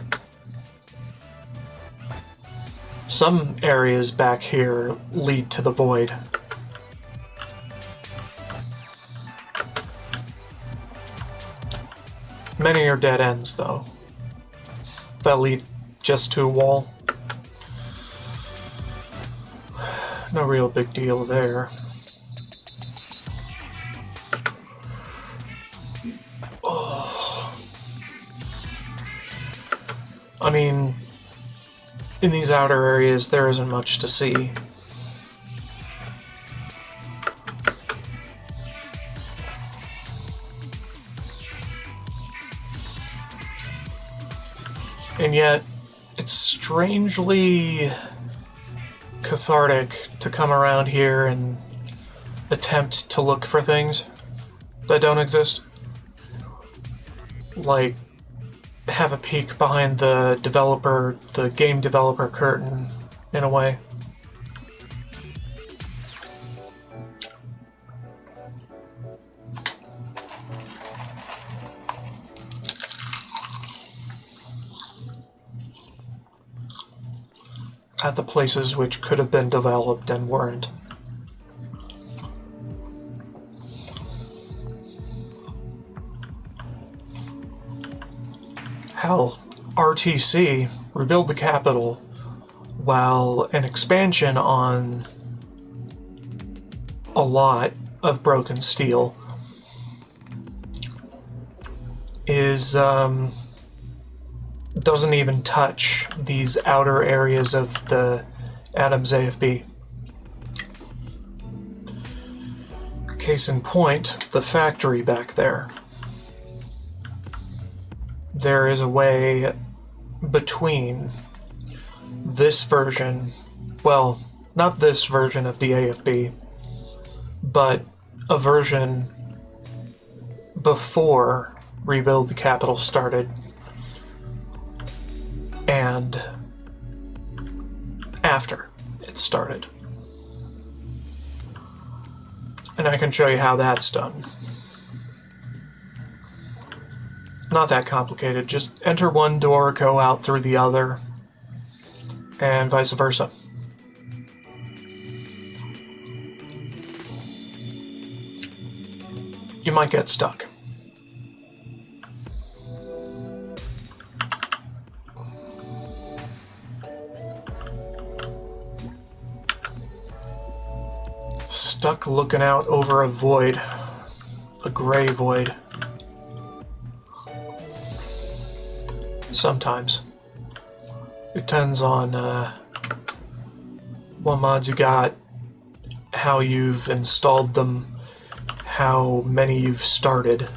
Some areas back here lead to the void. Many are dead ends, though, that lead just to a wall. No real big deal there. Oh. I mean, in these outer areas, there isn't much to see. And yet, it's strangely cathartic to come around here and attempt to look for things that don't exist. Like, have a peek behind the game developer curtain, in a way. At the places which could have been developed and weren't. Hell, RTC, Rebuild the Capital, while an expansion on a lot of broken steel, is doesn't even touch these outer areas of the Adams AFB. Case in point, the factory back there. There is a way between this version, well, not this version of the AFB, but a version before Rebuild the Capital started, and after it started. And I can show you how that's done. Not that complicated, just enter one door, go out through the other, and vice versa. You might get stuck. Stuck looking out over a void. A gray void. Sometimes. It depends on what mods you got, how you've installed them, how many you've started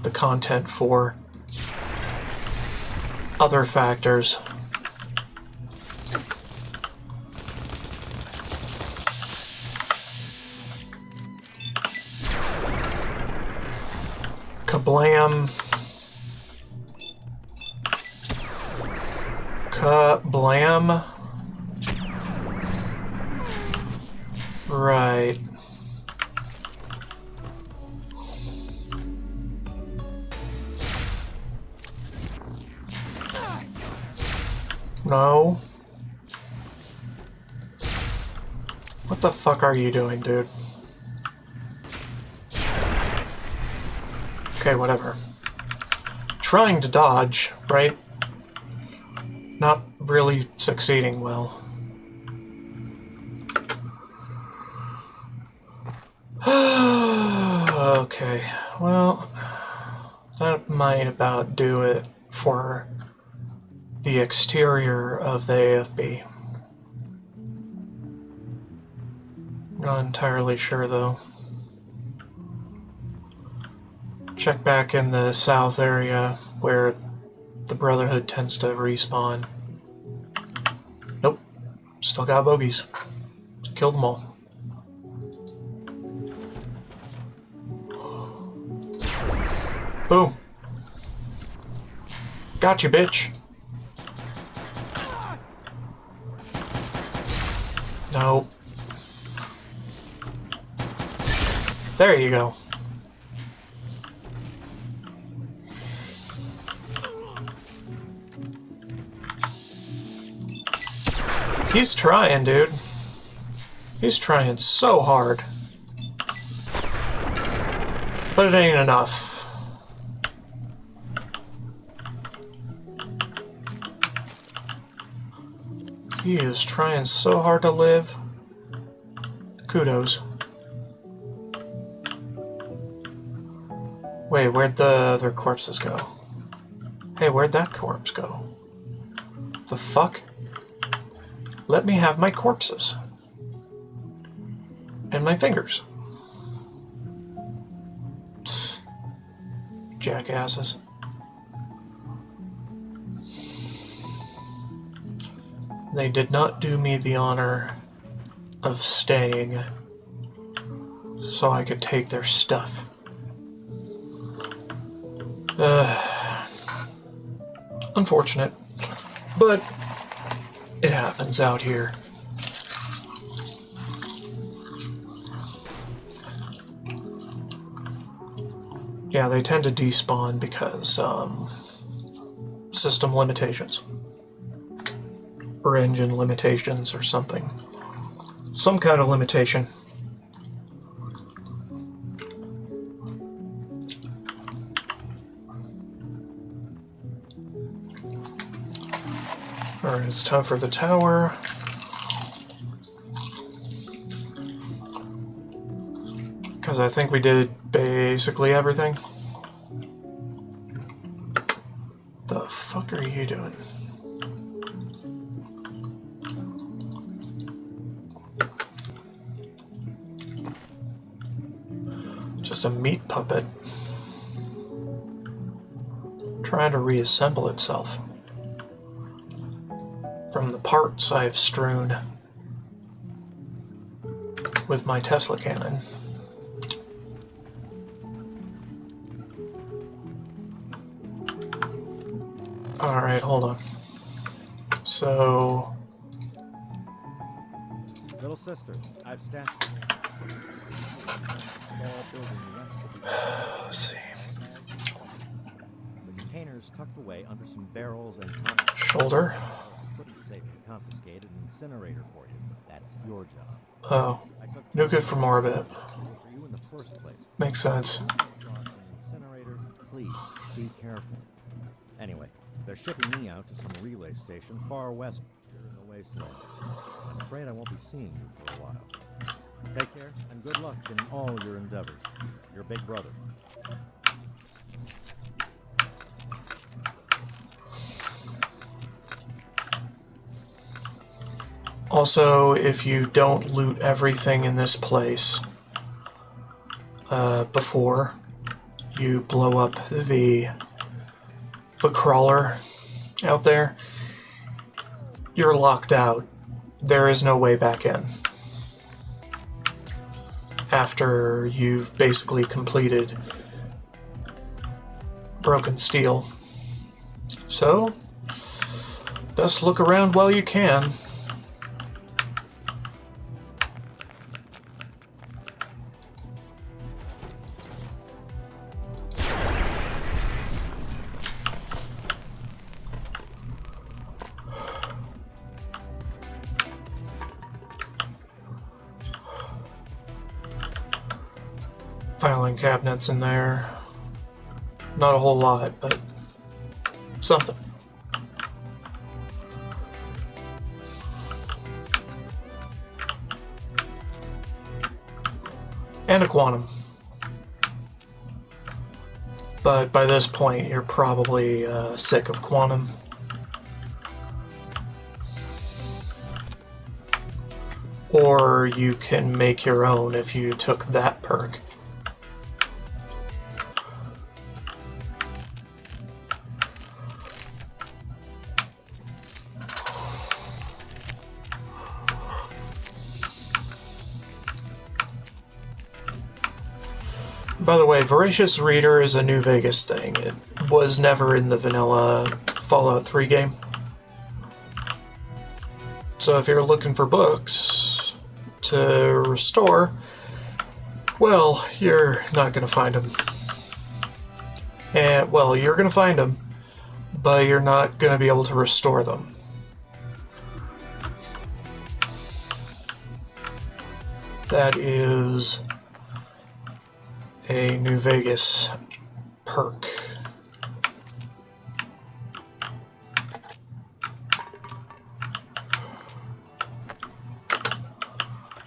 the content for, other factors. Kablam. Kablam. Right. No. What the fuck are you doing, dude? Okay, whatever. Trying to dodge, right? Not really succeeding well. Okay, well, that might about do it for the exterior of the AFB. Not entirely sure, though. Check back in the south area where the Brotherhood tends to respawn. Nope. Still got bogeys. Kill them all. Boom. Gotcha, bitch. No. There you go. He's trying, dude. He's trying so hard. But it ain't enough. He is trying so hard to live. Kudos. Wait, where'd the other corpses go? Hey, where'd that corpse go? The fuck? Let me have my corpses. And my fingers. Jackasses. They did not do me the honor of staying so I could take their stuff. Unfortunate, but it happens out here. Yeah, they tend to despawn because system limitations. Or engine limitations or something. Some kind of limitation. Alright, it's time for the tower. Because I think we did basically everything. The fuck are you doing? Just a meat puppet trying to reassemble itself from the parts I've strewn with my Tesla cannon. Alright, hold on. So... Little sister, I've stashed you. Let's see. The containers tucked away under some barrels and tons. Shoulder. Couldn't safely confiscate an incinerator for you. That's your job. Oh. No good for Morbid. For you in the first place. Makes sense. Incinerator, please be careful. Anyway, they're shipping me out to some relay station far west here in the wasteland. I'm afraid I won't be seeing you for a while. Take care and good luck in all your endeavors. Your big brother. Also, if you don't loot everything in this place before you blow up the crawler out there, you're locked out. There is no way back in. After you've basically completed Broken Steel. So, best look around while you can. Filing cabinets in there. Not a whole lot, but something. And a quantum. But by this point, you're probably sick of quantum. Or you can make your own if you took that perk. By the way, Voracious Reader is a New Vegas thing. It was never in the vanilla Fallout 3 game. So if you're looking for books to restore, well, you're not going to find them. And, well, you're going to find them, but you're not going to be able to restore them. That is a New Vegas perk.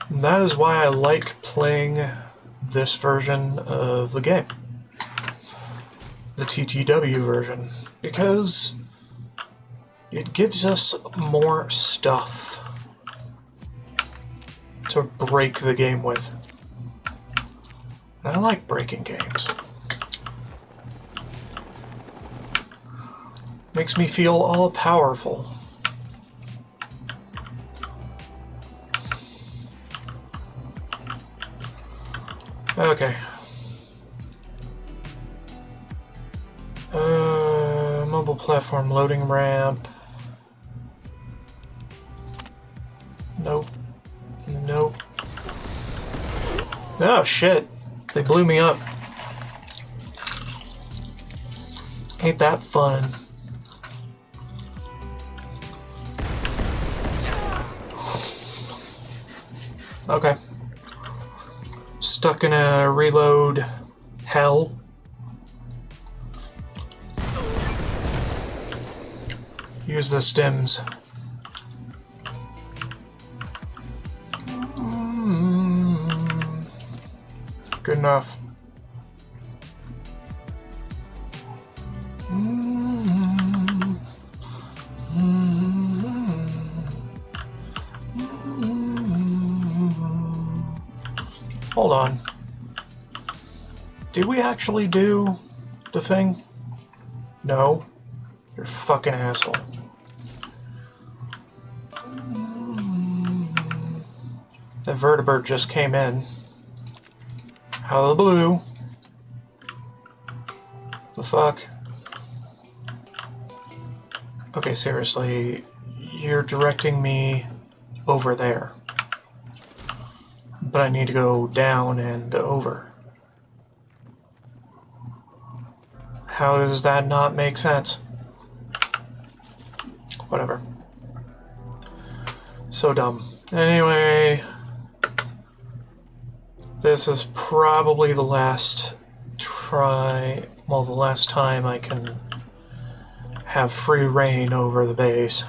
And that is why I like playing this version of the game, the TTW version, because it gives us more stuff to break the game with. And I like breaking games. Makes me feel all powerful. Okay. Mobile platform loading ramp. Nope. Nope. Oh shit. They blew me up. Ain't that fun? Okay. Stuck in a reload hell. Use the stims. Good enough. Hold on. Did we actually do the thing? No. You're a fucking asshole. The vertebrate just came in. Out of the blue. The fuck? Okay, seriously. You're directing me over there. But I need to go down and over. How does that not make sense? Whatever. So dumb. Anyway, this is probably the last the last time I can have free reign over the base.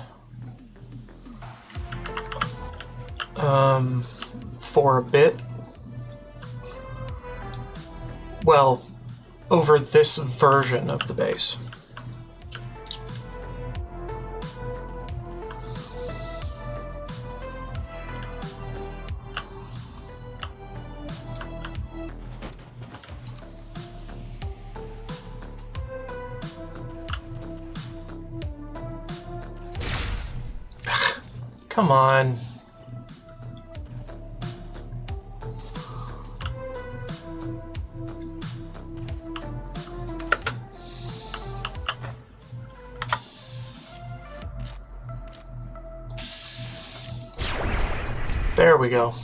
For a bit. Well, over this version of the base. Come on. There we go.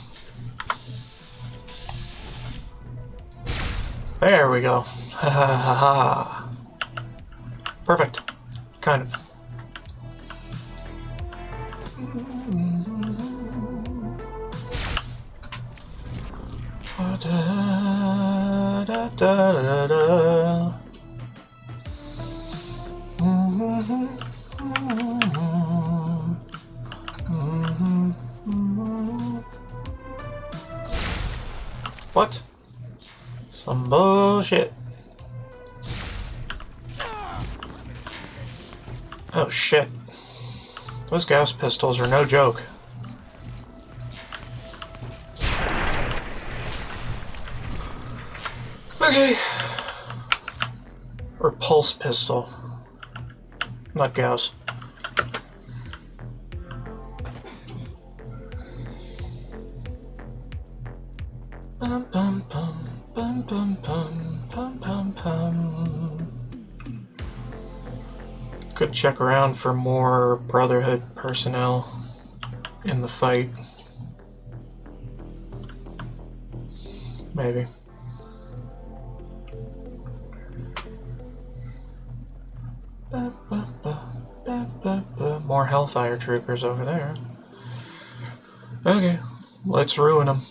There we go. Ha ha ha ha. Perfect. Kind of. Da, da, da, da, da. What? Some bullshit. Oh shit. Those gas pistols are no joke. Okay. Or pulse pistol. Not Gauss. Bum bum bum bum bum bum. Could check around for more Brotherhood personnel in the fight. Maybe. More Hellfire Troopers over there. Okay, let's ruin them.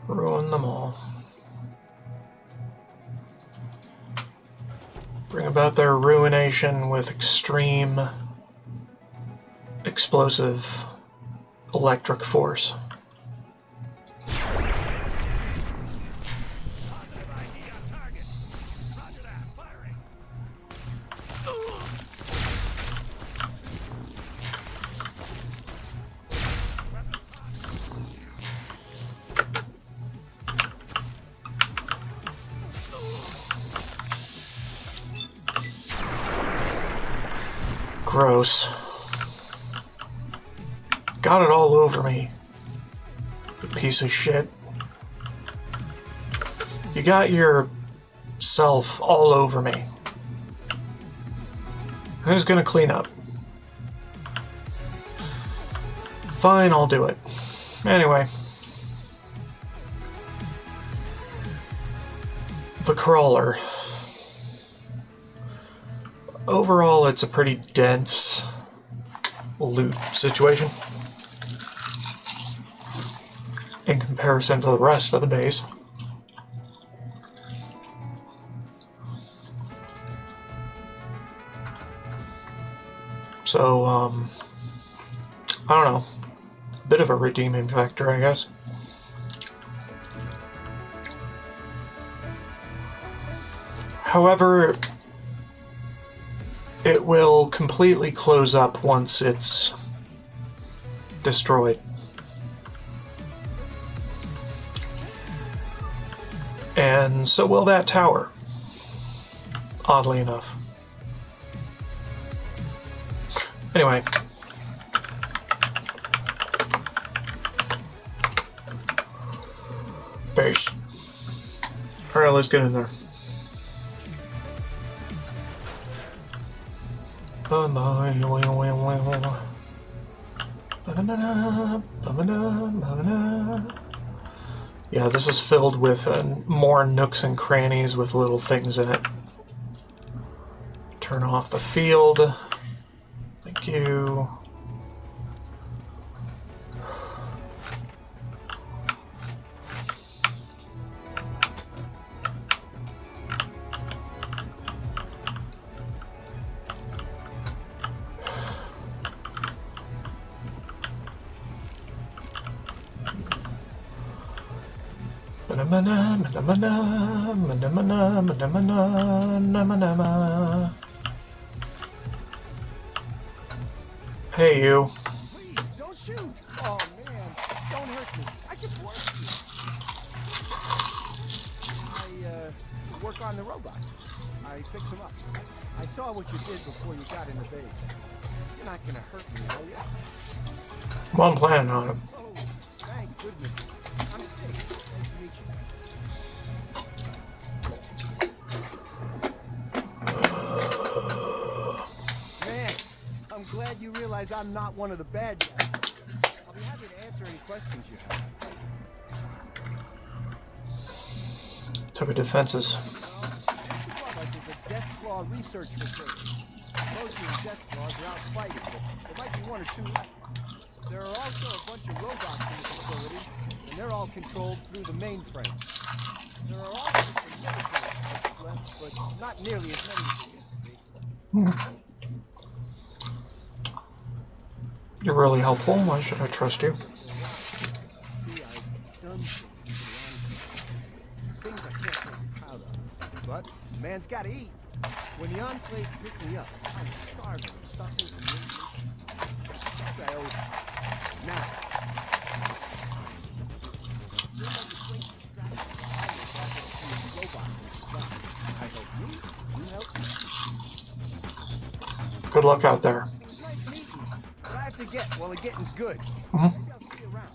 Ruin them all. Bring about their ruination with extreme explosive electric force. Gross. Got it all over me. You piece of shit. You got yourself all over me. Who's gonna clean up? Fine, I'll do it. Anyway. The crawler. Overall, it's a pretty dense loot situation in comparison to the rest of the base. So, I don't know. A bit of a redeeming factor, I guess. However, it will completely close up once it's destroyed. And so will that tower, oddly enough. Anyway. Base. Alright, let's get in there. Yeah, this is filled with more nooks and crannies with little things in it. Turn off the field. Thank you. Hey, you. Please, don't shoot. Oh, man. Don't hurt me. I just worked you. I work on the robots. I fix them up. I saw what you did before you got in the base. You're not going to hurt me, are you? Well, I'm planning on it. Oh, thank goodness. I'm safe. Nice to meet you. Man, I'm glad you realize I'm not one of the bad guys. I'll be happy to answer any questions you have. Took a defenses. Vortex is a death claw research facility. Most of the death claws are out fighting, but there might be one or two left. There are also a bunch of robots in the facility, and they're all controlled through the mainframe. There are also some military types left, but not nearly as many as there used to be. You're really helpful. Why should I trust you? See, I've done things I can't say I'm proud of. But a man's got to eat. When the Enclave picked me up, I was starving and suffering from radiation. I owed it. Now, I hope you help me. Good luck out there. It was nice meeting you. But I have to get while the getting's good. Mm-hmm. Maybe I'll see you around.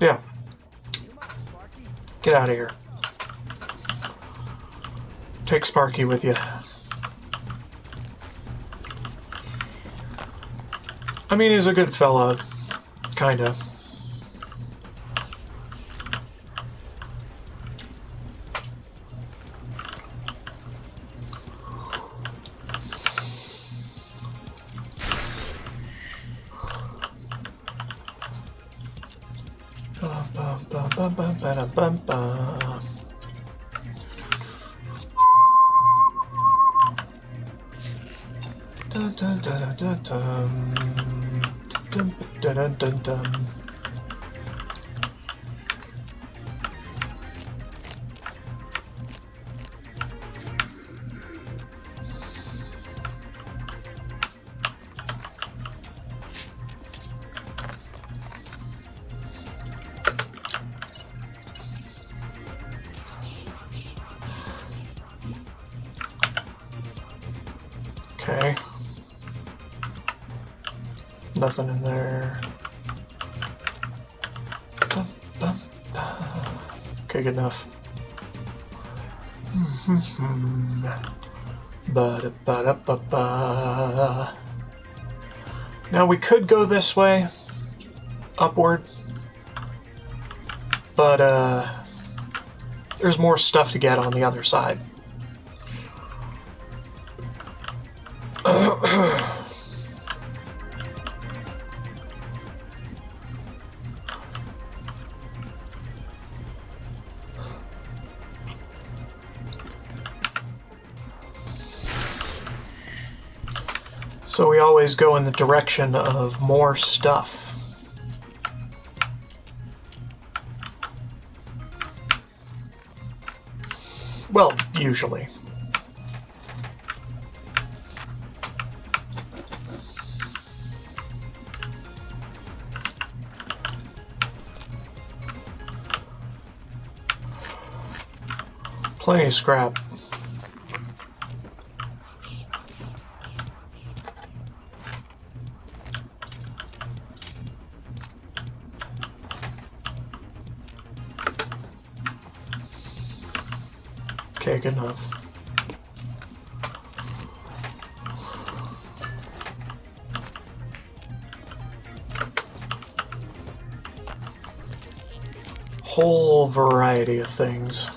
Yeah. Get out of here. Take Sparky with you. I mean, he's a good fella. Kinda. Okay. Nothing in there. Okay, good enough. Ba-da-ba-da-ba-ba. Now we could go this way, upward, but there's more stuff to get on the other side. So we always go in the direction of more stuff. Well, usually. Plenty of scrap. Okay, good enough. Whole variety of things.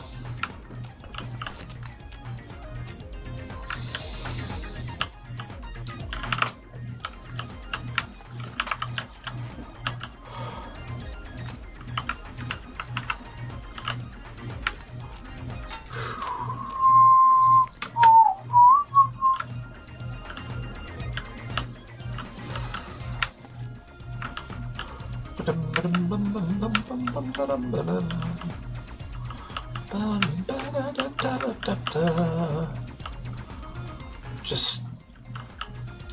Just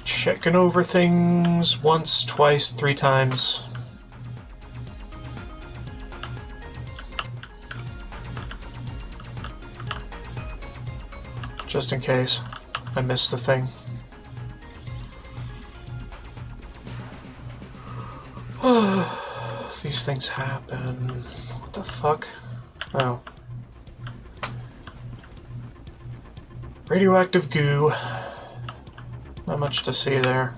checking over things once, twice, 3 times. Just in case I missed the thing. These things happen. What the fuck? Oh. Radioactive goo. Not much to see there.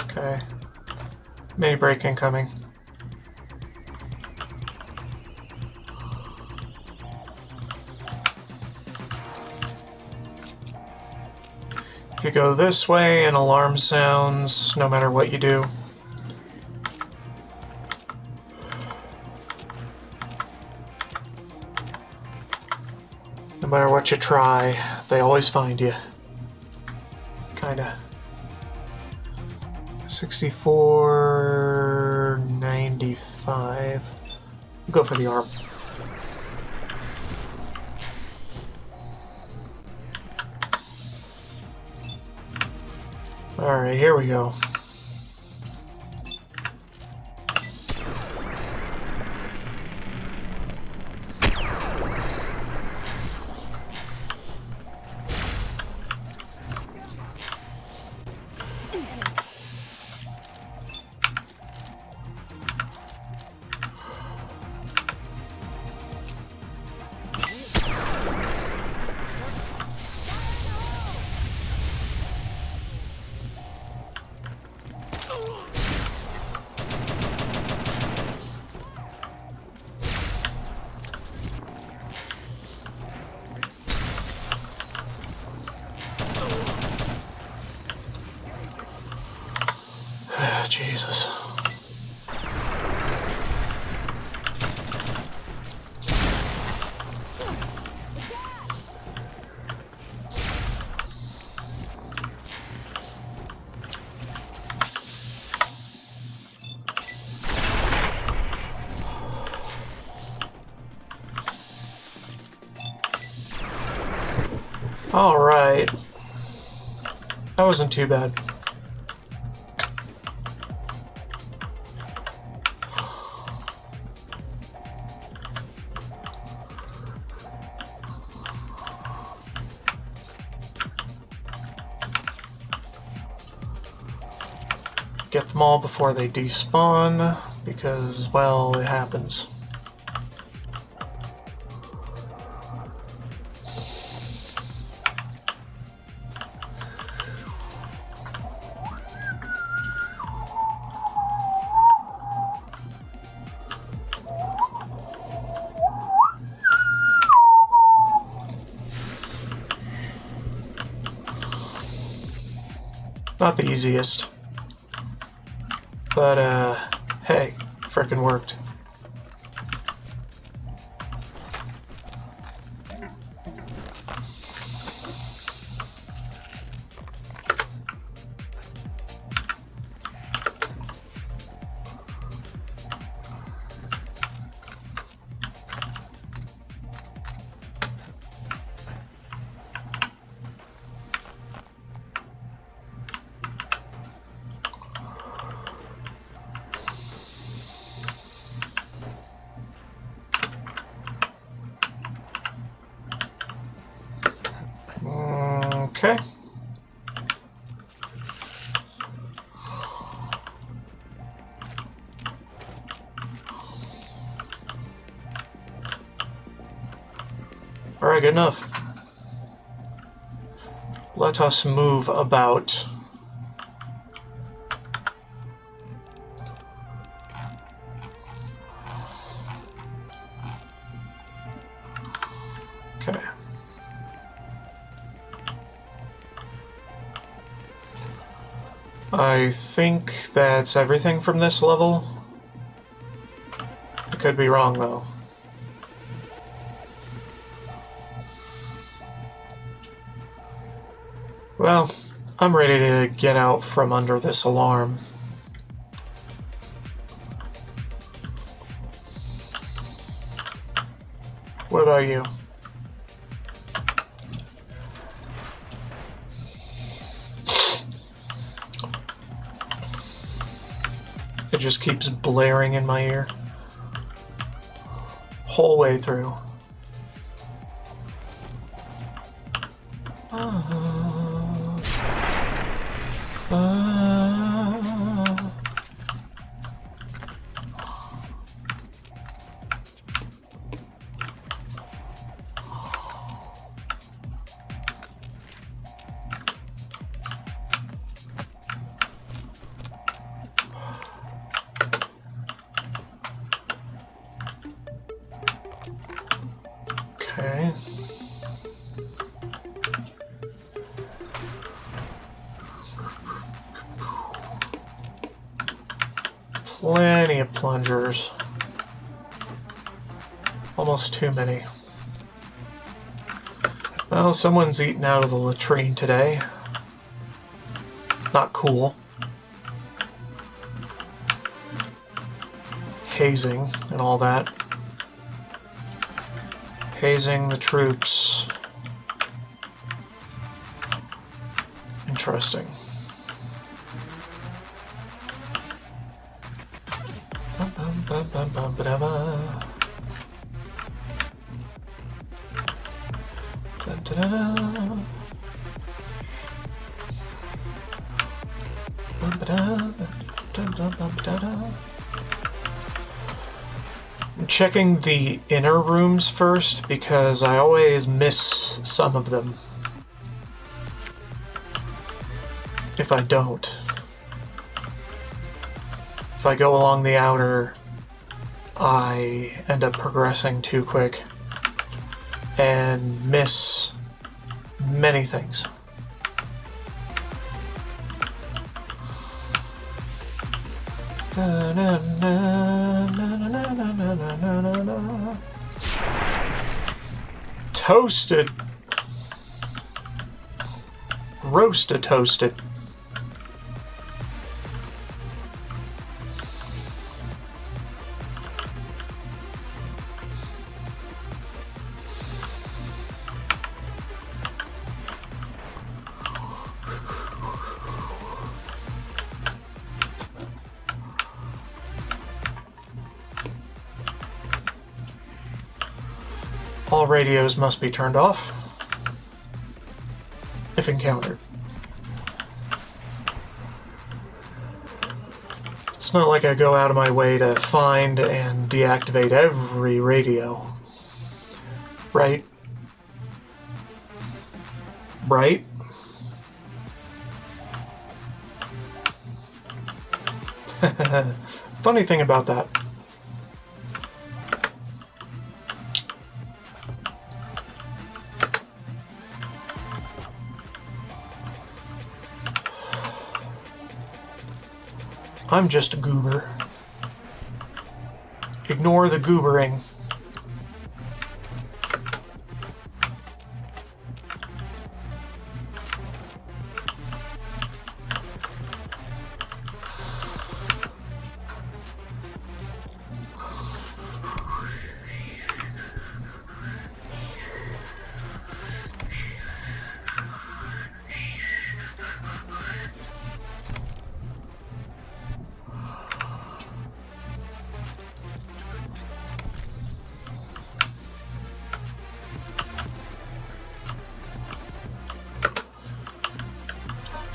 Okay. Mini break incoming. If you go this way, an alarm sounds no matter what you do. No matter what you try, they always find you. Kinda. 64.95. Go for the arm. Alright, here we go. Jesus. All right. That wasn't too bad. Get them all before they despawn, because, well, it happens. Not the easiest. But, hey, frickin' worked. Okay. All right, good enough. Let us move about. Okay. I think that's everything from this level. I could be wrong, though. Well, I'm ready to get out from under this alarm. What about you? It just keeps blaring in my ear. Whole way through. Okay. Plenty of plungers. Almost too many. Well, someone's eaten out of the latrine today. Not cool. Hazing and all that. Hazing the troops. Interesting. I'm checking the inner rooms first because I always miss some of them if I don't. If I go along the outer, I end up progressing too quick and miss many things. Toasted. Roasted toasted. All radios must be turned off if encountered. It's not like I go out of my way to find and deactivate every radio. Right? Right? Funny thing about that. I'm just a goober. Ignore the goobering.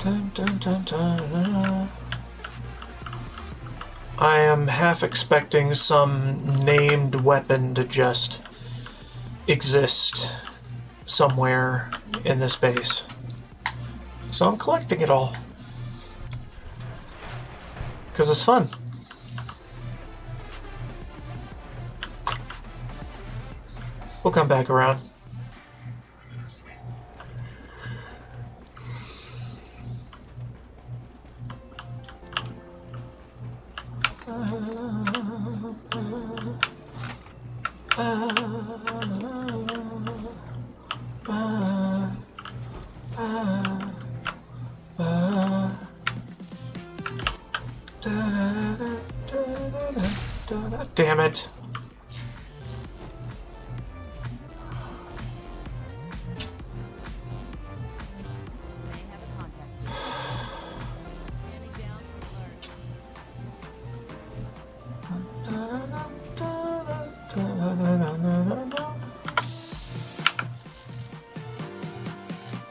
Dun, dun, dun, dun. I am half expecting some named weapon to just exist somewhere in this base. So I'm collecting it all. Because it's fun. We'll come back around. Damn it.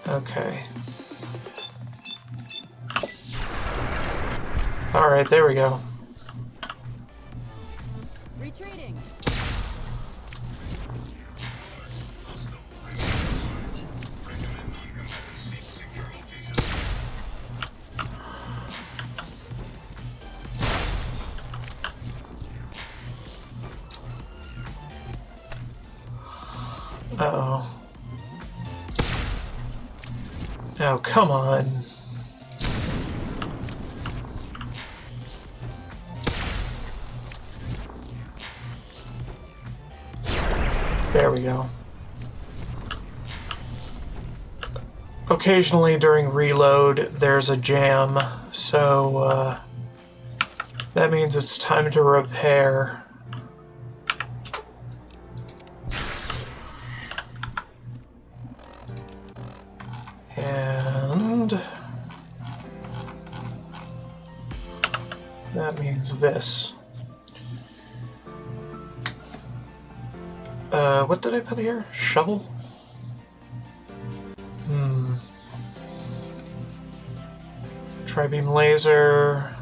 Okay. Alright, there we go. Retreating. Uh-oh. Now, come on. There we go. Occasionally during reload, there's a jam, so that means it's time to repair. And that means this. What did I put here? Shovel? Tri-beam laser,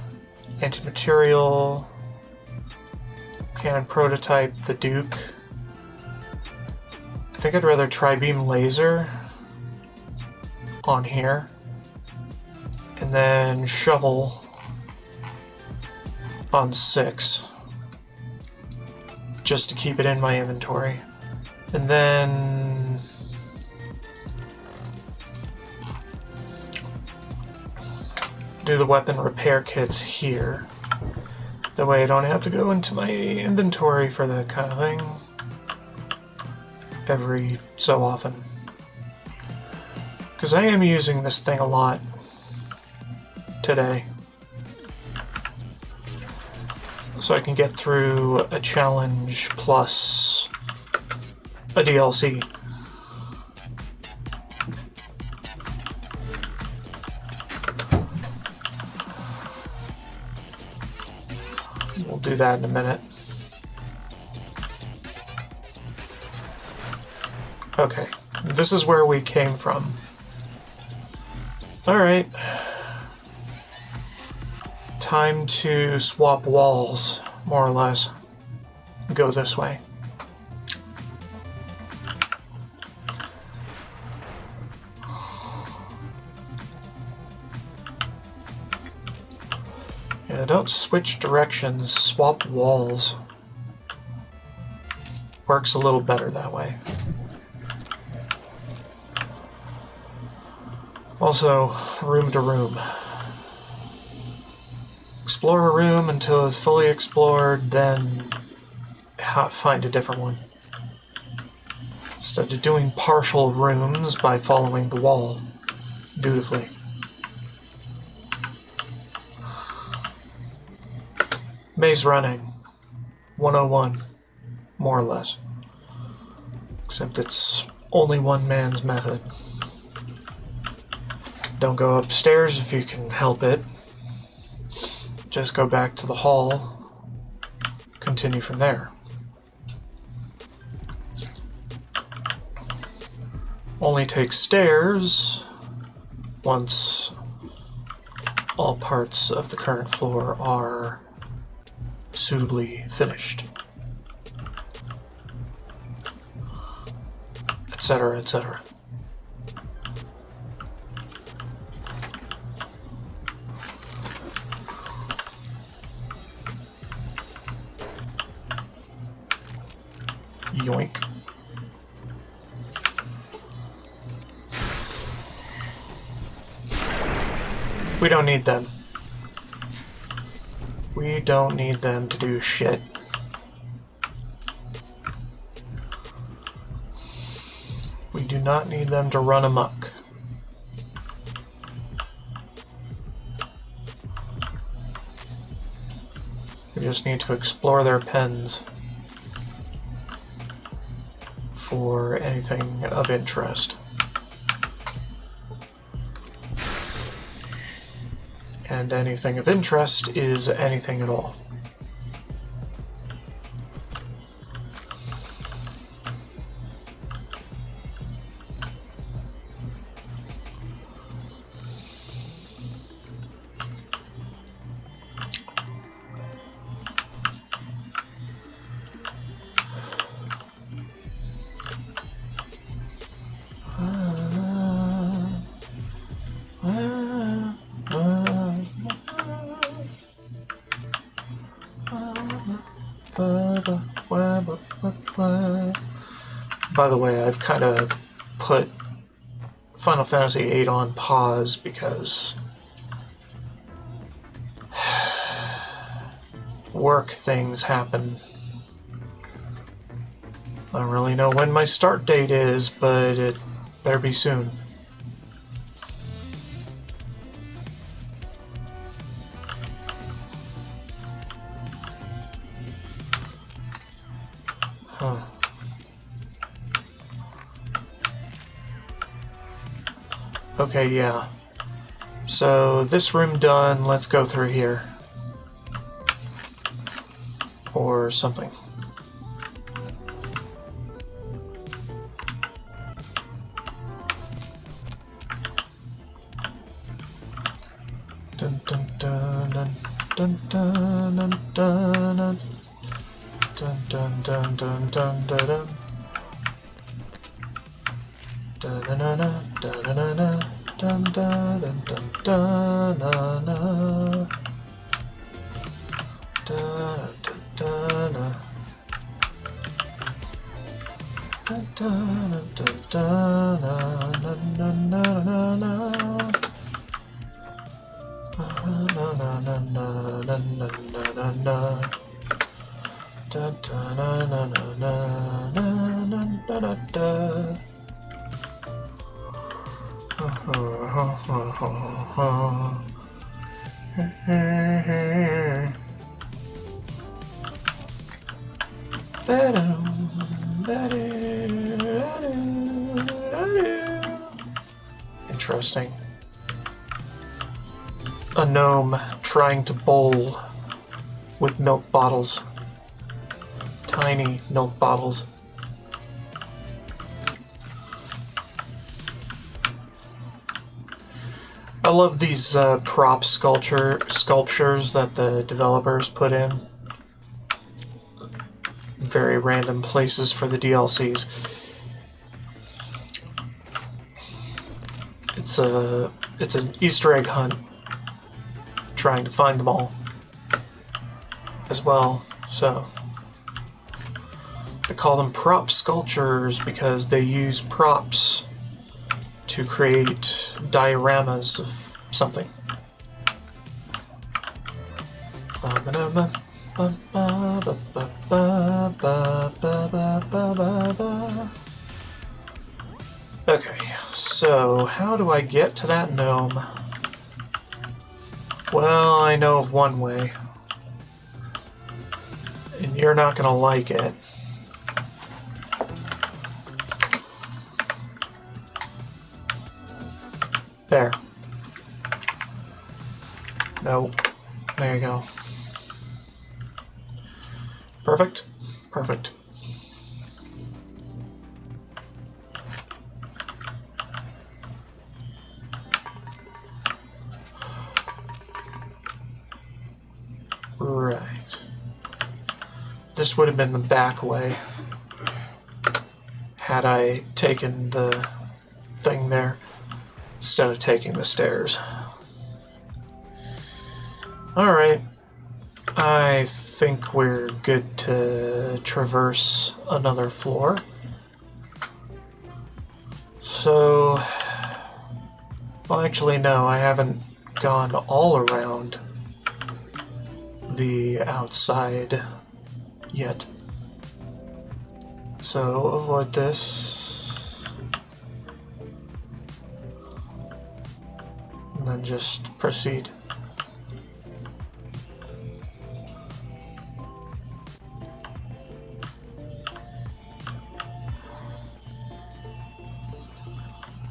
anti-material, cannon prototype, the Duke. I think I'd rather tri-beam laser on here. And then shovel on 6. Just to keep it in my inventory. And then do the weapon repair kits here. That way I don't have to go into my inventory for that kind of thing every so often. Because I am using this thing a lot today. So I can get through a challenge plus a DLC. We'll do that in a minute. Okay, this is where we came from. Alright. Time to swap walls, more or less. Go this way. Yeah, don't switch directions, swap walls. Works a little better that way. Also, room to room. Explore a room until it's fully explored, then find a different one. Instead of doing partial rooms by following the wall dutifully. Maze running 101, more or less. Except it's only one man's method. Don't go upstairs if you can help it. Just go back to the hall. Continue from there. Only take stairs once all parts of the current floor are suitably finished. Etc., etc. Yoink. We don't need them. We don't need them to do shit. We do not need them to run amok. We just need to explore their pens for anything of interest. And anything of interest is anything at all. By the way, I've kind of put Final Fantasy VIII on pause because work things happen. I don't really know when my start date is, but it better be soon. Huh. Okay, yeah. So, this room done, let's go through here. Or something. Dun dun dun dun dun dun dun dun dun dun dun dun dun dun dun. Da na na na da na na na dun da dun dun da na na da dun da na da dun dun da na na na na na na na na na na na na na. Interesting. A gnome trying to bowl with milk bottles. Tiny milk bottles. I love these prop sculptures that the developers put in. Very random places for the DLCs. It's an Easter egg hunt, trying to find them all as well. So I call them prop sculptures because they use props to create dioramas of something. Okay, so how do I get to that gnome? Well, I know of one way. And you're not gonna like it. There. Nope. There you go. Perfect? Perfect. Right. This would have been the back way had I taken the thing there instead of taking the stairs. Alright. I think we're good to traverse another floor. So, well, actually, no, I haven't gone all around the outside yet. So, avoid this. And then just proceed.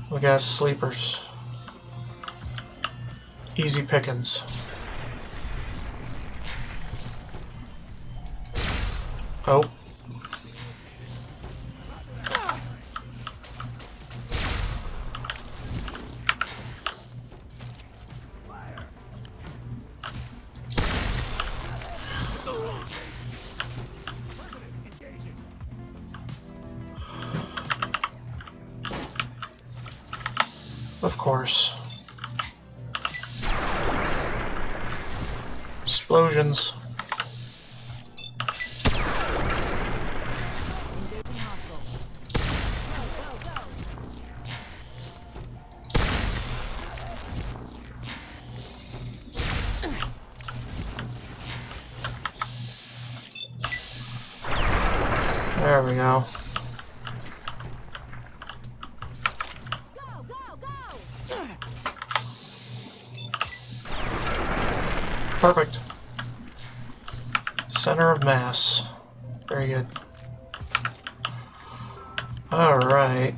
We got sleepers. Easy pickings. Oh. Of course. Explosions. There we go. Perfect. Center of mass. Very good. Alright.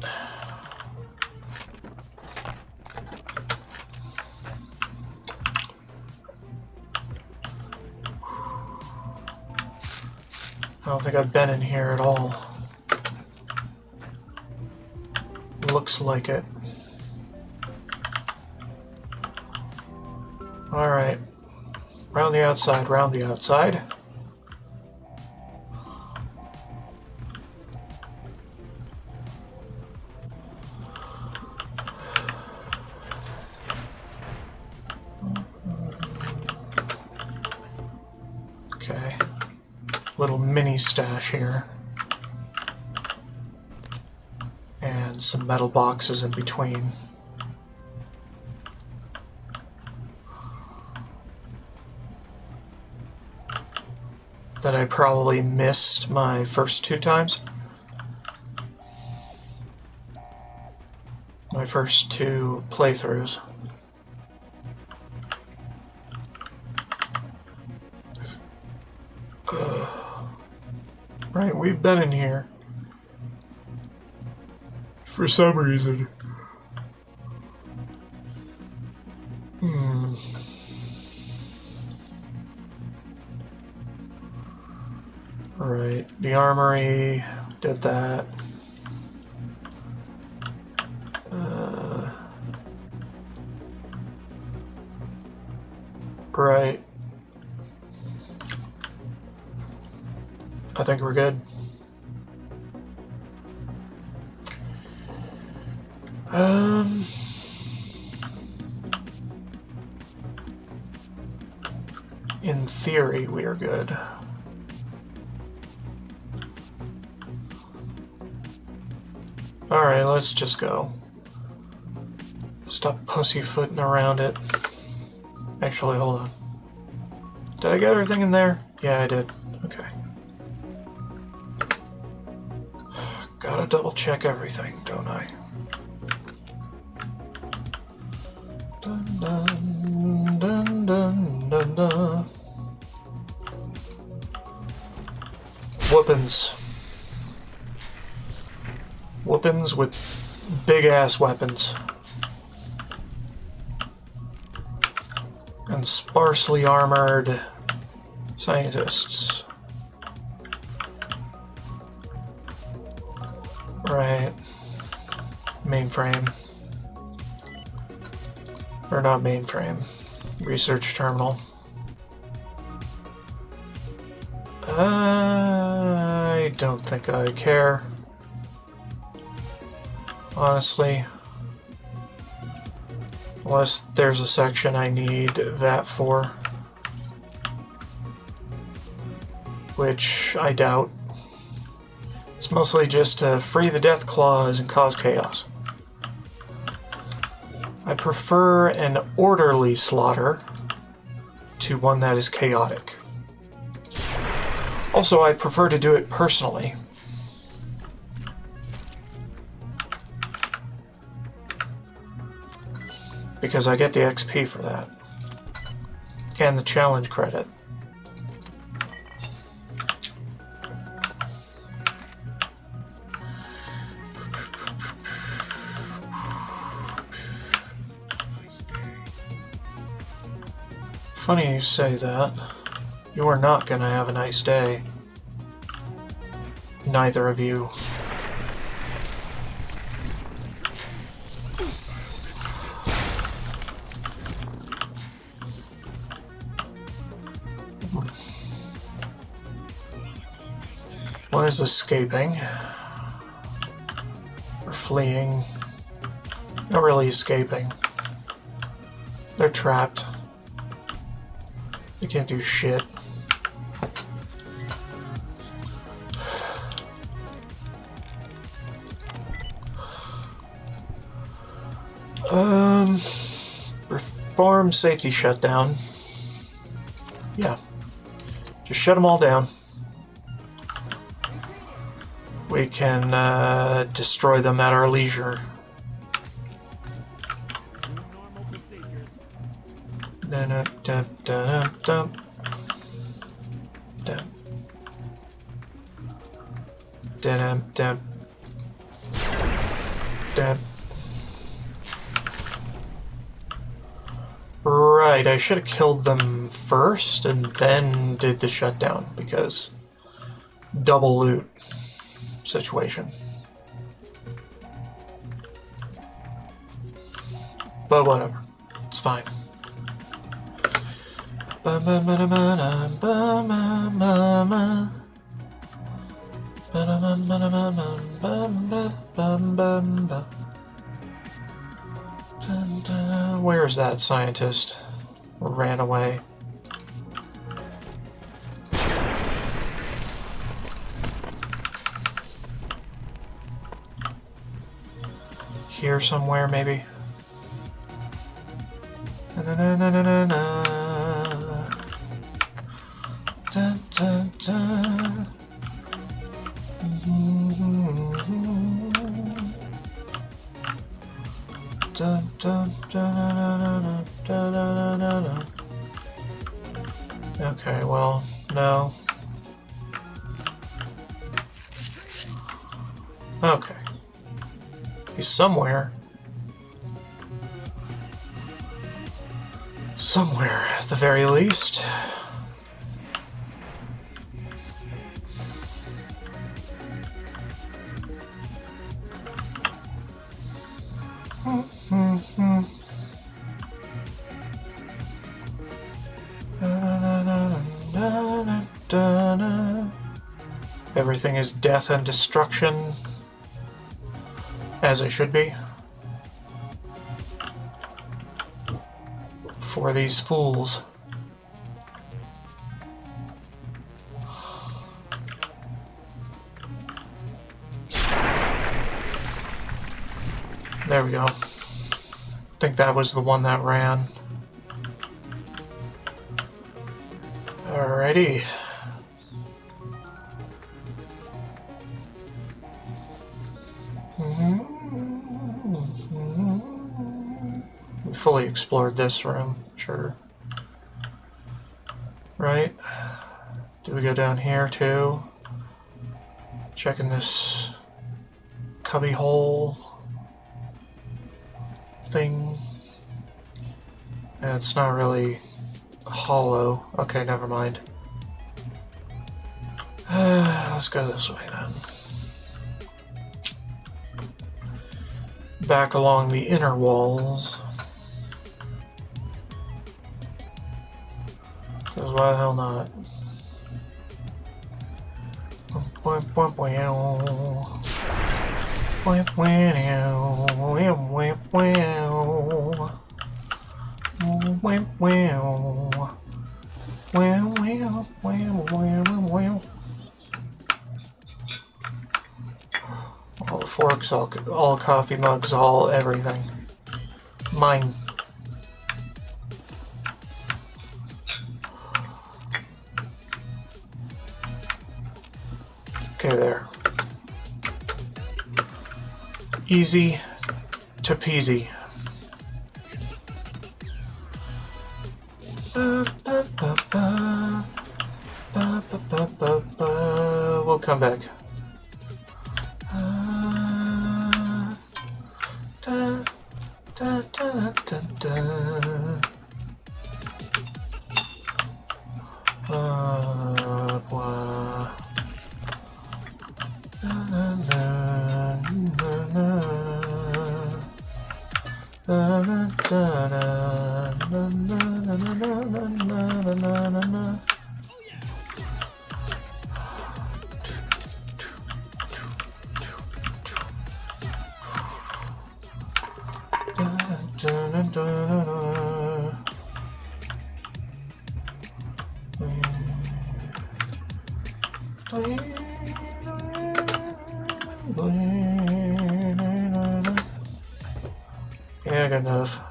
I don't think I've been in here at all. Looks like it. Alright. Round the outside, round the outside. Okay. Little mini stash here. And some metal boxes in between. That I probably missed my first 2 times. my first 2 playthroughs. Right, we've been in here for some reason. Right, the armory, did that. Right. I think we're good. In theory, we are good. Alright, let's just go. Stop pussyfooting around it. Actually, hold on. Did I get everything in there? Yeah, I did. Okay. Gotta double check everything, don't I? Dun dun dun dun dun dun. Weapons. Weapons with big ass weapons. And sparsely armored scientists. Right. Mainframe. Or not mainframe. Research terminal. I don't think I care. Honestly. Unless there's a section I need that for. Which I doubt. It's mostly just to free the death claws and cause chaos. I prefer an orderly slaughter to one that is chaotic. Also, I prefer to do it personally. Because I get the XP for that. And the challenge credit. Funny you say that. You are not gonna have a nice day. Neither of you. One is escaping. Or fleeing. Not really escaping. They're trapped. They can't do shit. Perform safety shutdown. Yeah. Just shut them all down. We can destroy them at our leisure. Right, I should have killed them first and then did the shutdown because double loot situation. But whatever, it's fine. Where's that scientist? Ran away. Here somewhere, maybe. Na na na na na na. Dun, dun, dun. dun, dun, dun, dun, dun, dun, dun. Okay, well, no. Okay. He's somewhere. Somewhere, at the very least. Everything is death and destruction, as it should be. For these fools. There we go. I think that was the one that ran. Alrighty. We fully explored this room, sure. Right? Do we go down here too? Checking this cubby hole thing. It's not really hollow. Okay, never mind. Let's go this way then. Back along the inner walls. Because why the hell not? All forks, all coffee mugs, all everything. Mine. Okay, there. Easy to peasy. We'll come back. Yeah, good enough.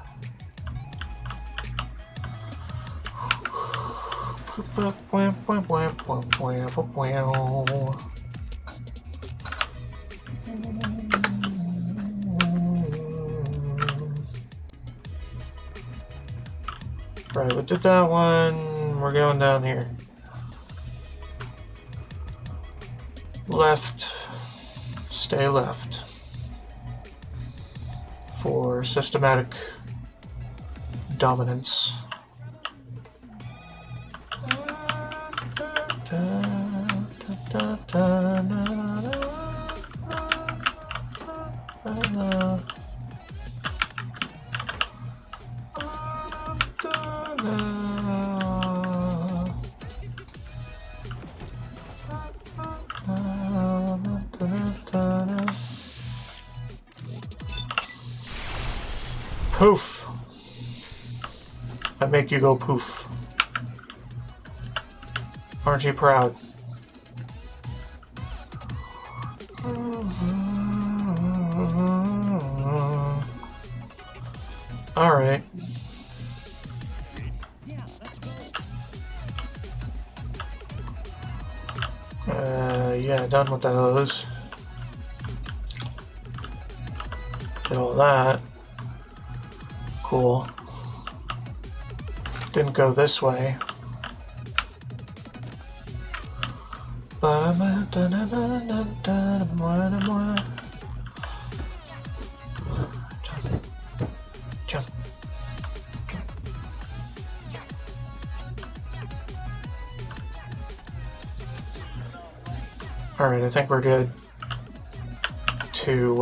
Right, we did that one. We're going down here. Left. Stay left. For systematic dominance. Poof! I make you go poof. Aren't you proud? Alright. Yeah, done with those. Did all that. Cool. Didn't go this way. Jump. Alright, I think we're good to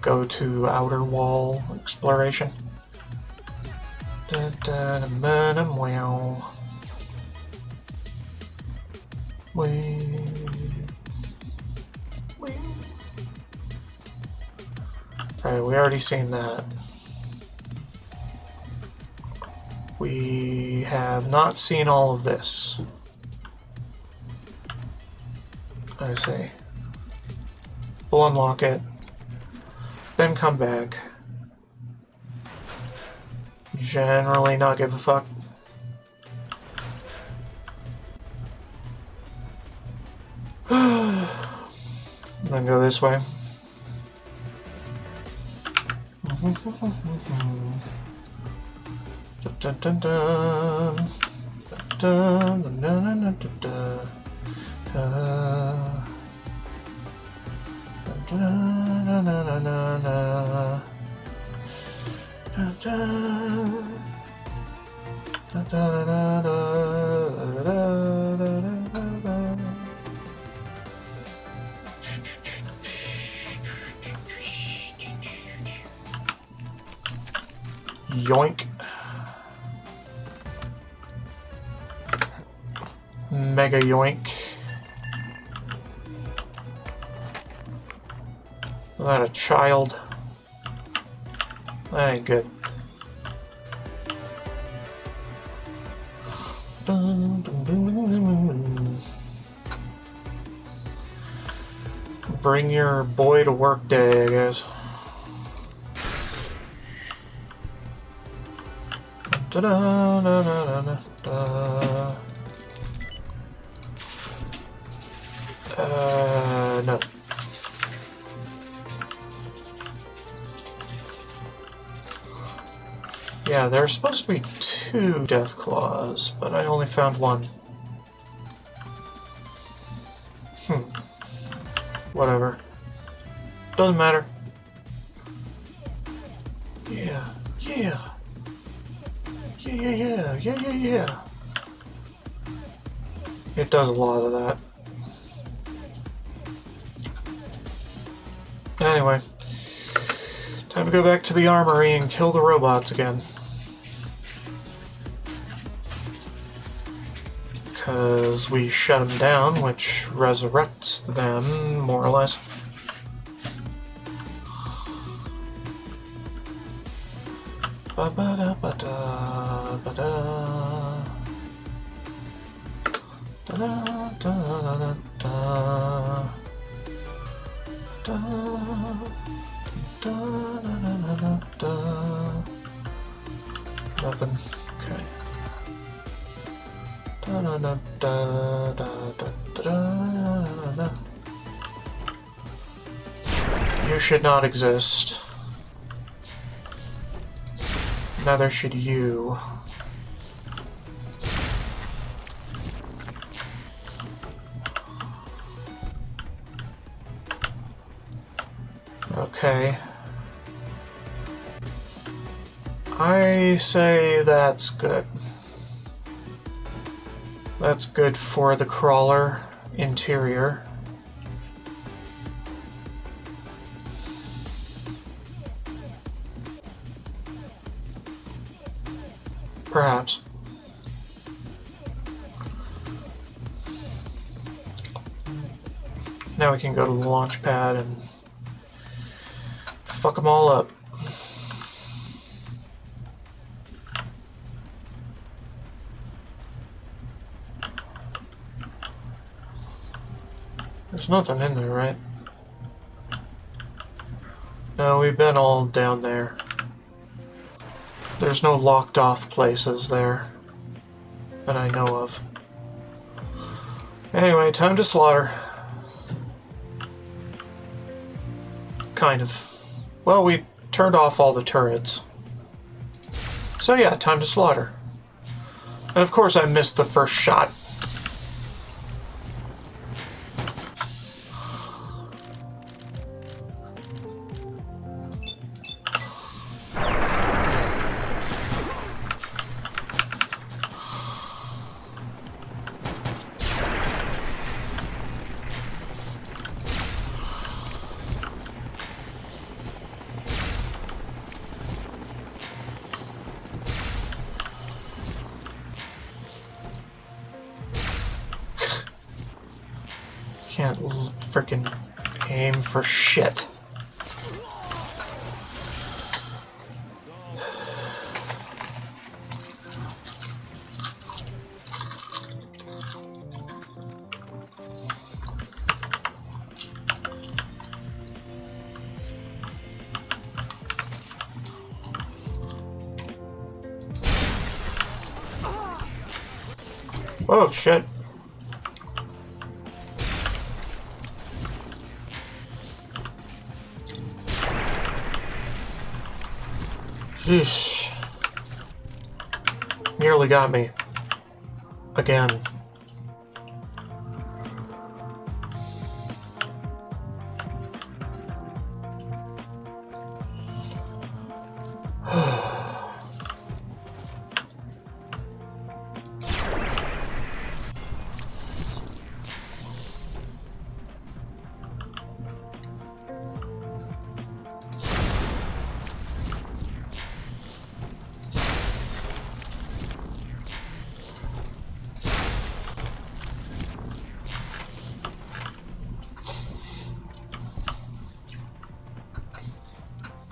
go to outer wall exploration. Alright, we already seen that. We have not seen all of this. I see. We'll unlock it, then come back. Generally not give a fuck. Then go this way. Dun, dun, dun. Dun, dun, dun, dun, dun, dun. Yoink. Mega yoink. Is that a child? That ain't good. Bring your boy to work day, I guess. No. Yeah, there's supposed to be 2 death claws, but I only found 1. Whatever. Doesn't matter. Yeah. It does a lot of that. Anyway. Time to go back to the armory and kill the robots again. Because we shut them down, which resurrects them, more or less. Nothing. Okay. You should not exist. Neither should you. Okay. I say that's good. That's good for the crawler interior. Perhaps. Now we can go to the launch pad and fuck them all up. There's nothing in there, right? No, we've been all down there. There's no locked off places there that I know of. Anyway, time to slaughter. Kind of. Well, we turned off all the turrets. So yeah, time to slaughter. And of course I missed the first shot. Can't frickin' aim for shit. Oh shit. Yeesh. Nearly got me. Again.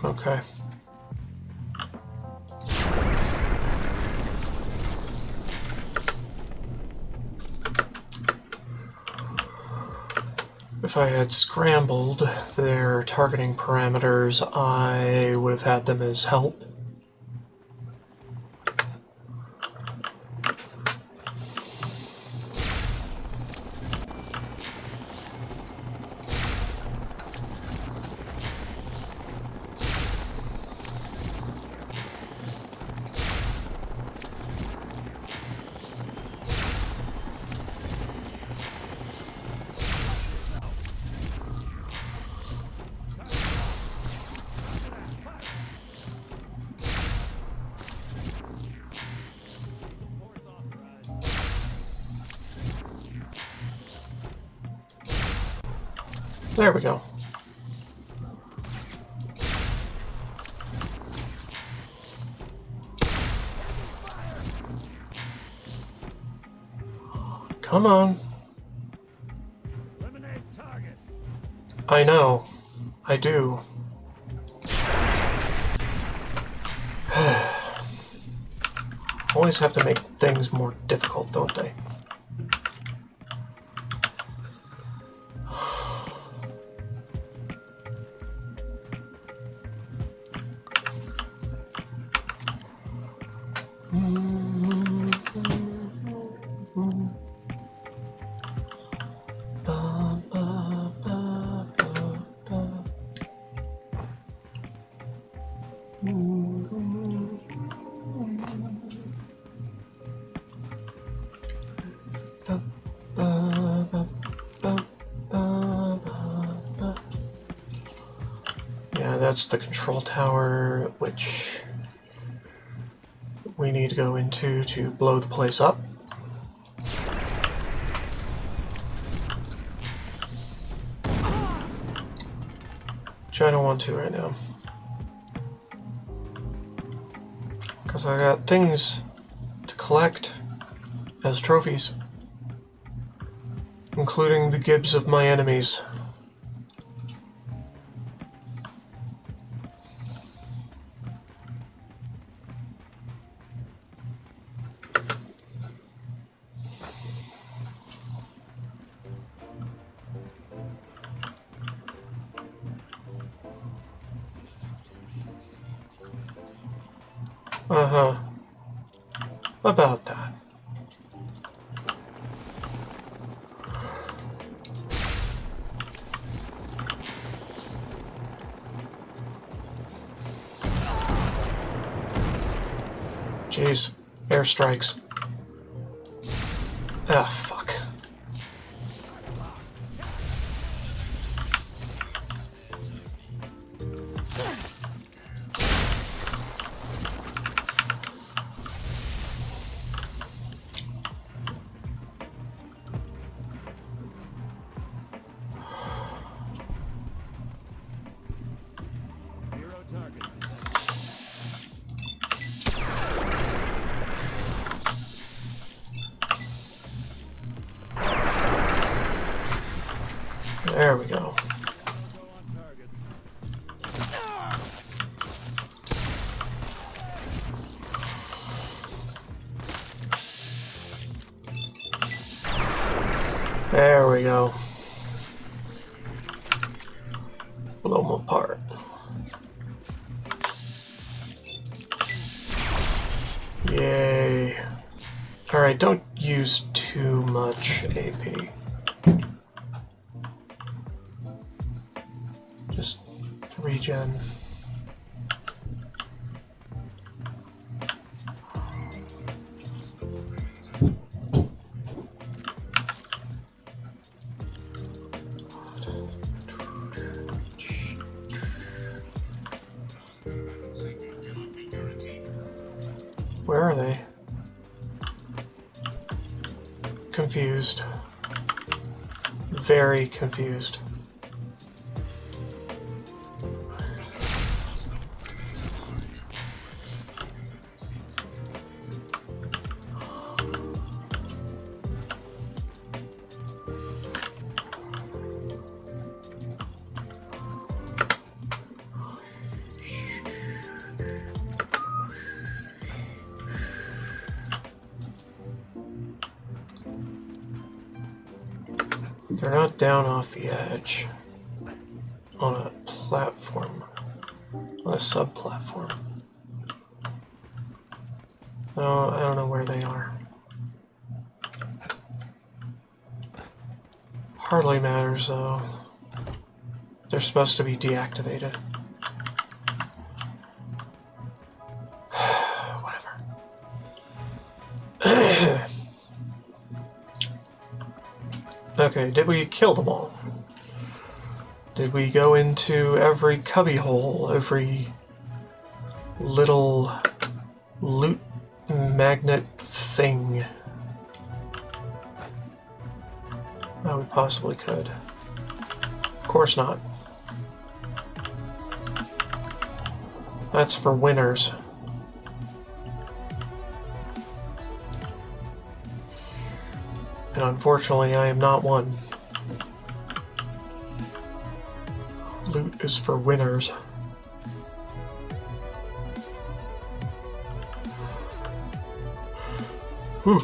Okay. If I had scrambled their targeting parameters, I would have had them as help. There we go. Come on. Eliminate target. I know. I do. Always have to make things more difficult, don't they? Yeah, that's the control tower, which we need to go into to blow the place up. Which I don't want to right now. Because I got things to collect as trophies, including the gibs of my enemies. Uh-huh. About that. Jeez. Airstrikes. Ah, fuck. There we go. There we go. Blow them apart. Yay. Alright, don't use too much AP. Just regen. Where are they? Confused. Very confused. They're not down off the edge on a platform, on a sub-platform. No, I don't know where they are. Hardly matters though. They're supposed to be deactivated. Whatever. Okay, did we kill them all? Did we go into every cubbyhole, every little loot magnet thing that we possibly could? Of course not. That's for winners. And unfortunately, I am not one. Loot is for winners. Whew.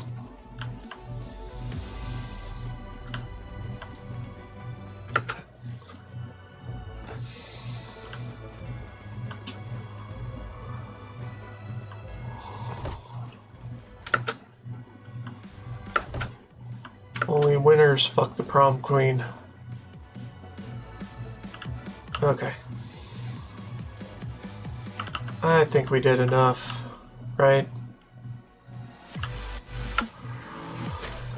Only winners fuck the prom queen. Okay. I think we did enough, right?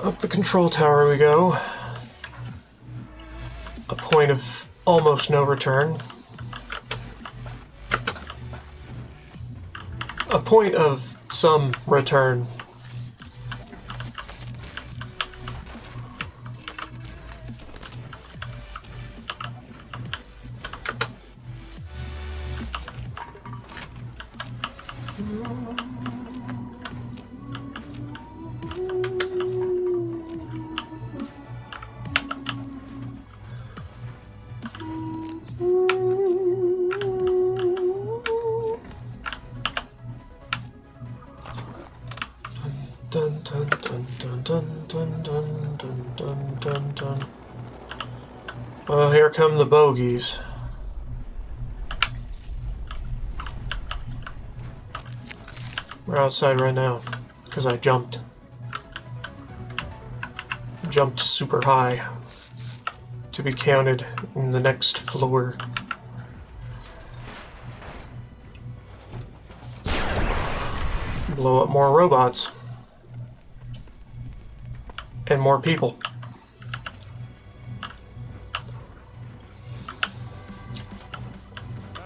Up the control tower we go. A point of almost no return. A point of some return. Dun dun dun dun dun dun dun dun dun dun dun. Well, here come the bogeys. We're outside right now, because I jumped. Jumped super high to be counted in the next floor. blow up more robots. And more people.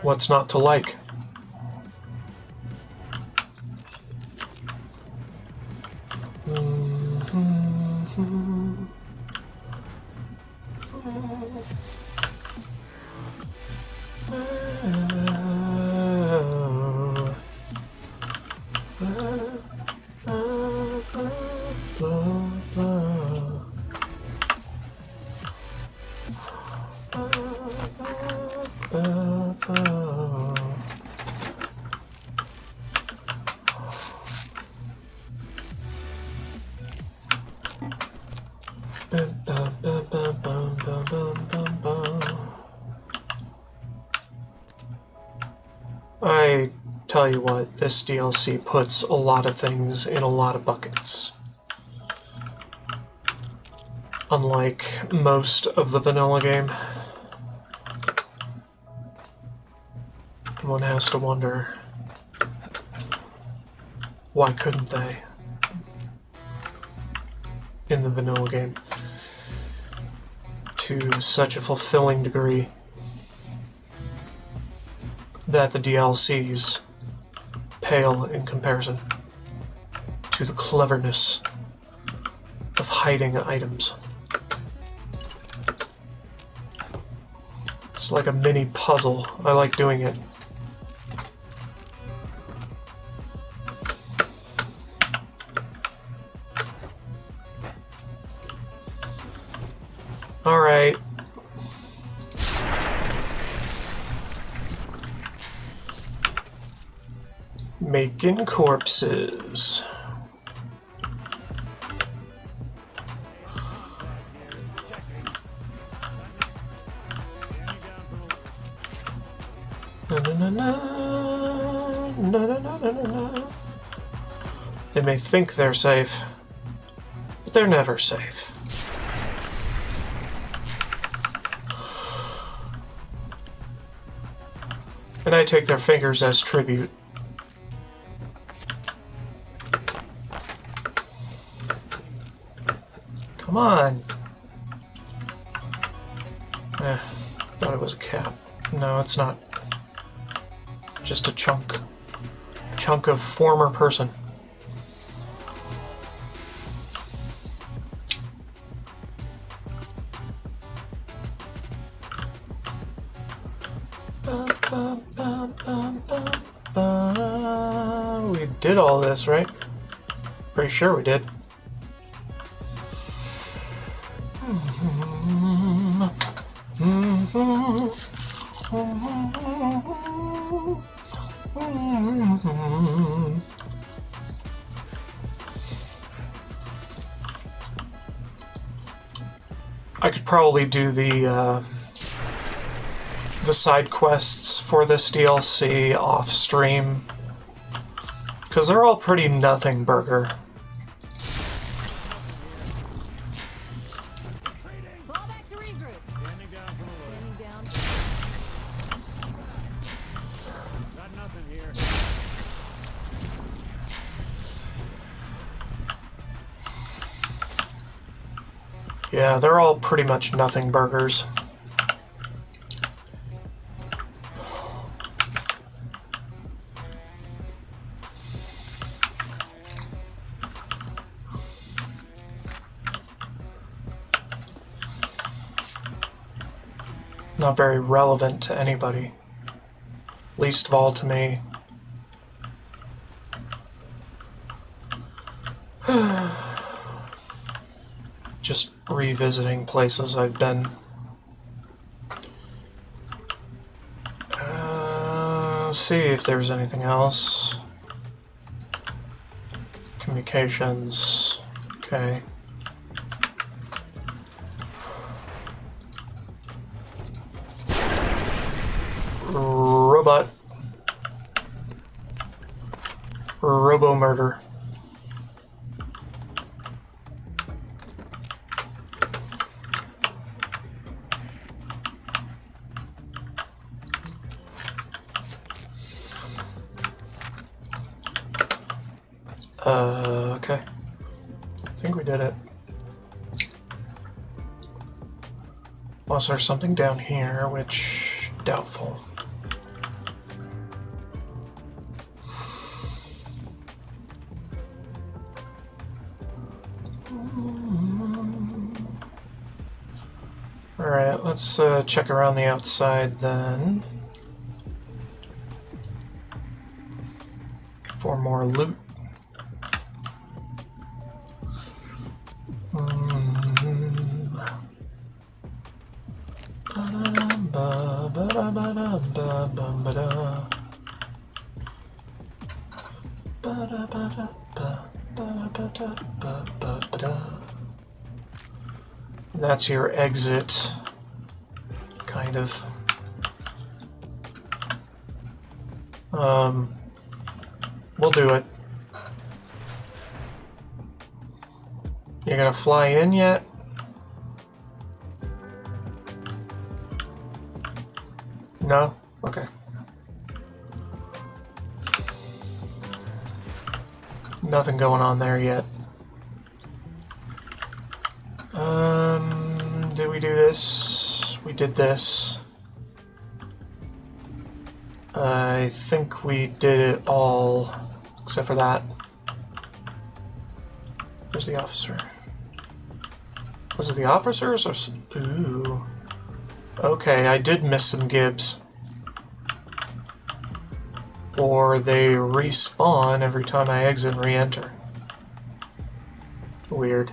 What's not to like? I tell you what, this DLC puts a lot of things in a lot of buckets. Unlike most of the vanilla game, one has to wonder, why couldn't they? In the vanilla game, to such a fulfilling degree that the DLCs pale in comparison to the cleverness of hiding items. It's like a mini puzzle. I like doing it. All right. Making corpses. Na, na, na, na, na, na, na, na, na. They may think they're safe, but they're never safe. And I take their fingers as tribute. Come on. Thought it was a cap. No, it's not. Just a chunk. A chunk of former person. We did all this, right? Pretty sure we did. I could probably do the side quests for this DLC off stream, because they're all pretty nothing burger. Fall back to regroup. Standing down. Got nothing here. Yeah, they're all pretty much nothing burgers. Not very relevant to anybody. Least of all to me. Just revisiting places I've been. See if there's anything else. Communications. Okay. Robot. Robo-murder. Okay. I think we did it. Unless there's something down here, which... doubtful. Alright, let's check around the outside then. For more loot. That's your exit, kind of. We'll do it. You're gonna fly in yet? No? Okay. Nothing going on there yet. Did we do this? We did this. I think we did it all, except for that. Where's the officer? Was it the officers or... Ooh. Okay, I did miss some Gibbs. Or they respawn every time I exit and re-enter. Weird.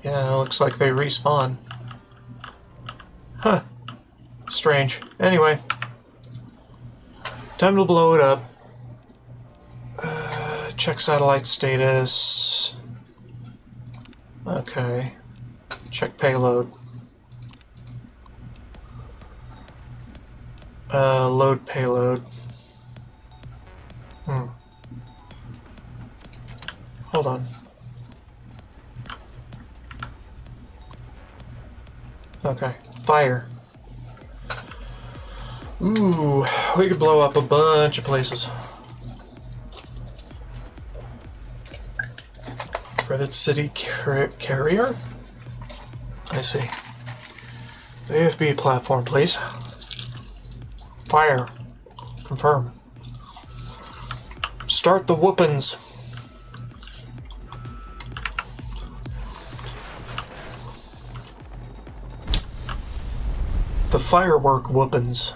Yeah, it looks like they respawn. Huh. Strange. Anyway. Time to blow it up. Check satellite status. Okay. Check payload. Load payload. Hold on. Okay. Fire. Ooh, we could blow up a bunch of places. Brevet City Carrier? I see. The AFB platform, please. Fire. Confirm. Start the whoopins. The firework whoopins.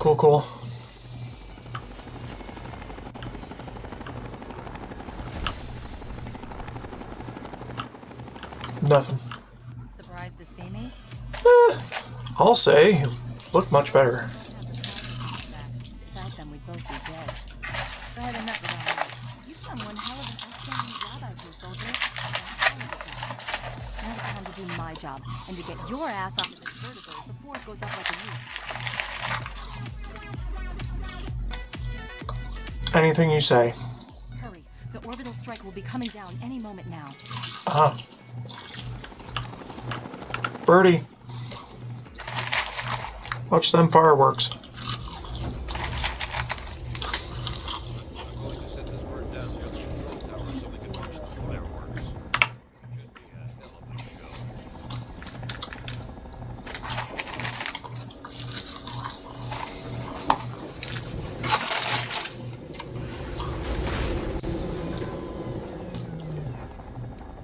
Cool, cool. Nothing. Surprised to see me? I'll say, you look much better. Without them, we'd both be dead. If I had a nut without you. You've done one hell of an outstanding job out here, soldier. Now it's time to do my job, and to get your ass off of this vertigo before it goes up like a nuke. Anything you say. Hurry. The orbital strike will be coming down any moment now. Uh-huh. Birdie. Watch them fireworks.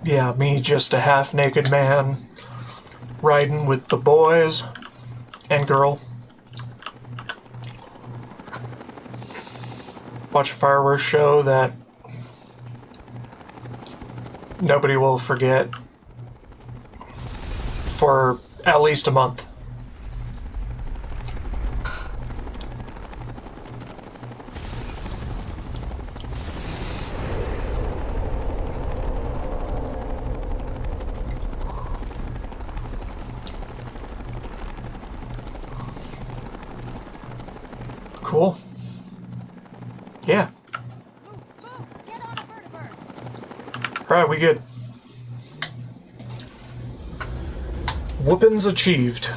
Yeah, me, just a half-naked man, riding with the boys and girl. Watch a fireworks show that nobody will forget for at least a month. Cool. Yeah. Get on a vertibird. Alright, we good. Whoopins achieved.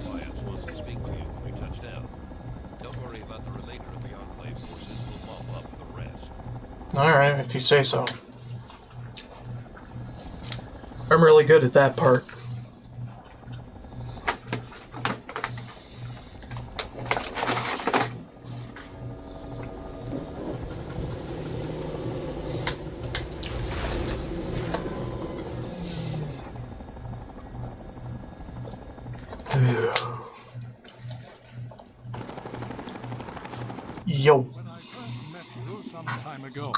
Alliance wants to speak to you. Let me tell Alright, if you say so. I'm really good at that part. Yo. When I first met you some time ago,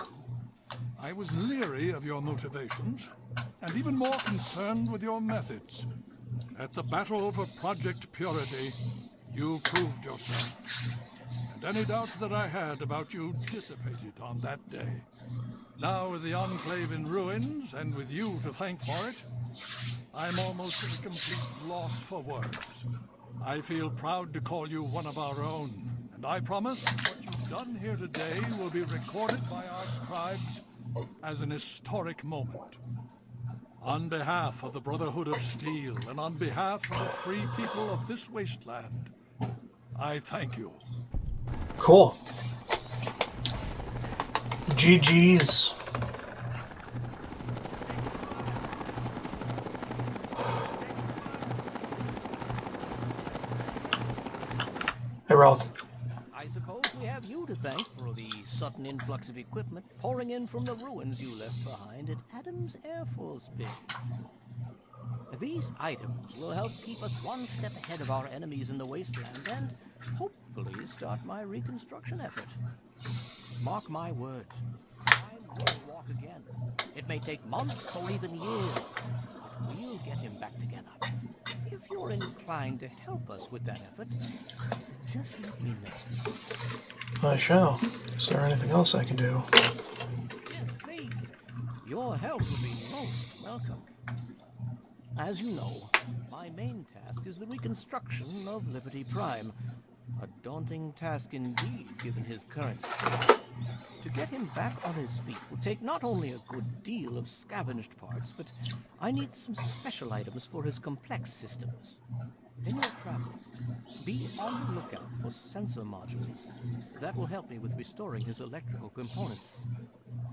I was leery of your motivations, and even more concerned with your methods. At the battle for Project Purity, you proved yourself. And any doubts that I had about you dissipated on that day. Now with the Enclave in ruins, and with you to thank for it, I'm almost at a complete loss for words. I feel proud to call you one of our own, and I promise what you've done here today will be recorded by our scribes as an historic moment. On behalf of the Brotherhood of Steel, and on behalf of the free people of this wasteland, I thank you. Cool. GG's. Hey, Ralph. I suppose we have you to thank for the sudden influx of equipment pouring in from the ruins you left behind at Adams Air Force Base. These items will help keep us one step ahead of our enemies in the wasteland and hopefully start my reconstruction effort. Mark my words, time will walk again. It may take months or even years, but we'll get him back together. If you're inclined to help us with that effort, just let me know. I shall. Is there anything else I can do? Yes, please. Your help will be most welcome. As you know, my main task is the reconstruction of Liberty Prime. A daunting task indeed, given his current state. To get him back on his feet will take not only a good deal of scavenged parts, but I need some special items for his complex systems. In your travels, be on the lookout for sensor modules. That will help me with restoring his electrical components.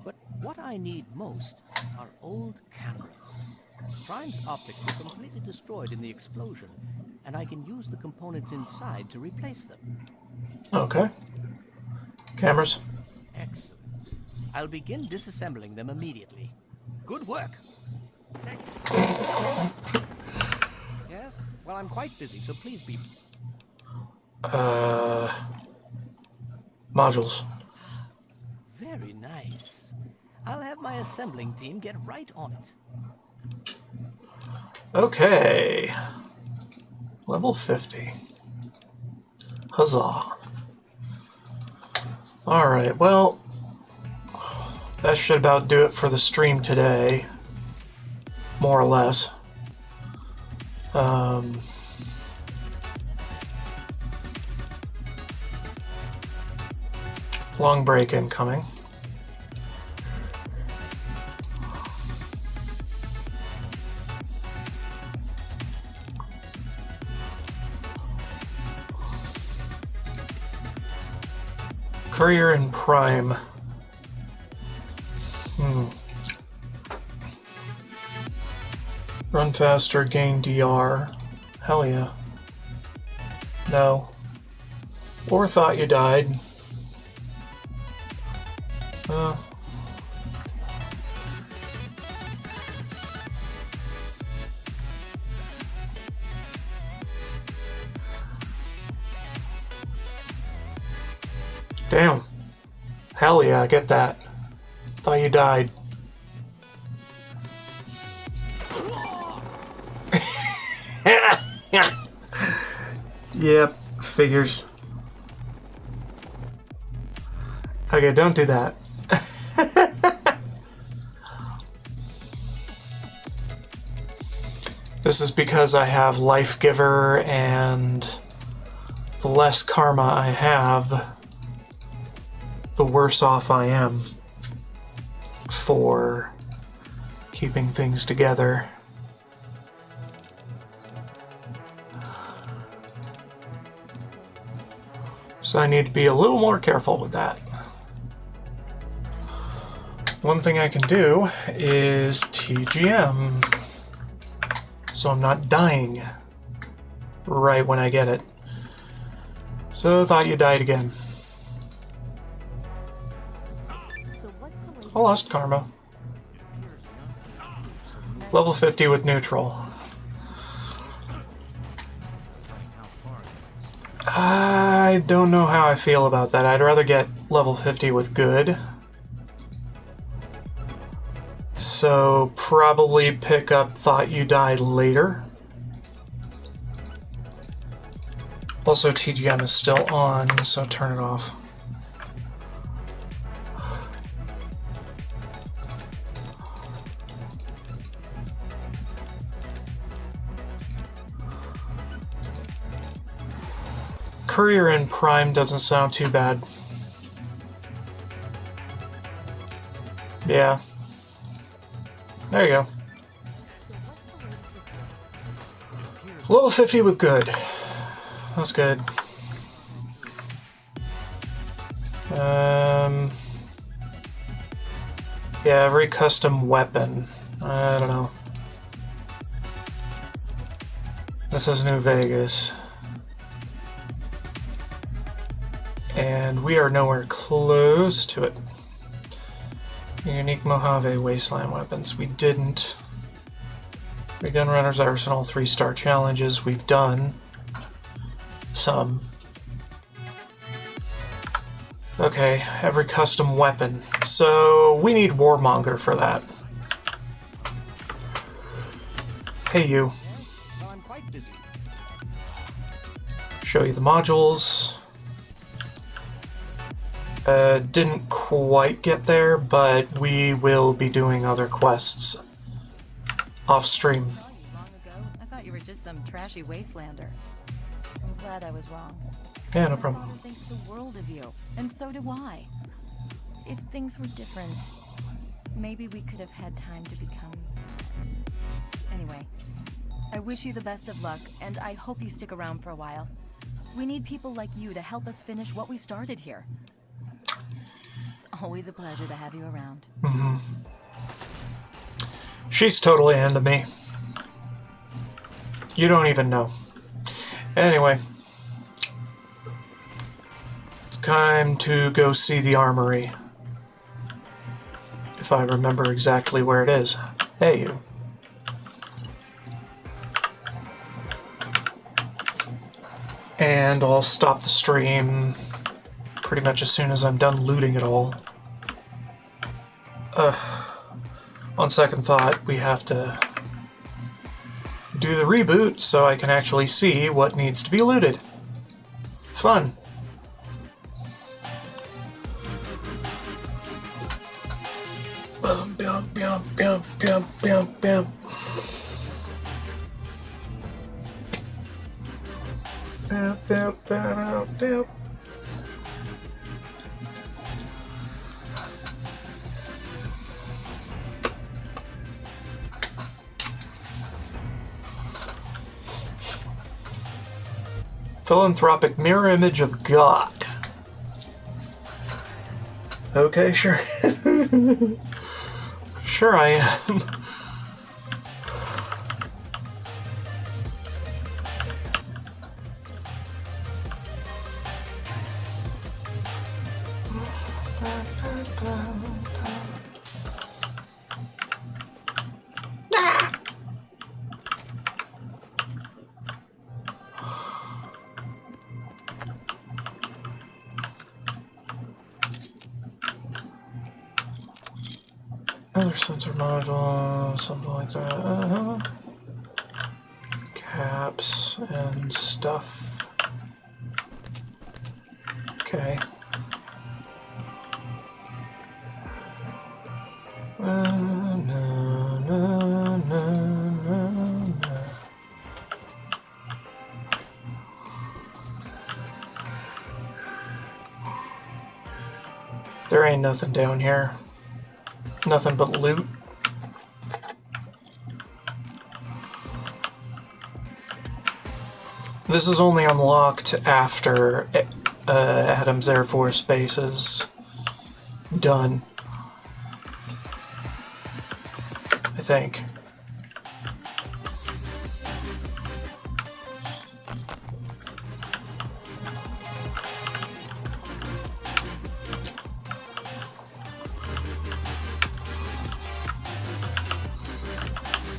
But what I need most are old cameras. Prime's optics were completely destroyed in the explosion, and I can use the components inside to replace them. Okay. Cameras. Excellent. I'll begin disassembling them immediately. Good work. Yes? Well, I'm quite busy, so please be... Modules. Very nice. I'll have my assembling team get right on it. Okay. Level 50. Huzzah. Alright, well, that should about do it for the stream today. More or less. Long break incoming. Courier and Prime. Run faster, gain DR. Hell yeah. No. Or thought you died. Damn. Hell yeah, I get that. Thought you died. Yep, figures. Okay, don't do that. This is because I have Life Giver, and the less karma I have, the worse off I am for keeping things together. So I need to be a little more careful with that. one thing I can do is TGM, so I'm not dying right when I get it. So thought you died again. I lost karma. Level 50 with neutral. I don't know how I feel about that. I'd rather get level 50 with good. So probably pick up Thought You Died later. Also, TGM is still on, so turn it off. Courier in Prime doesn't sound too bad. Yeah. There you go. Level 50 with good. That's good. Yeah, every custom weapon. I don't know. This is New Vegas. And we are nowhere close to it. Unique Mojave Wasteland weapons. We didn't. We Gunrunner's Arsenal 3-star challenges. We've done some. Okay, every custom weapon. So we need Warmonger for that. Hey you. Show you the modules. Didn't quite get there, but we will be doing other quests off stream. I thought you were just some trashy wastelander. I'm glad I was wrong. Yeah, no problem. My father thinks the world of you, and so do I. If things were different, maybe we could have had time to become friends. Anyway, I wish you the best of luck, and I hope you stick around for a while. We need people like you to help us finish what we started here. Always a pleasure to have you around. Mm-hmm. She's totally into me. You don't even know. Anyway. It's time to go see the armory. If I remember exactly where it is. Hey, you. And I'll stop the stream pretty much as soon as I'm done looting it all. On second thought, we have to do the reboot so I can actually see what needs to be looted. Fun. Bum, bum, bum, bum, bum, bum, bum. Bum, bum, bum, bum. Philanthropic mirror image of God. Okay, sure. Sure I am. Another sensor module, something like that. Caps and stuff. Okay. There ain't nothing down here. Nothing but loot. This is only unlocked after Adams Air Force Base is done. think.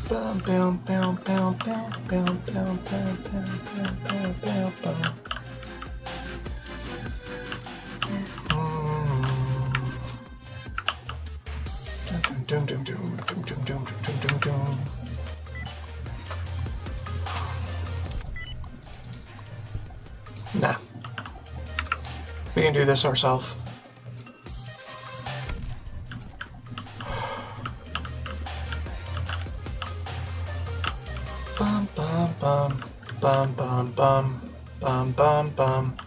Bum, bum, bum, bum, bum, bum, bum, bum, bum, bum, bum, bum. Dum, dum, dum, dum, dum, dum, dum, dum, dum. Nah. We can do this ourselves. Bum, bum, bum, bum, bum, bum, bum, bum, bum.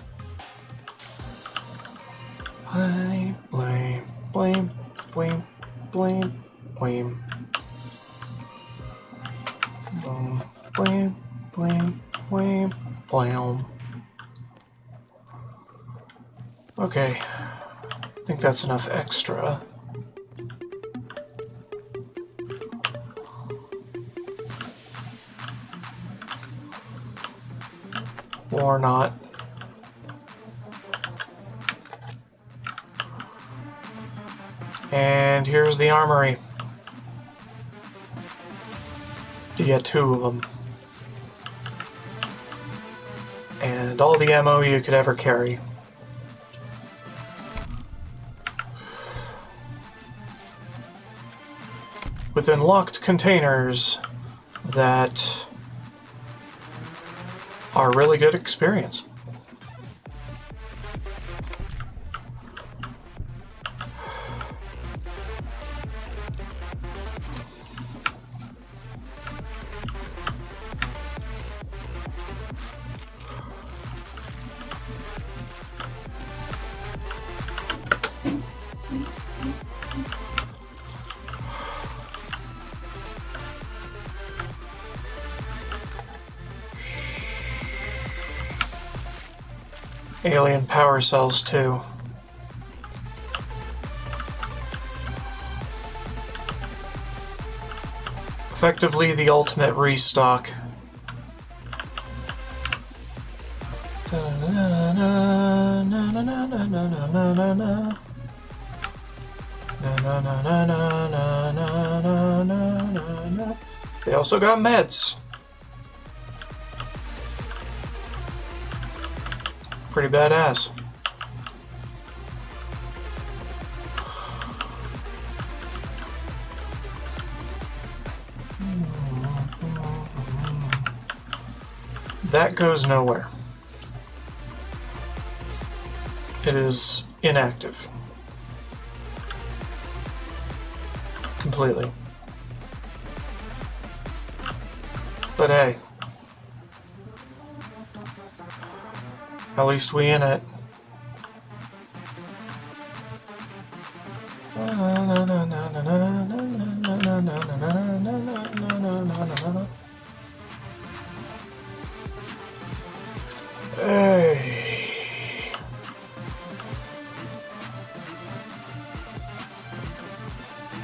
Blame, blame, blame, blame, blame, blame. Blame, blame, blame, blame. Okay, I think that's enough extra. Or not. And here's the armory. You get 2 of them. And all the ammo you could ever carry. Within locked containers that are a really good experience. Alien power cells too. Effectively the ultimate restock. They also got meds. Pretty badass. That goes nowhere. It is inactive. Completely. But hey. At least we in it. Hey.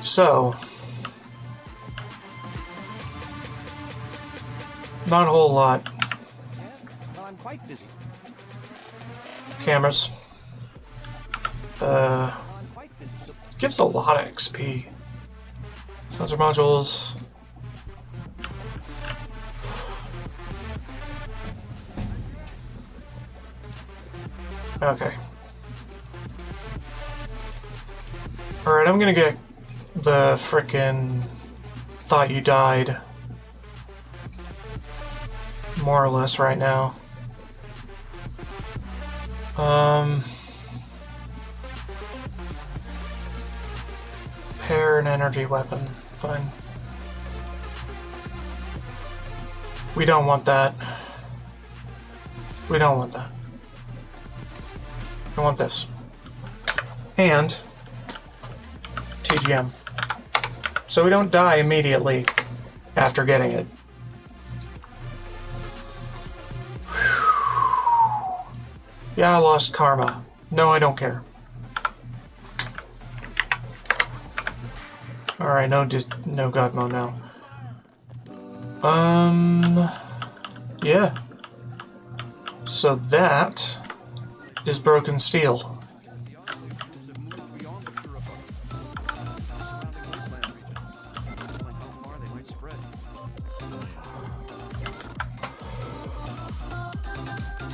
So, not a whole lot. Well, I'm quite busy. Cameras. Gives a lot of XP. Sensor modules. Okay. Alright, I'm gonna get the frickin' Thought You Died. More or less right now. Pair an energy weapon. Fine. We don't want that. We don't want that. I want this. And TGM. So we don't die immediately after getting it. Yeah, I lost karma. No, I don't care. Alright, no God mode now. Yeah. So that is broken steel.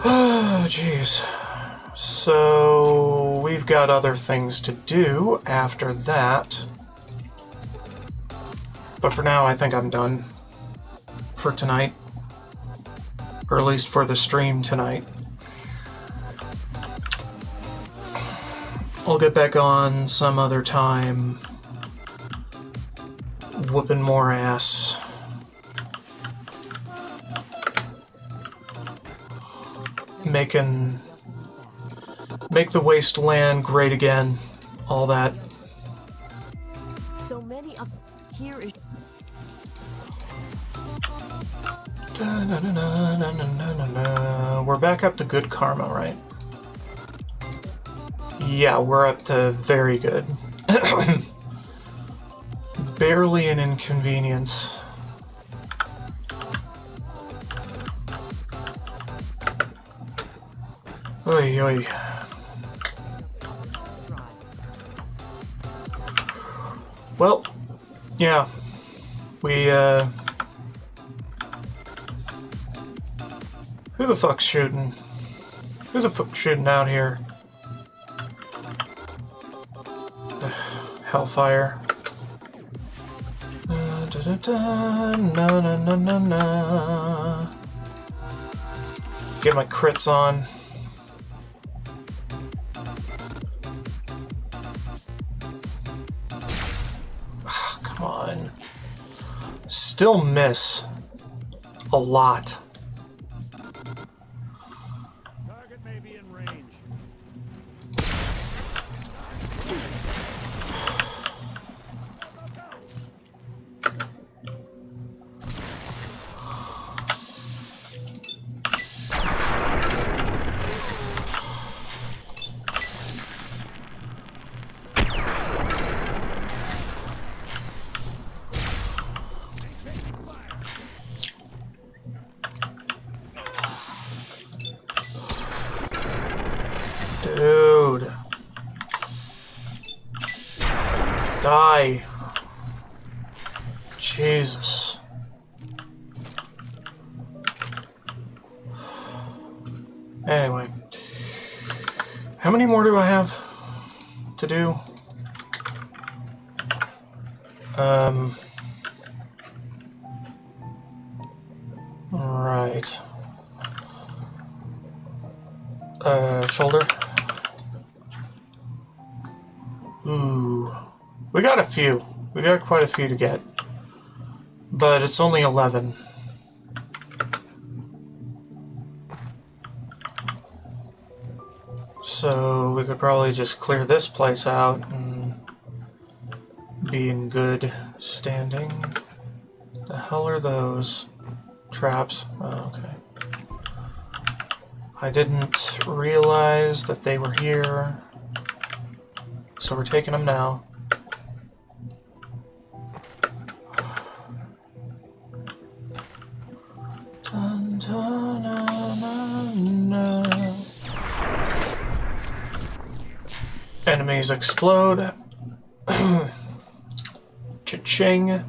Oh, jeez. So we've got other things to do after that. But for now, I think I'm done for tonight. Or at least for the stream tonight. I'll get back on some other time. Whooping more ass. Make the wasteland great again. All that. So many of here is We're back up to good karma, right? Yeah, we're up to very good. Barely an inconvenience. Oy, oy. Well, yeah, we, who the fuck's shooting? Who the fuck's shooting out here? Hellfire. No, no, no, no, no. Get my crits on. Come on. Still miss a lot. Target may be in range. Dude. Die. Jesus. Anyway. How many more do I have to do? Right. Shoulder. Ooh. We got a few. We got quite a few to get. But it's only 11. So we could probably just clear this place out and be in good standing. The hell are those? Traps? Oh, okay. I didn't realize that they were here. So we're taking them now. Dun, dun, na, na, na. Enemies explode. Cha-ching.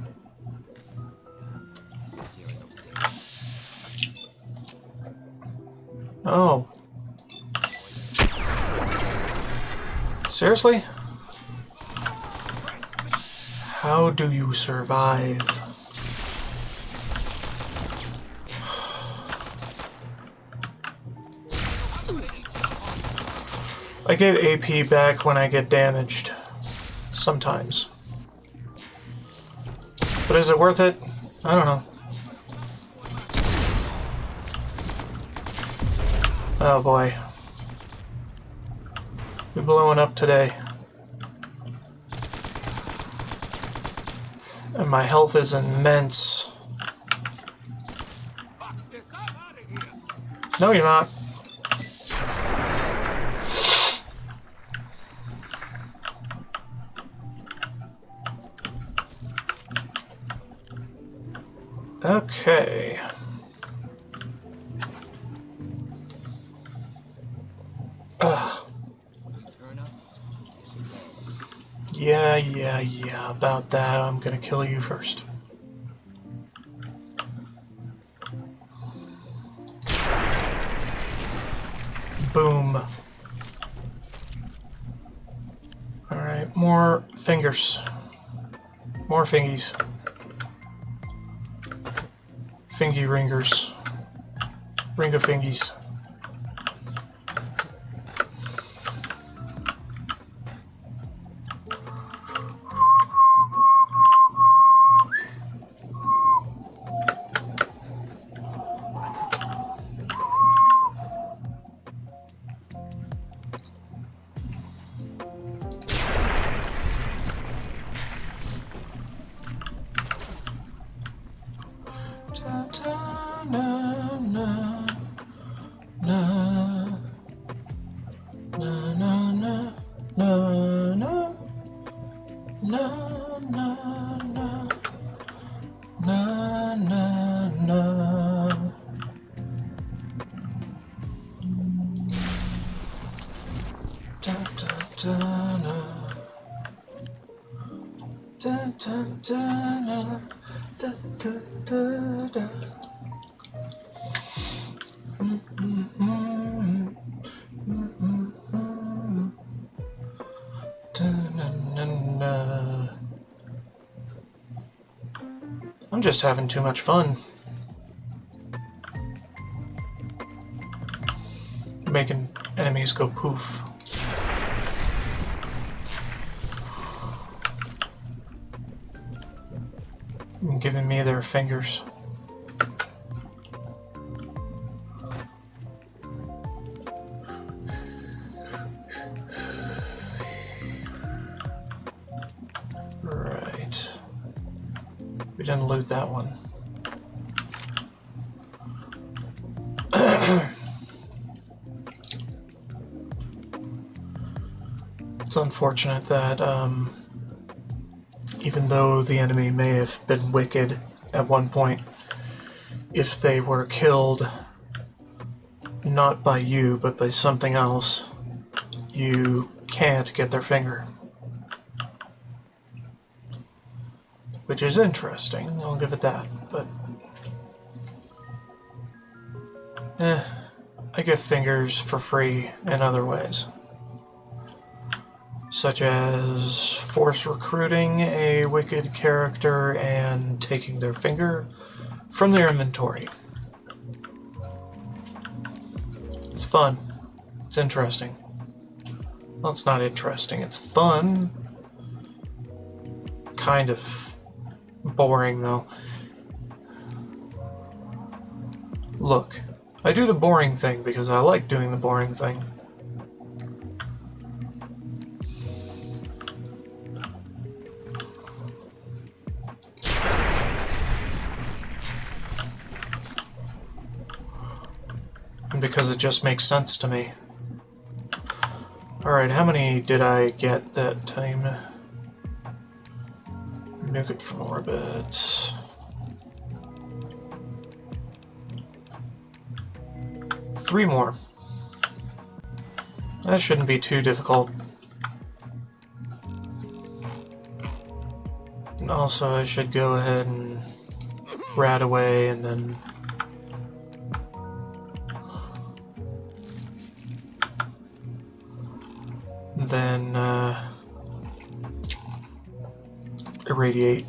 Oh. Seriously? How do you survive? I get AP back when I get damaged. Sometimes. But is it worth it? I don't know. Oh boy. We're blowing up today. And my health is immense. No, you're not. Okay. Yeah, about that. I'm gonna kill you first. Boom. Alright, more fingers. More fingies. Fingy ringers. Ringa fingies. I'm just having too much fun. Making enemies go poof. And giving me their fingers. Right. We didn't loot that one. It's unfortunate that even though the enemy may have been wicked at one point, if they were killed not by you but by something else, you can't get their finger. Which is interesting, I'll give it that, but I get fingers for free in other ways. Such as force recruiting a wicked character and taking their finger from their inventory. It's fun. It's interesting. Well, it's not interesting, it's fun. Kind of boring, though. Look, I do the boring thing because I like doing the boring thing. And because it just makes sense to me. Alright, how many did I get that time? Nuke it from orbit. Three more. That shouldn't be too difficult. And also, I should go ahead and rat away and then irradiate.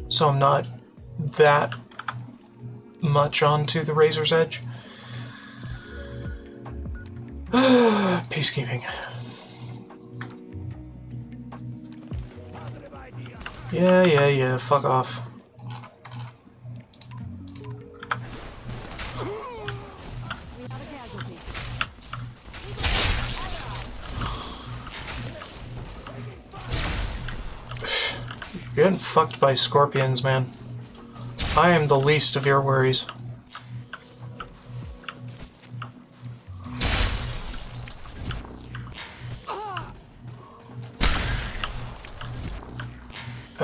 So I'm not that much onto the razor's edge. Peacekeeping. Yeah, fuck off. You're getting fucked by scorpions, man. I am the least of your worries.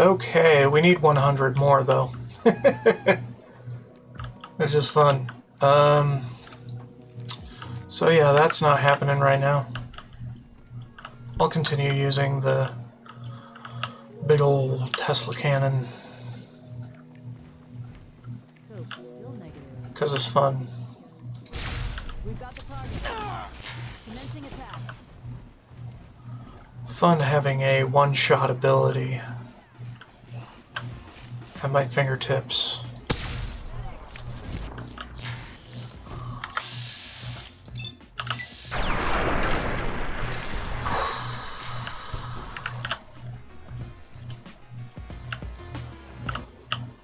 Okay, we need 100 more though. It's just fun. So yeah, that's not happening right now. I'll continue using the big old Tesla cannon because it's fun. We've got the target. Commencing attack. Fun having a one-shot ability at my fingertips.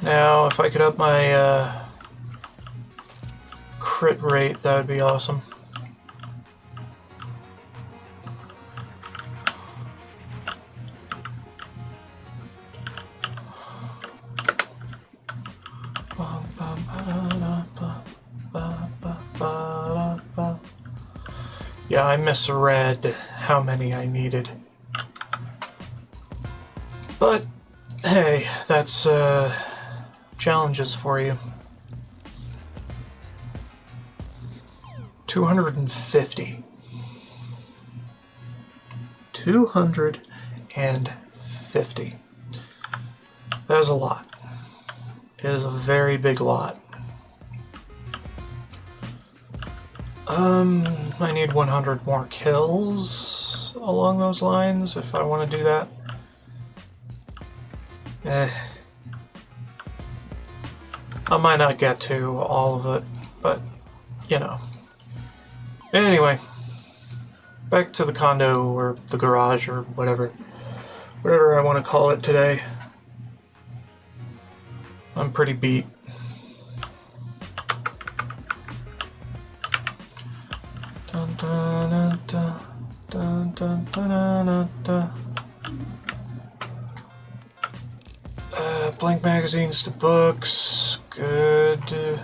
Now, if I could up my crit rate, that would be awesome. Yeah, I misread how many I needed. But, hey, that's challenges for you. 250. 250. That is a lot. It is a very big lot. I need 100 more kills along those lines if I want to do that. I might not get to all of it, but, you know. Anyway, back to the condo, or the garage, or whatever I want to call it today. I'm pretty beat. Dun, dun, dun, dun, dun, dun, dun, dun. Blank magazines to books. Good.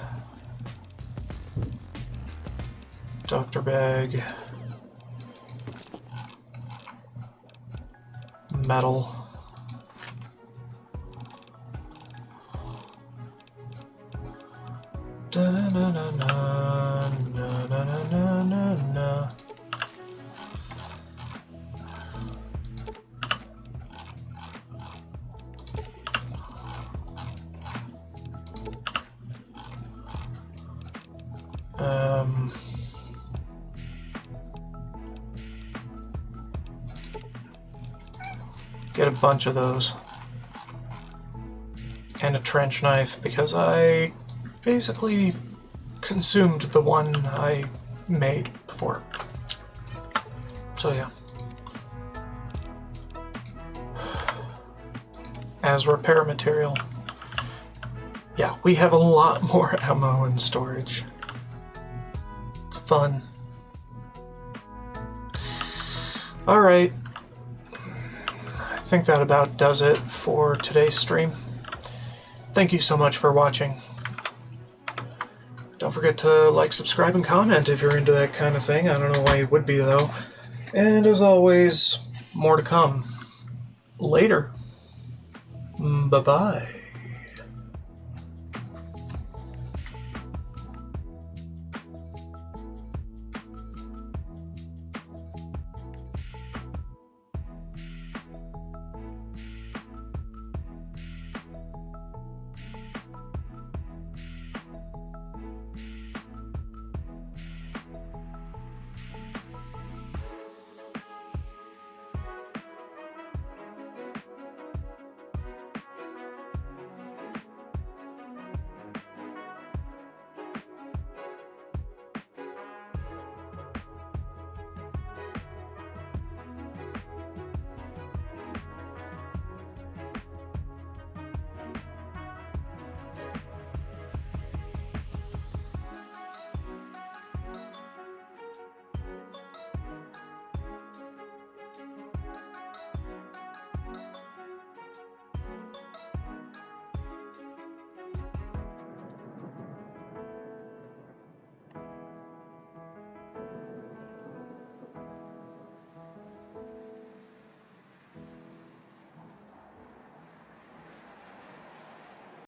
Doctor bag. Metal. Da na na na na na na na na na. Get a bunch of those. And a trench knife, because I basically consumed the one I made before. So yeah. As repair material. Yeah, we have a lot more ammo in storage. It's fun. Alright. I think that about does it for today's stream. Thank you so much for watching. Don't forget to like, subscribe, and comment if you're into that kind of thing. I don't know why you would be, though. And as always, more to come. Later. Bye-bye.